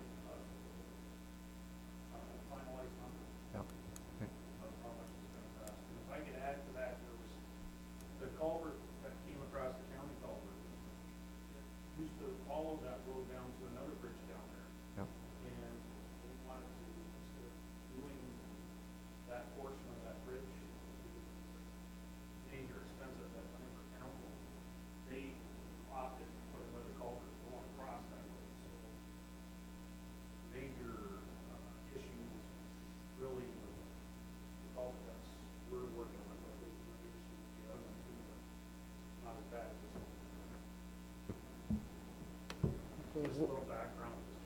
a little background, just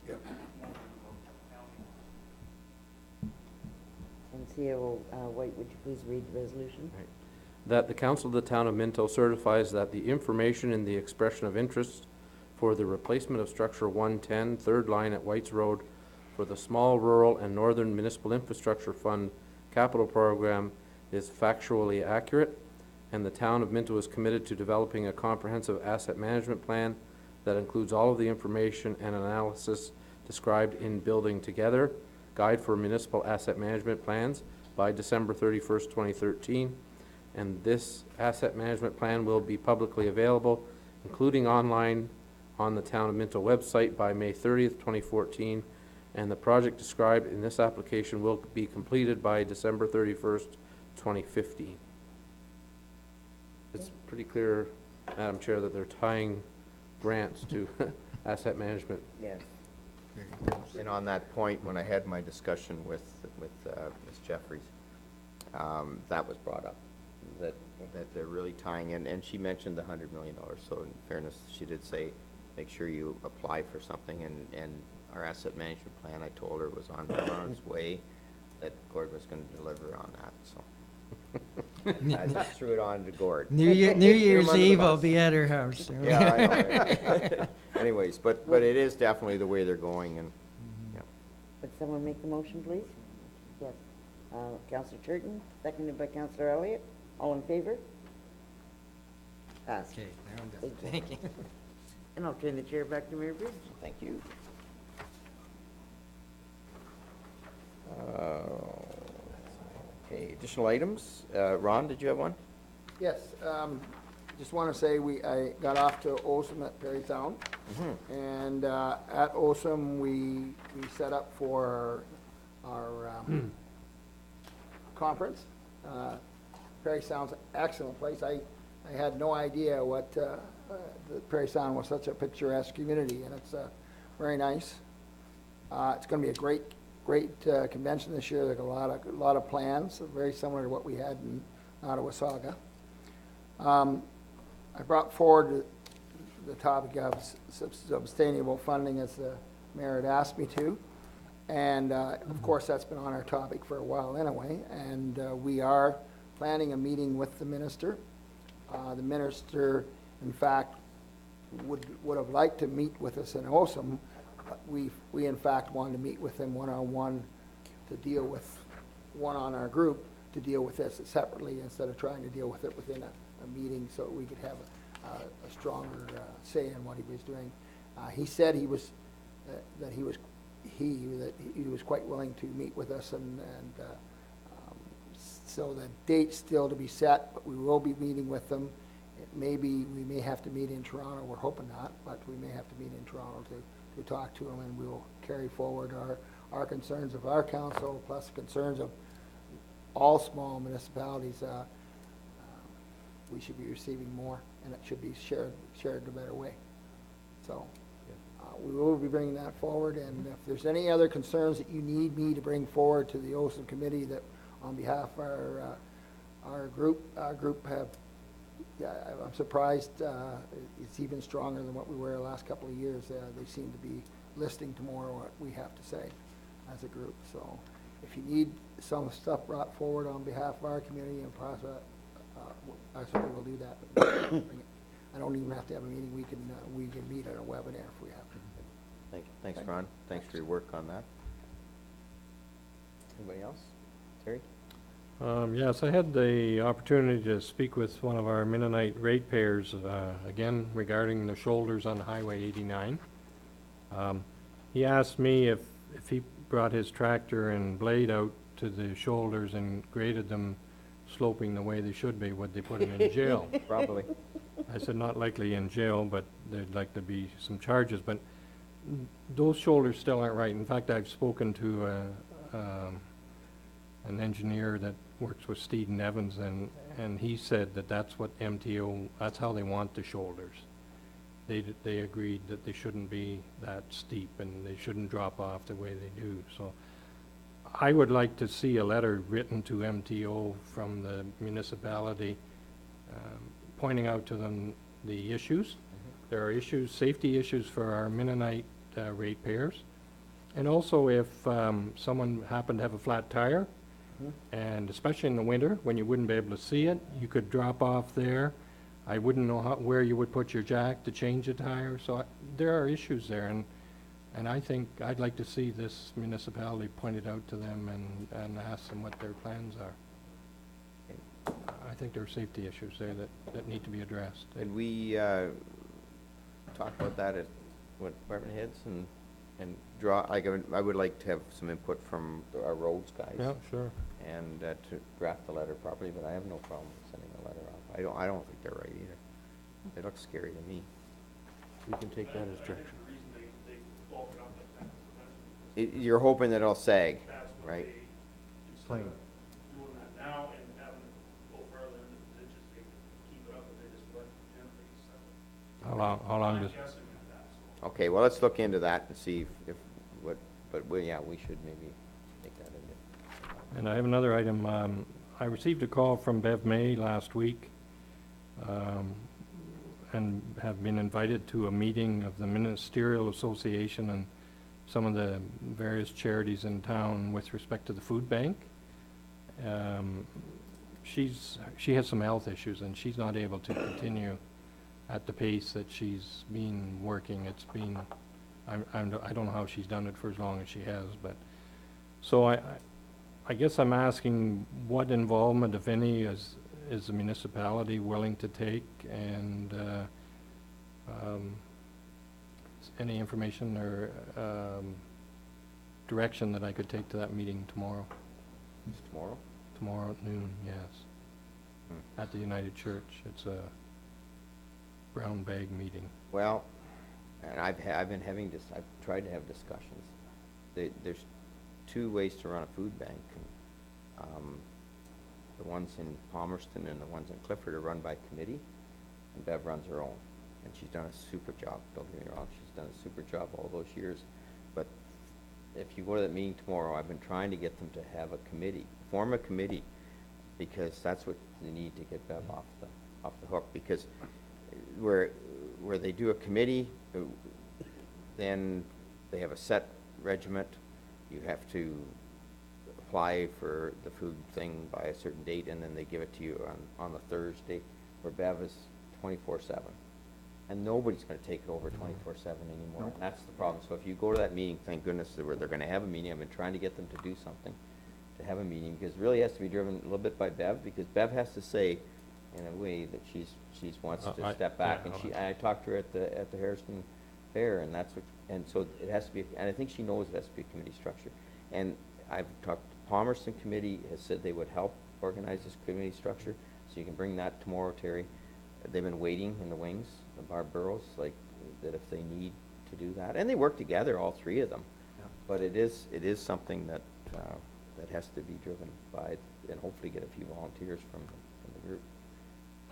curious. And CAO White, would you please read the resolution? That the Council of the Town of Minto certifies that the information in the expression of interest for the replacement of Structure 110, third line at Whites Road for the Small Rural and Northern Municipal Infrastructure Fund capital program is factually accurate, and the Town of Minto is committed to developing a comprehensive asset management plan that includes all of the information and analysis described in Building Together, Guide for Municipal Asset Management Plans by December 31st, 2013. And this asset management plan will be publicly available, including online on the Town of Minto website by May 30th, 2014. And the project described in this application will be completed by December 31st, 2015. It's pretty clear, Madam Chair, that they're tying grants to asset management. Yes. And on that point, when I had my discussion with Ms. Jeffries, that was brought up, that they're really tying in, and she mentioned the $100 million. So in fairness, she did say, make sure you apply for something, and our asset management plan, I told her, was on its way, that Gord was going to deliver on that, so. I just threw it on to Gord. New Year's Eve, I'll be at her house. Yeah, I know. Right? Anyways, but it is definitely the way they're going, and, yeah. Would someone make the motion, please? Yes. Councillor Turton, seconded by Councillor Elliott. All in favor? Passed. Okay, now I'm done. Thank you. And I'll turn the chair back to Mayor Bridge. Thank you. Okay, additional items. Ron, did you have one? Yes, just want to say I got off to Osum at Perry Sound. And at Osum, we set up for our conference. Perry Sound's an excellent place. I had no idea what the Perry Sound was such a picturesque community, and it's very nice. It's going to be a great convention this year. There's a lot of plans, very similar to what we had in Nottawasaga. I brought forward the topic of sustainable funding as the mayor had asked me to, and of course that's been on our topic for a while anyway. And we are planning a meeting with the minister. The minister, in fact, would have liked to meet with us in Osum. We in fact wanted to meet with him one-on-one to deal with one on our group to deal with this separately instead of trying to deal with it within a meeting, so we could have a stronger say in what he was doing. He said he was quite willing to meet with us, and so the date's still to be set, but we will be meeting with them. We may have to meet in Toronto. We're hoping not, but we may have to meet in Toronto to talk to them, and we will carry forward our concerns of our council, plus concerns of all small municipalities. We should be receiving more, and it should be shared in a better way. So we will be bringing that forward, and if there's any other concerns that you need me to bring forward to the OSIM committee that on behalf of our group have, I'm surprised it's even stronger than what we were the last couple of years. They seem to be listening to more what we have to say as a group. So if you need some stuff brought forward on behalf of our community and process, I certainly will do that. I don't even have to have a meeting. We can meet at a webinar if we have to. Thanks, Ron. Thanks for your work on that. Anybody else? Terry? Yes, I had the opportunity to speak with one of our Mennonite ratepayers, again, regarding the shoulders on Highway 89. He asked me if he brought his tractor and blade out to the shoulders and graded them sloping the way they should be, would they put him in jail? Probably. I said not likely in jail, but there'd like to be some charges. But those shoulders still aren't right. In fact, I've spoken to an engineer that works with Steed and Evans, and he said that that's what MTO, that's how they want the shoulders. They agreed that they shouldn't be that steep and they shouldn't drop off the way they do. So I would like to see a letter written to MTO from the municipality pointing out to them the issues there are issues, safety issues for our Mennonite ratepayers. And also if someone happened to have a flat tire, and especially in the winter, when you wouldn't be able to see it, you could drop off there. I wouldn't know where you would put your jack to change a tire, so there are issues there, and I think I'd like to see this municipality pointed out to them and ask them what their plans are. I think there are safety issues there that need to be addressed. And we talk about that at, department heads and draw, like, I would like to have some input from our roads guys. Yeah, sure. And to draft the letter properly, but I have no problem sending a letter off. I don't think they're right either. They look scary to me. We can take that as direction. You're hoping that it'll sag, right? Plain. Doing that now and having it go further into the ditches, they keep it up and they just let it gently settle. How long does? I'm guessing at that, so. Okay, well, let's look into that and see if but we should maybe take that into. And I have another item. I received a call from Bev May last week, and have been invited to a meeting of the Ministerial Association and some of the various charities in town with respect to the food bank. She has some health issues, and she's not able to continue at the pace that she's been working. It's been, I don't know how she's done it for as long as she has, but, so I guess I'm asking what involvement, if any, is the municipality willing to take, and any information or direction that I could take to that meeting tomorrow. Tomorrow? Tomorrow at noon, yes. At the United Church. It's a brown bag meeting. Well, and I've tried to have discussions. There's two ways to run a food bank. The ones in Palmerston and the ones in Clifford are run by committee, and Bev runs her own. And she's done a super job, don't get me wrong, she's done a super job all those years. But if you go to that meeting tomorrow, I've been trying to get them to have a committee, form a committee, because that's what they need to get Bev off the hook, because where they do a committee, then they have a set regiment. You have to apply for the food thing by a certain date, and then they give it to you on the Thursday, where Bev is 24/7. And nobody's gonna take it over 24/7 anymore, and that's the problem. So if you go to that meeting, thank goodness where they're gonna have a meeting. I've been trying to get them to do something, to have a meeting, because it really has to be driven a little bit by Bev, because Bev has to say, in a way, that she's wants to step back. And I talked to her at the Harrison Fair, and that's what, and so it has to be, and I think she knows it has to be a committee structure. And I've talked, Palmerston Committee has said they would help organize this committee structure, so you can bring that tomorrow, Terry. They've been waiting in the wings, the Barb Burrows, like, that if they need to do that. And they work together, all three of them. Yeah. But it is something that has to be driven by, and hopefully get a few volunteers from the group.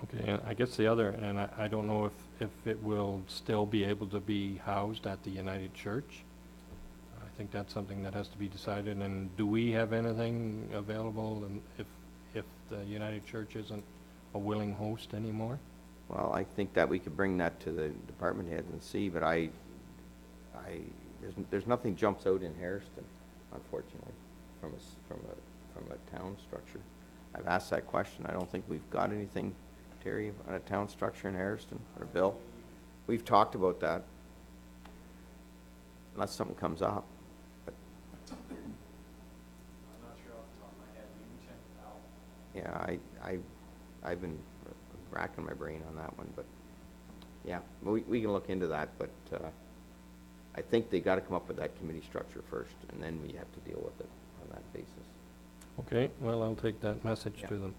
Okay, and I guess the other, and I don't know if it will still be able to be housed at the United Church. I think that's something that has to be decided, and do we have anything available, and if the United Church isn't a willing host anymore? Well, I think that we could bring that to the department heads and see, but there's nothing jumps out in Harrison, unfortunately, from a town structure. I've asked that question. I don't think we've got anything, Terry, on a town structure in Harrison, or Bill. We've talked about that, unless something comes up. But I'm not sure off the top of my head, maybe 10,000. yeah, I've been racking my brain on that one, but yeah, we can look into that, but I think they got to come up with that committee structure first, and then we have to deal with it on that basis. Okay, well, I'll take that message Yeah. to them.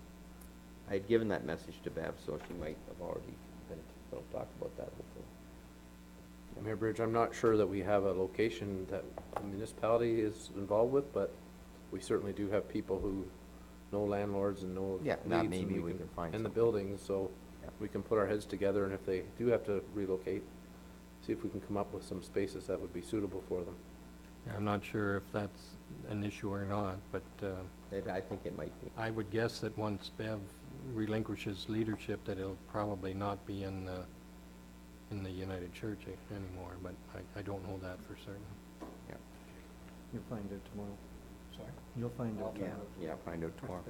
I had given that message to Bev, so she might have already been, they'll talk about that hopefully. Mayor Bridge, I'm not sure that we have a location that the municipality is involved with, but we certainly do have people who know landlords and know Yeah, needs, that and maybe we can find and the something. buildings, so Yeah. we can put our heads together, and if they do have to relocate, see if we can come up with some spaces that would be suitable for them. I'm not sure if that's an issue or not, but I think it might be. I would guess that once Bev relinquishes leadership, that it'll probably not be in in the United Church anymore, but I don't know that for certain. Yeah. You'll find out tomorrow. Sorry? You'll find out Yeah, tomorrow. yeah, find out tomorrow.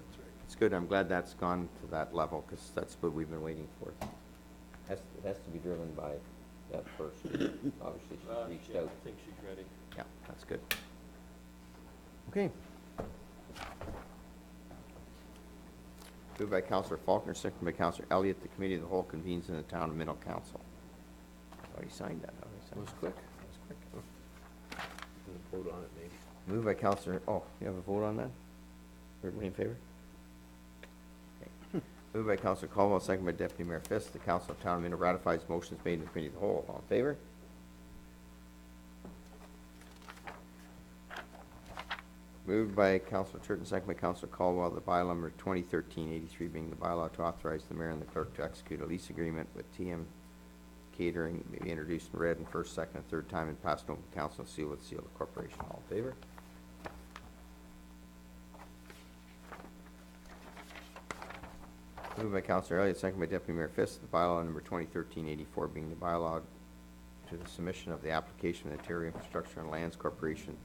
It's good, I'm glad that's gone to that level, because that's what we've been waiting for. It has to be driven by that first. Obviously, she's reached out. I think she's ready. Yeah, that's good. Okay. Moved by Councillor Faulkner, seconded by Councillor Elliott, the Committee of the Whole convenes in the Town of Minto Council. Already signed that. That was quick. That was quick. We'll vote on it, maybe. Moved by Councillor, oh, you have a vote on that? Everybody in favor? Okay. Moved by Councillor Caldwell, seconded by Deputy Mayor Fisk, the Council of Town of Minto ratifies motions made in the Committee of the Whole. All in favor? Moved by Councillor Turton, second by Councillor Caldwell, the bylaw number 2013-83 being the bylaw to authorize the mayor and the clerk to execute a lease agreement with TM Catering may be introduced and read in first, second, and third time and passed on open council and sealed with the seal of the corporation. All in favor? Moved by Councillor Elliott, second by Deputy Mayor Fisk, the bylaw number 2013-84 being the bylaw to the submission of the application of the Ontario Infrastructure and Lands Corporation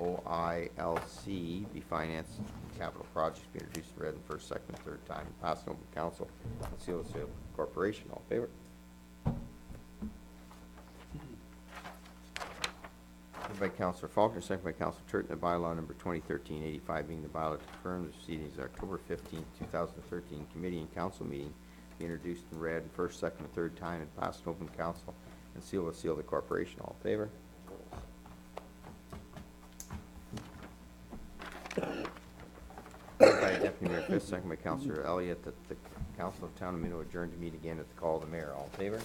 OILC be financed capital projects be introduced and read in first, second, and third time and passed on open council and sealed with the seal of the corporation. All in favor? Moved by Councillor Faulkner, second by Councillor Turton, the bylaw number 2013-85 being the bylaw to confirm the proceedings of October 15, 2013 committee and council meeting be introduced and read in first, second, and third time and passed in open council and sealed with the seal of the corporation. All in favor? Moved by Deputy Mayor Fisk, second by Councillor Elliott, that the Council of Town of Minto adjourned to meet again at the call of the mayor. All in favor?